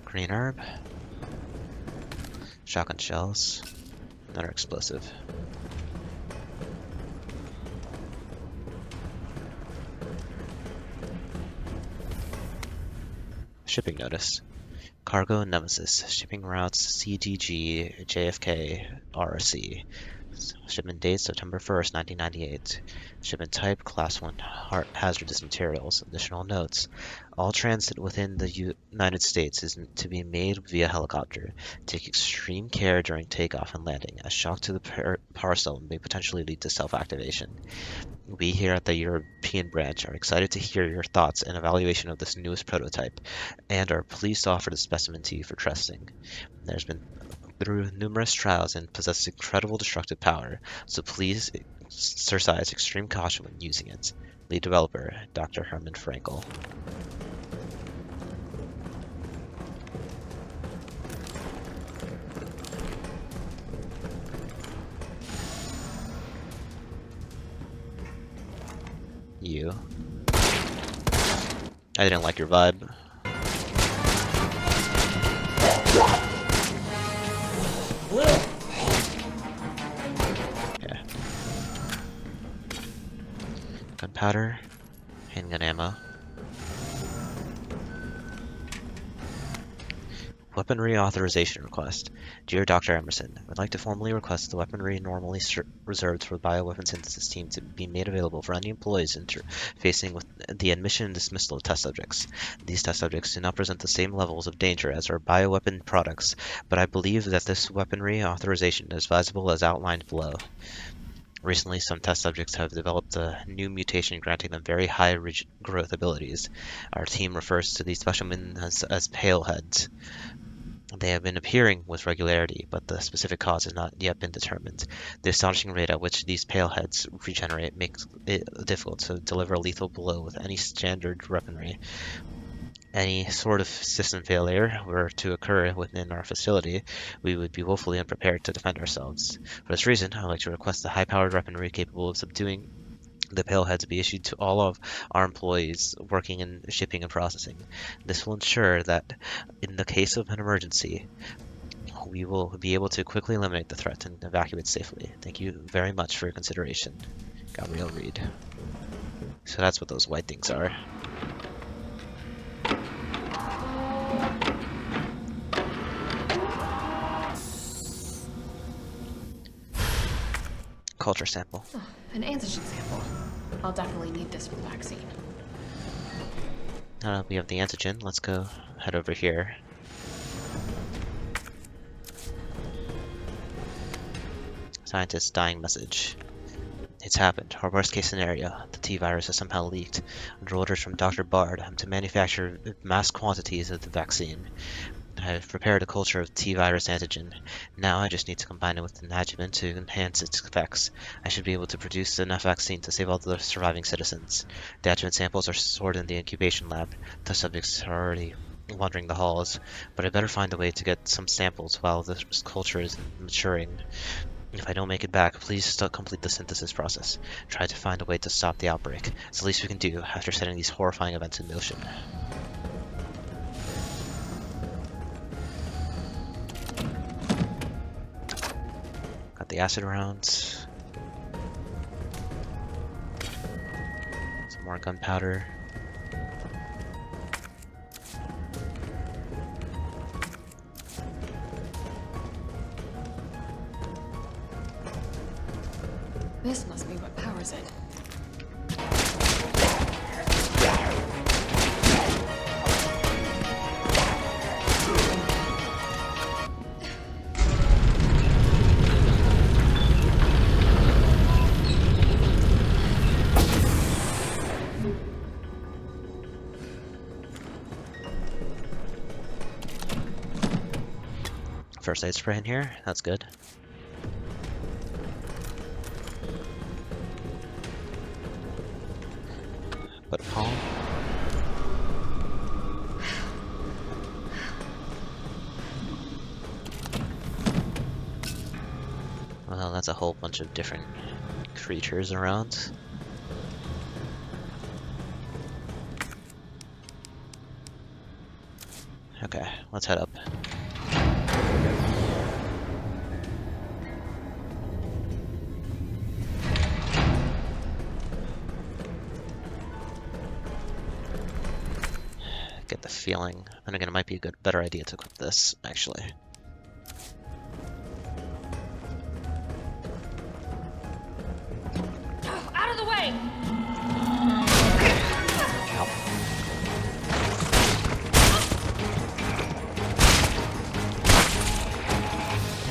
Green herb. Shotgun shells. Another explosive. Shipping notice. Cargo Nemesis. Shipping routes CGG, JFK, RC. Shipment date September 1st, 1998. Shipment type Class 1 hazardous materials. Additional notes. All transit within the United States is to be made via helicopter. Take extreme care during takeoff and landing, as shock to the parcel may potentially lead to self-activation. We here at the European branch are excited to hear your thoughts and evaluation of this newest prototype, and are pleased to offer the specimen to you for testing. There's been through numerous trials and possesses incredible destructive power, so please exercise extreme caution when using it. Lead developer, Dr. Herman Frankel. You. I didn't like your vibe. Yeah. Gunpowder, handgun ammo. Weaponry authorization request. Dear Dr. Emerson, I would like to formally request the weaponry normally reserved for the bioweapon synthesis team to be made available for any employees interfacing with the admission and dismissal of test subjects. These test subjects do not present the same levels of danger as our bioweapon products, but I believe that this weaponry authorization is advisable as outlined below. Recently, some test subjects have developed a new mutation granting them very high growth abilities. Our team refers to these specimens as paleheads. They have been appearing with regularity, but the specific cause has not yet been determined. The astonishing rate at which these paleheads regenerate makes it difficult to deliver a lethal blow with any standard weaponry. Any sort of system failure were to occur within our facility, we would be woefully unprepared to defend ourselves. For this reason, I would like to request the high-powered weaponry capable of subduing the paleheads be issued to all of our employees working in shipping and processing. This will ensure that, in the case of an emergency, we will be able to quickly eliminate the threat and evacuate safely. Thank you very much for your consideration. Gabriel Reed. So that's what those white things are. Culture sample. Oh, an antigen sample. I'll definitely need this for the vaccine. Now that we have the antigen, let's go head over here. Scientist dying message. It's happened. Our worst case scenario. The T-virus has somehow leaked. Under orders from Dr. Bard, I'm to manufacture mass quantities of the vaccine. I have prepared a culture of T-virus antigen. Now I just need to combine it with an adjuvant to enhance its effects. I should be able to produce enough vaccine to save all the surviving citizens. The adjuvant samples are stored in the incubation lab. The subjects are already wandering the halls, but I better find a way to get some samples while this culture is maturing. If I don't make it back, please complete the synthesis process. Try to find a way to stop the outbreak. It's the least we can do after setting these horrifying events in motion. Got the acid rounds. Some more gunpowder. This must be what powers it. First aid spray in here, that's good. But palm. Well, that's a whole bunch of different creatures around. Okay, let's head up. Get the feeling, and again, it might be a better idea to equip this, actually. Out of the way! Ow.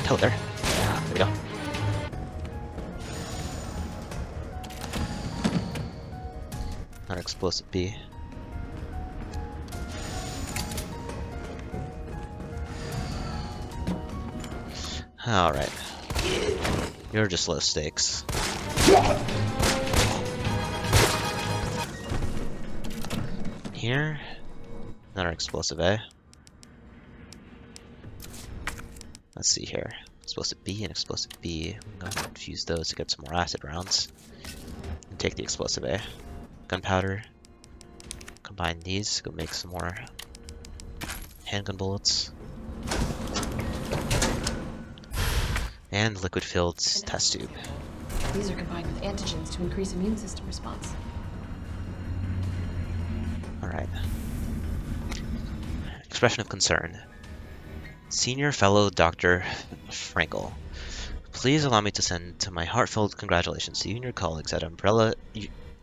Hello there. There we go. Another explosive B. Alright. You're just low stakes. Here. Another explosive A. Let's see here. Explosive B and explosive B. I'm going to infuse those to get some more acid rounds. And take the explosive A. Gunpowder. Combine these, go make some more handgun bullets. And liquid-filled test tube. These are combined with antigens to increase immune system response. Alright. Expression of concern. Senior Fellow Dr. Frankel, please allow me to send my heartfelt congratulations to you and your colleagues at Umbrella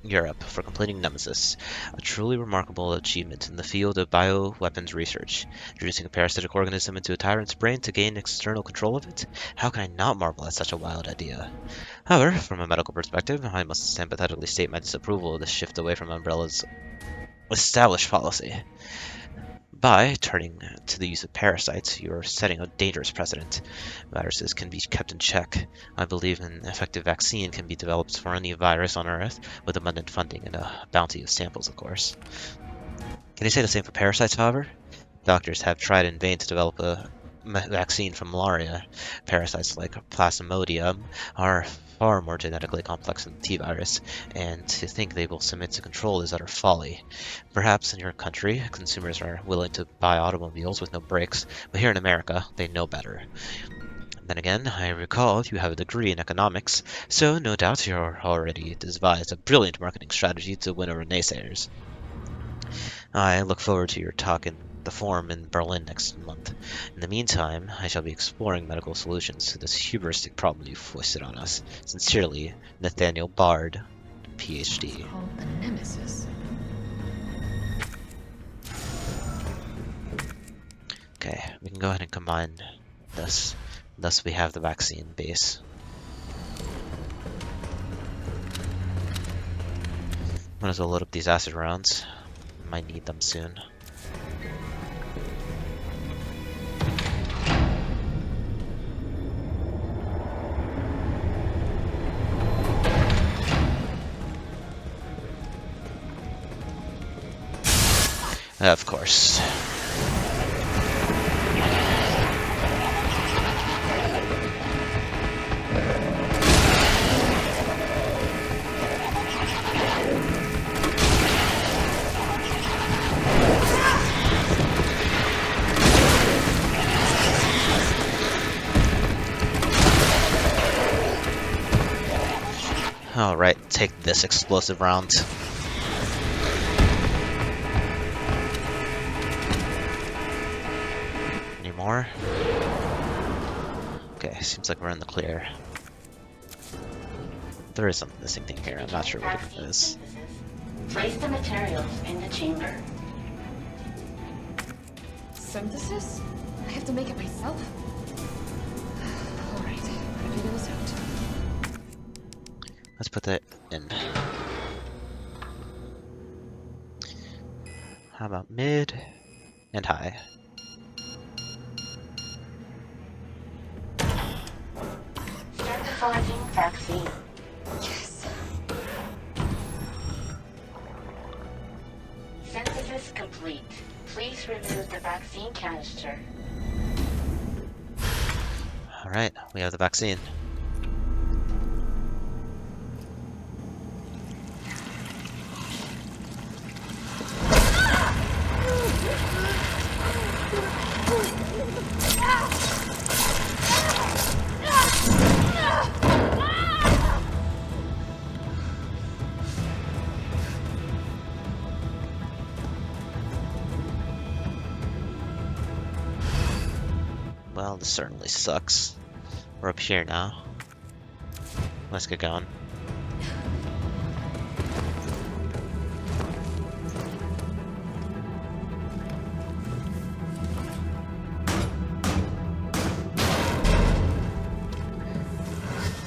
Europe for completing Nemesis, a truly remarkable achievement in the field of bioweapons research. Introducing a parasitic organism into a tyrant's brain to gain external control of it? How can I not marvel at such a wild idea? However, from a medical perspective, I must sympathetically state my disapproval of this shift away from Umbrella's established policy. By turning to the use of parasites, you are setting a dangerous precedent. Viruses can be kept in check. I believe an effective vaccine can be developed for any virus on Earth, with abundant funding and a bounty of samples, of course. Can you say the same for parasites, however? Doctors have tried in vain to develop a vaccine for malaria. Parasites like Plasmodium are far more genetically complex than the T-virus, and to think they will submit to control is utter folly. Perhaps in your country, consumers are willing to buy automobiles with no brakes, but here in America, they know better. Then again, I recall you have a degree in economics, so no doubt you're already devised a brilliant marketing strategy to win over naysayers. I look forward to your talk in the Forum in Berlin next month. In the meantime, I shall be exploring medical solutions to this hubristic problem you've foisted on us. Sincerely, Nathaniel Bard, PhD. Called the Nemesis. Okay, we can go ahead and combine this. Thus we have the vaccine base. Might as well load up these acid rounds. Might need them soon. Of course. Alright, take this explosive round. Any more? Okay, seems like we're in the clear. There is some missing thing here, I'm not sure what it is. Place the materials in the chamber. Synthesis? I have to make it myself? Alright, figure this out. Let's put that in. How about mid and high? Synthesizing vaccine. Yes. Synthesis complete. Please remove the vaccine canister. Alright, we have the vaccine. Well, this certainly sucks. We're up here now. Let's get going.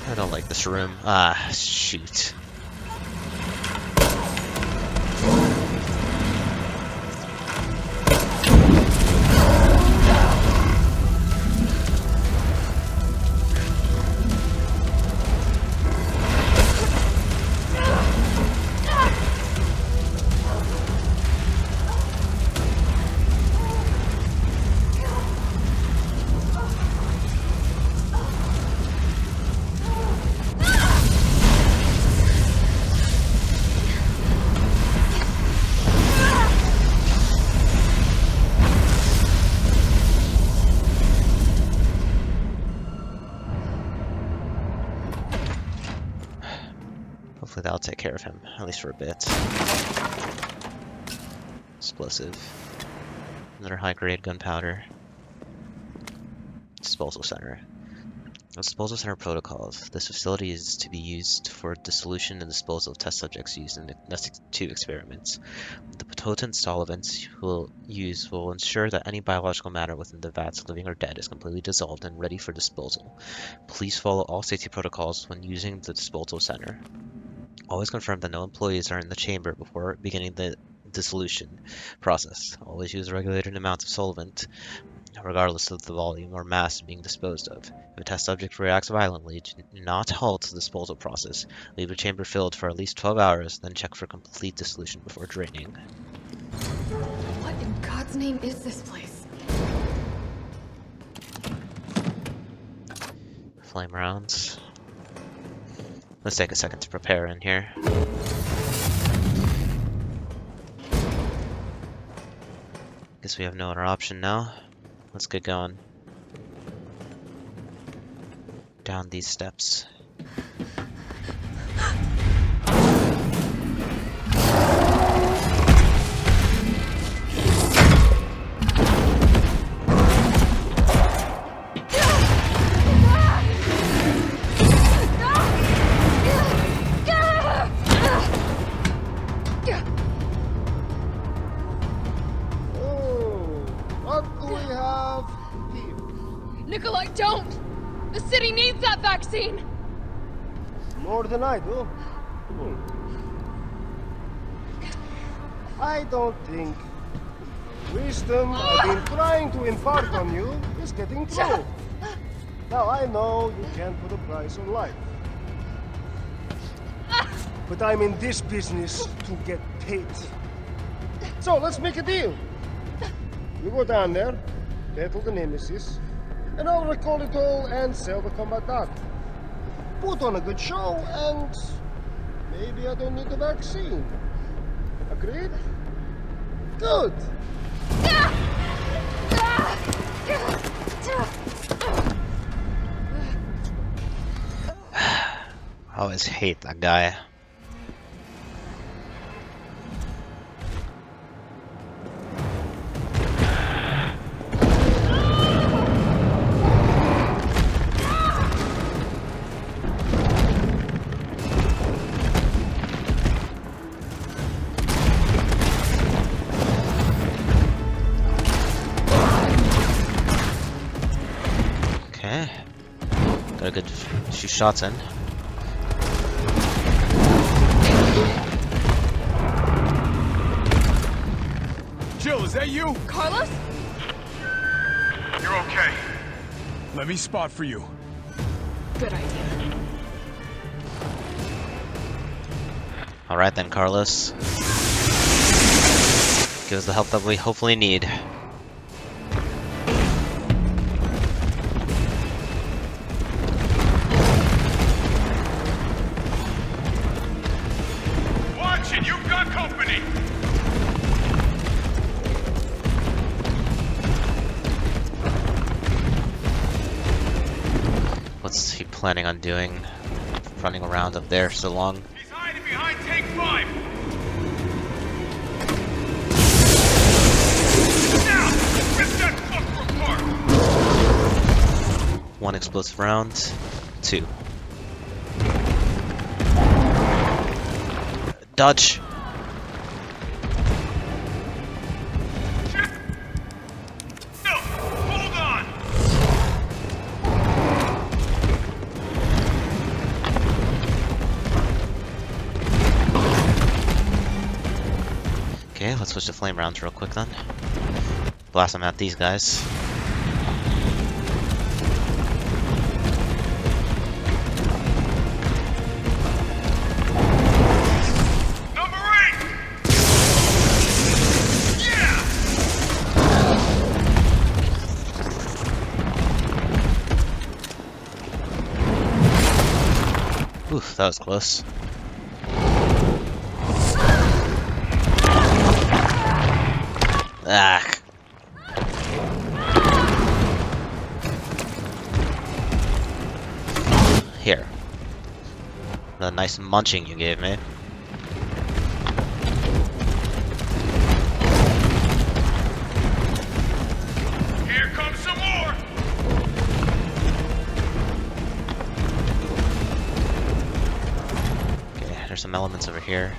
I don't like this room. Ah, shoot. Hopefully that'll take care of him, at least for a bit. Explosive. Another high-grade gunpowder. Disposal center. Disposal center protocols. This facility is to be used for dissolution and disposal of test subjects used in the Nemesis 2 experiments. The potent solvents we'll use will ensure that any biological matter within the vats, living or dead, is completely dissolved and ready for disposal. Please follow all safety protocols when using the disposal center. Always confirm that no employees are in the chamber before beginning the dissolution process. Always use regulated amounts of solvent, regardless of the volume or mass being disposed of. If a test subject reacts violently, do not halt the disposal process. Leave the chamber filled for at least 12 hours, then check for complete dissolution before draining. What in God's name is this place? Flame rounds. Let's take a second to prepare in here. Guess we have no other option now. Let's get going. Down these steps. Nikolai, don't! The city needs that vaccine! More than I do. I don't think the wisdom I've been trying to impart on you is getting through. Now I know you can't put a price on life. But I'm in this business to get paid. So let's make a deal. You go down there, battle the Nemesis, and I'll recall it all and sell the combat data. Put on a good show, and maybe I don't need the vaccine. Agreed? Good! I always hate that guy. Okay. Got a good few shots in. Jill, is that you? Carlos? You're okay. Let me spot for you. Good idea. Alright then, Carlos. Give us the help that we hopefully need. Watch it! You've got company! What's he planning on doing? Running around up there so long? He's hiding behind Tank 5! Now! Rip that fucker apart! One explosive round. 2. Dodge! No! Hold on! Okay, let's switch to flame rounds real quick then. Blast them at these guys. Number 8! Yeah! Oof, that was close. Ah. Here. The nice munching you gave me. Here comes some more! Okay, there's some elements over here.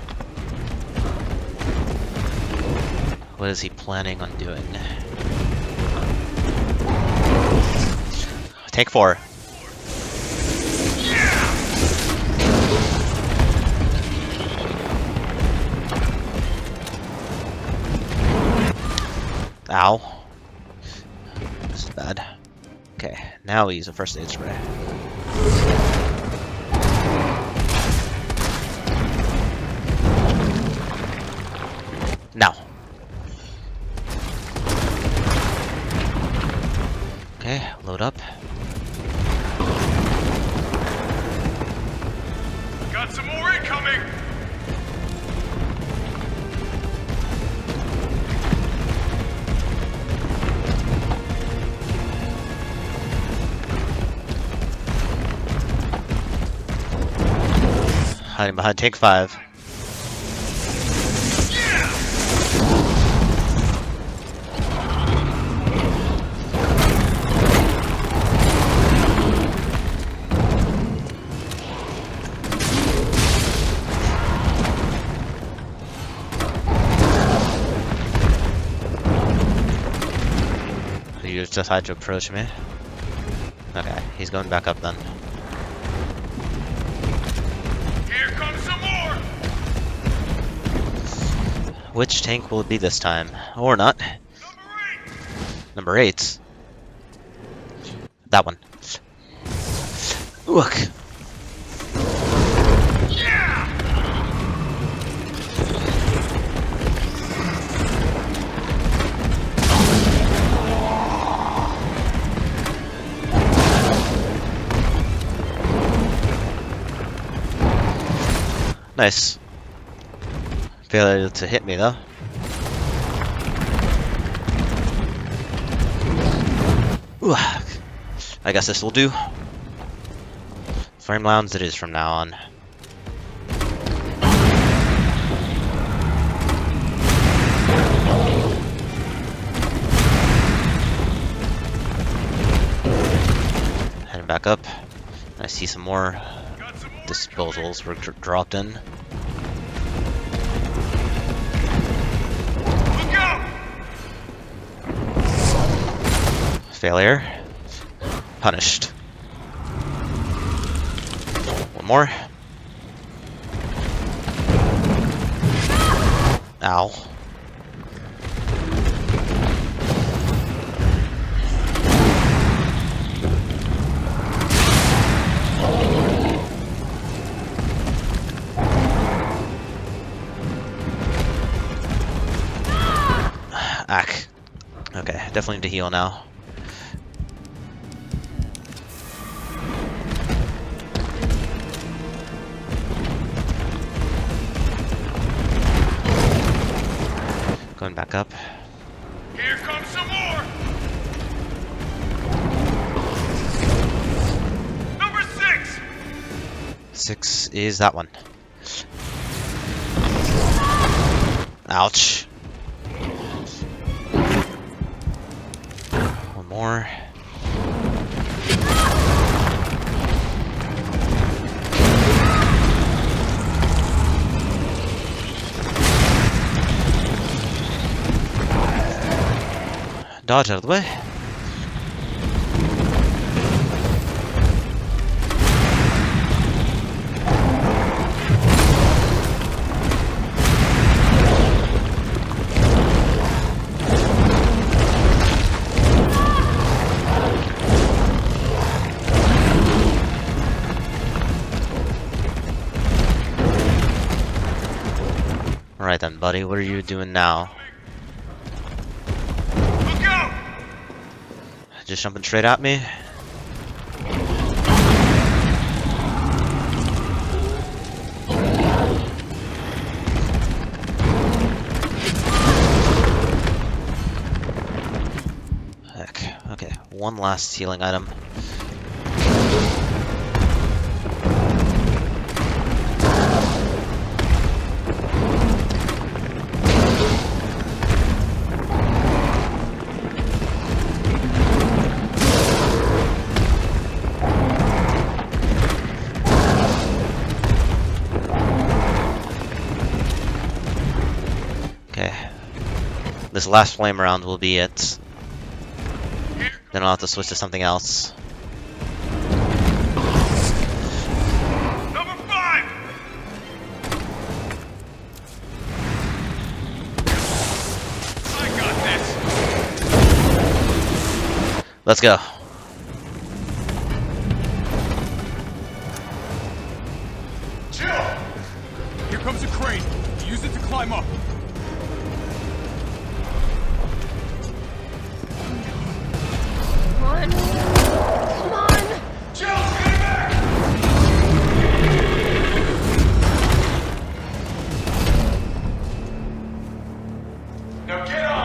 What is he planning on doing? Take 4. Ow. This is bad. Okay, now we use a first aid spray. Now. Okay, load up. Got some more incoming! Hiding behind tank 5. You decide to approach me. Okay, he's going back up then. Here comes some more! Which tank will it be this time? Or not? Number 8. That one. Look. Nice. Failure to hit me though. Ooh. I guess this will do. Flame Lounge it is from now on. Heading back up. I see some more disposals were dropped in. Look out! Failure. Punished. One more. Ow. Ack. Okay, definitely need to heal now. Going back up. Here comes some more! Number 6! 6 is that one. Ouch. One more. Dodge out of the way. Alright then, buddy, what are you doing now? Just jumping straight at me. Heck. Okay, one last healing item. This last flame round will be it. Then I'll have to switch to something else. Number 5! I got this! Let's go. Jill! Here comes a crane. Use it to climb up. Come on! Jill, stay back! Now get on!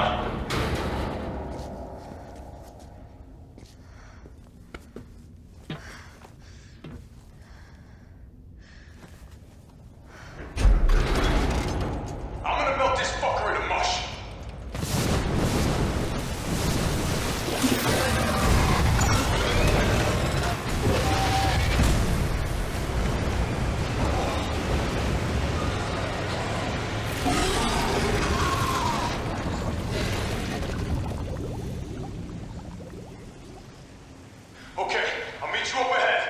I'm gonna melt this fucker into mush. Okay, I'll meet you up ahead.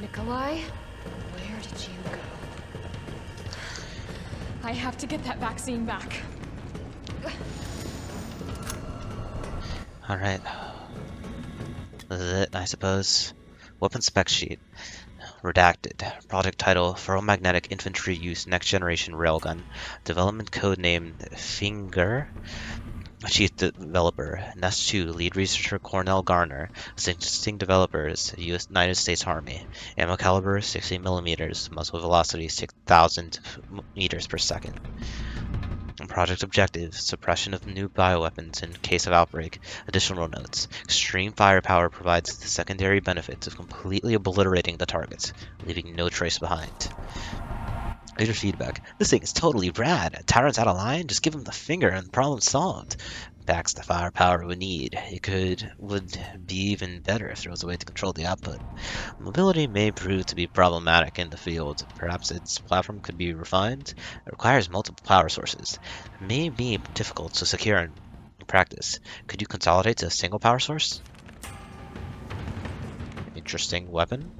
Nikolai, where did you go? I have to get that vaccine back. Alright. This is it, I suppose. Weapon spec sheet. Redacted. Project title, Ferromagnetic Infantry Use Next Generation Railgun. Development code name, Finger. Chief Developer, Nest 2, Lead Researcher Cornell Garner. Existing Developers, United States Army. Ammo caliber, 60mm. Muzzle velocity, 6,000 meters per second. Project objective, suppression of new bioweapons in case of outbreak. Additional notes. Extreme firepower provides the secondary benefits of completely obliterating the targets, leaving no trace behind. Later feedback. This thing is totally rad. Tyrant's out of line, just give him the finger and problem solved. Packs the firepower we need. It would be even better if there was a way to control the output. Mobility may prove to be problematic in the field. Perhaps its platform could be refined. It requires multiple power sources. It may be difficult to secure in practice. Could you consolidate to a single power source? Interesting weapon.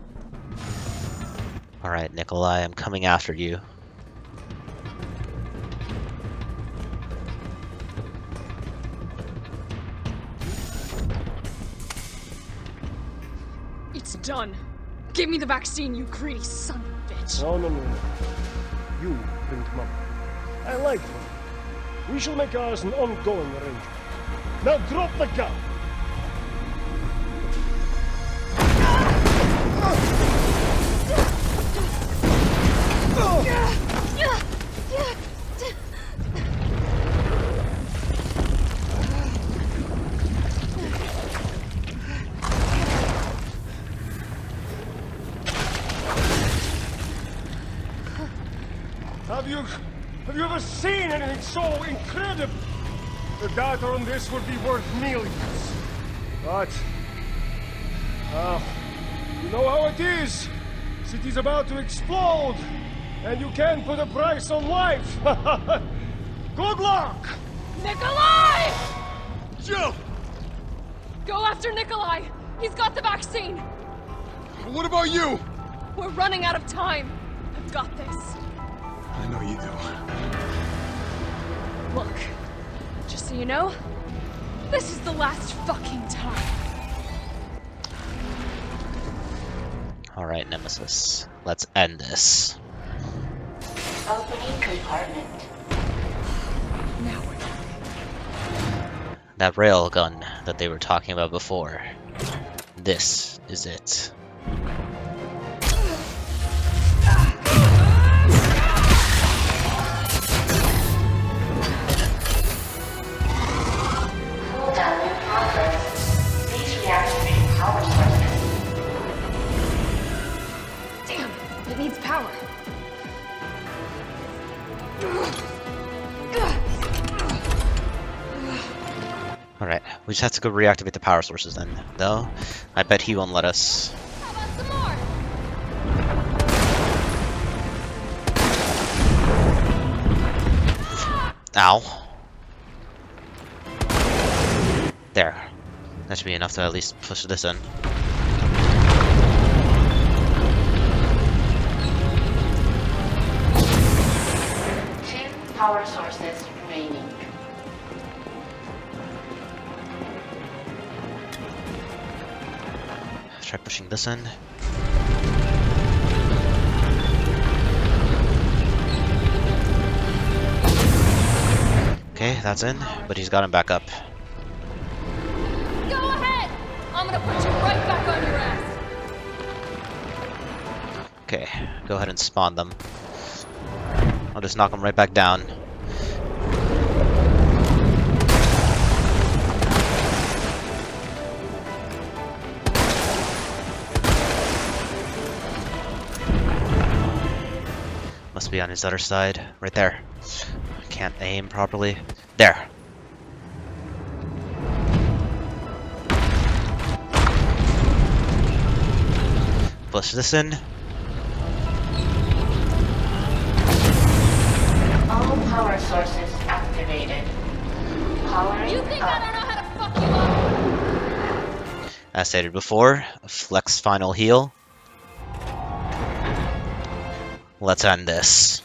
Alright, Nikolai, I'm coming after you. It's done. Give me the vaccine, you greedy son of a bitch. No. You bring him up. I like him. We shall make ours an ongoing arrangement. Now drop the gun! Have you ever seen anything so incredible? The data on this would be worth millions. But, you know how it is. City's about to explode, and you can't put a price on life. Good luck! Nikolai! Jill! Go after Nikolai! He's got the vaccine! What about you? We're running out of time. I've got this. I know you do. Look, just so you know, this is the last fucking time. Alright, Nemesis. Let's end this. Opening compartment. Now we're done. That railgun that they were talking about before. This is it. Cooldown in progress. Please reactivate power sources. Damn, it needs power. Alright, we just have to go reactivate the power sources then. Though, I bet he won't let us. How about some more? Ow. There. That should be enough to at least push this in. Two power sources remaining. Try pushing this in. Okay, that's in, but he's got him back up. Go ahead! I'm gonna put you right back on your ass. Okay, go ahead and spawn them. I'll just knock them right back down. Must be on his other side, right there. Can't aim properly. There. Push this in. All power sources activated. Powering You think up. I don't know how to fuck you up? As stated before, flex final heal. Let's end this.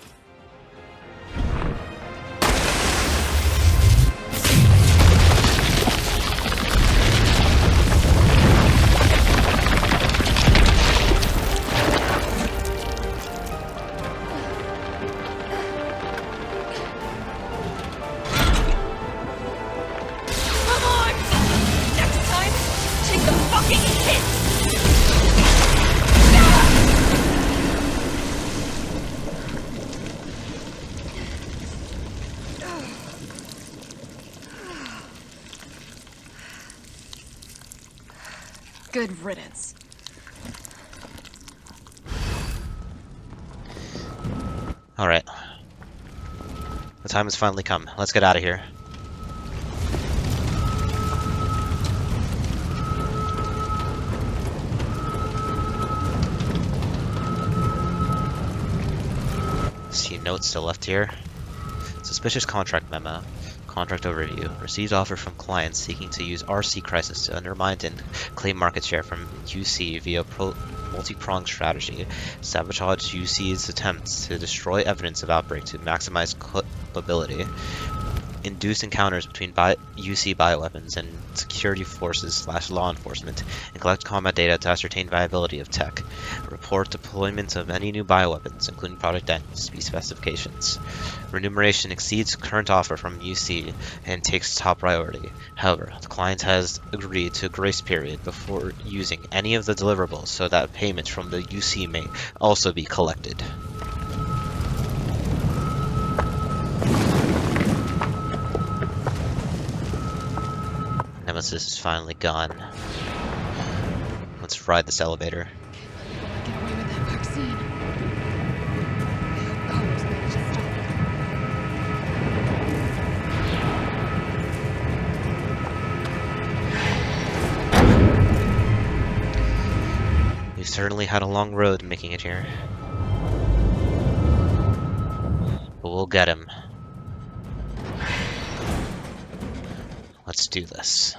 Come on! Next time, take the fucking hit! Good riddance. Alright. The time has finally come. Let's get out of here. See notes still left here. Suspicious contract memo. Contract overview. Received offer from clients seeking to use RC crisis to undermine and claim market share from UC via multi-pronged strategy. Sabotage UC's attempts to destroy evidence of outbreak to maximize culpability. Induce encounters between UC bioweapons and security forces / law enforcement, and collect combat data to ascertain viability of tech. Report deployment of any new bioweapons, including product and specifications. Remuneration exceeds current offer from UC and takes top priority. However, the client has agreed to a grace period before using any of the deliverables so that payments from the UC may also be collected. Nemesis is finally gone. Let's ride this elevator. Get away with that vaccine. Carlos managed to stop We certainly had a long road making it here. But we'll get him. Let's do this.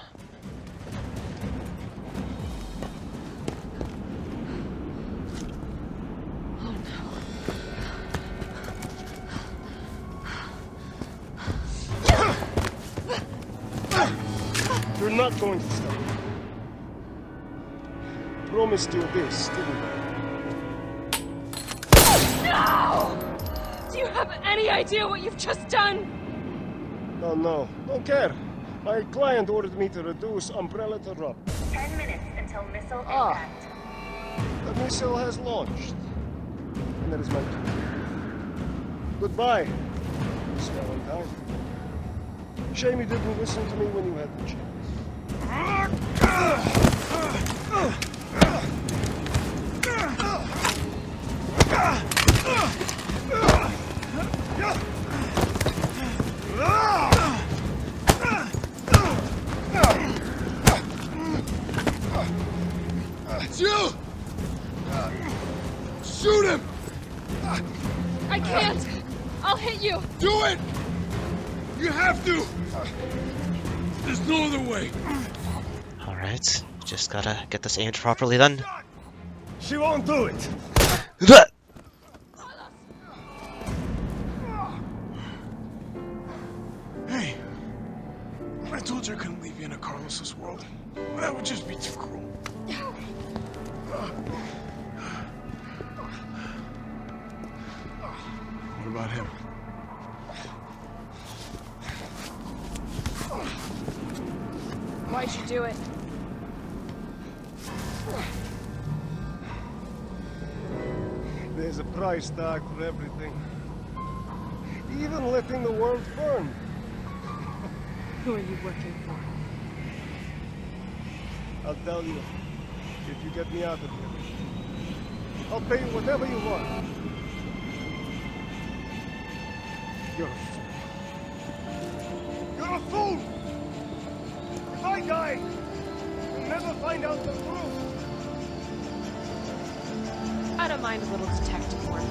You're not going to stop. Promised you this, didn't I? No! Do you have any idea what you've just done? Oh no, don't care. My client ordered me to reduce Umbrella to rubble. 10 minutes until missile impact. The missile has launched. And that is my cue. Goodbye, Miss Valentine. Shame you didn't listen to me when you had the chance. Jill! Shoot him! I can't! I'll hit you! Do it! You have to! There's no other way. Alright, just gotta get this aimed properly then. She won't do it! Hey, I told you I couldn't leave you in a Carlos's world. That would just be too cruel. What about him? Why'd you do it? There's a price tag for everything. Even letting the world burn. Who are you working for? I'll tell you, if you get me out of here. I'll pay you whatever you want. You're a fool. You're a fool! If I die, you'll never find out the truth. I don't mind a little detective work.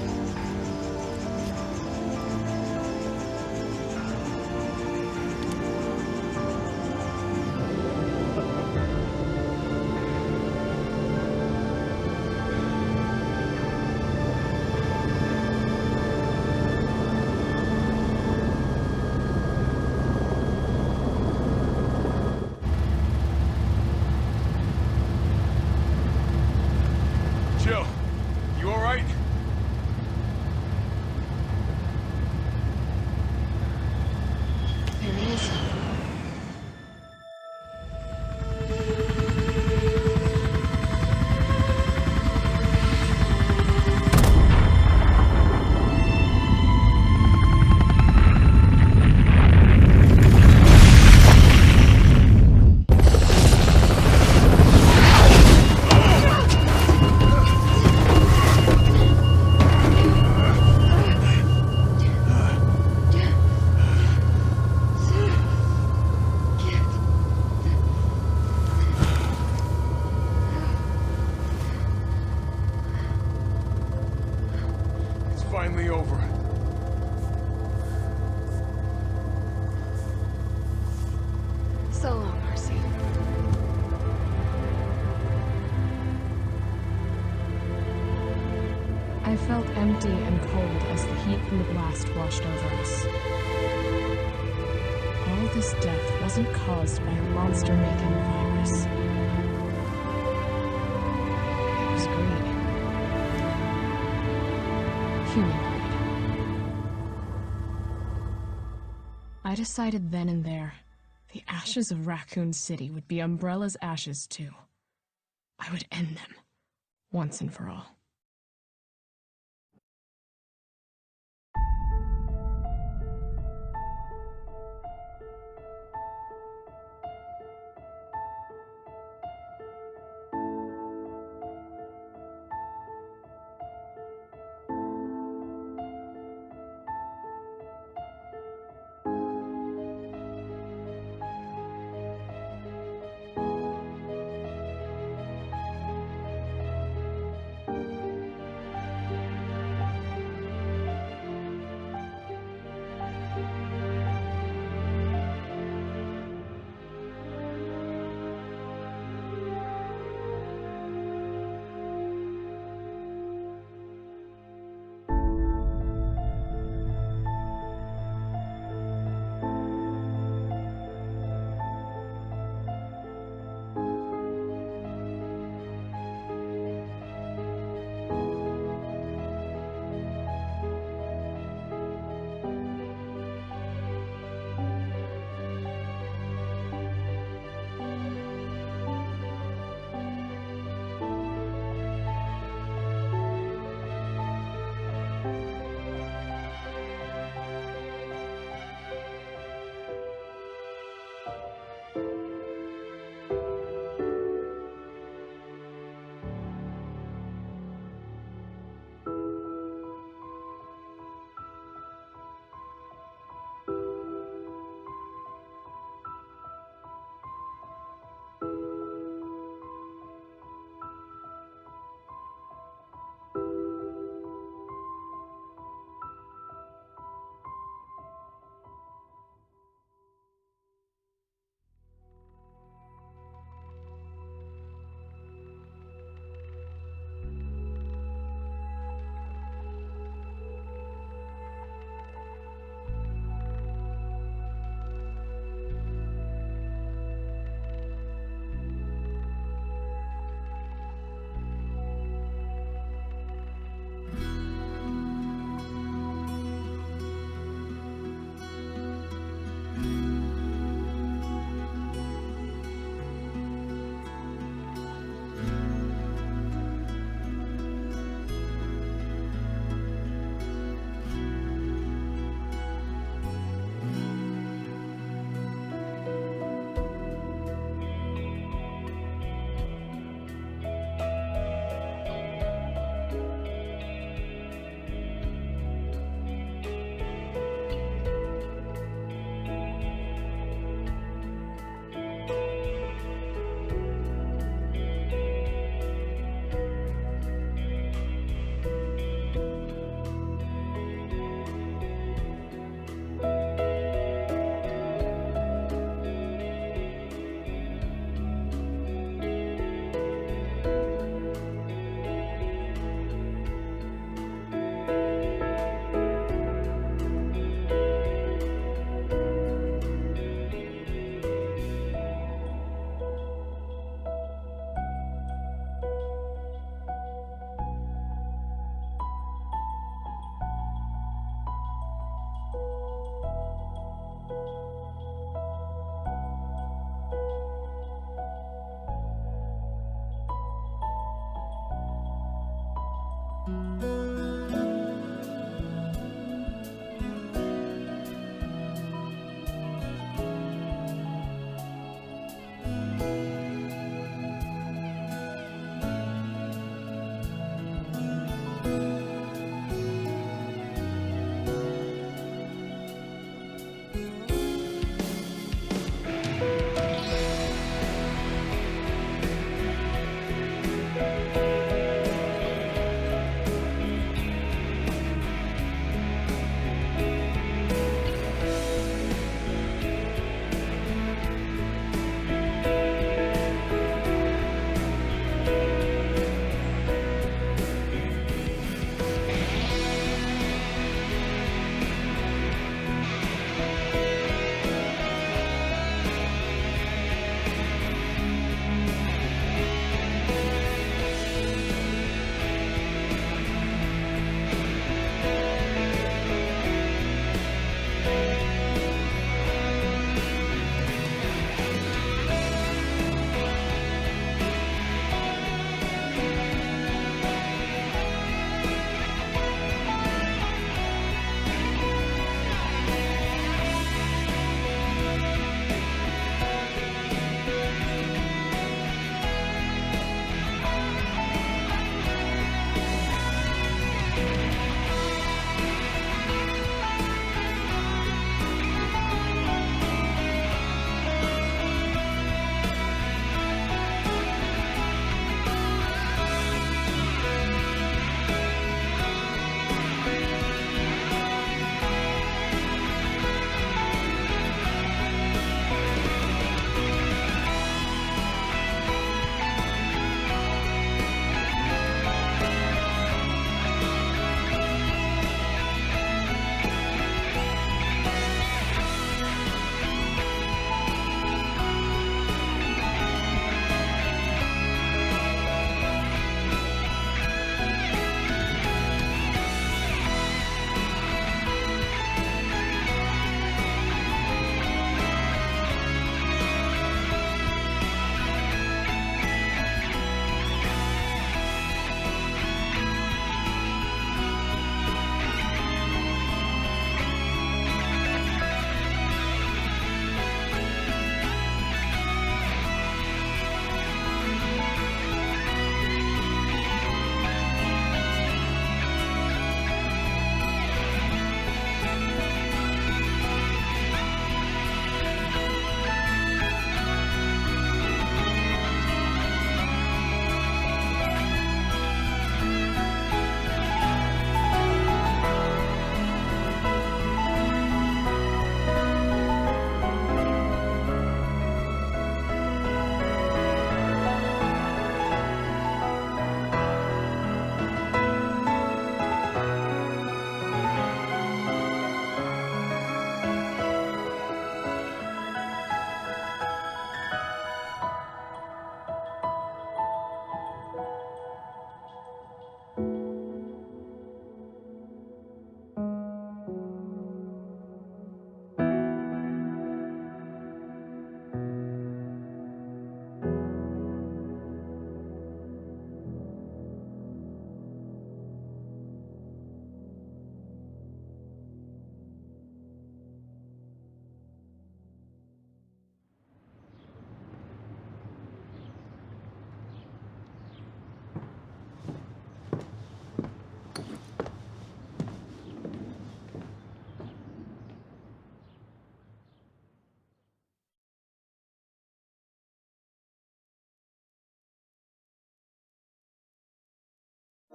Jill, you alright? I felt empty and cold as the heat from the blast washed over us. All this death wasn't caused by a monster-making virus. It was greed. Human greed. I decided then and there, the ashes of Raccoon City would be Umbrella's ashes too. I would end them, once and for all.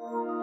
you.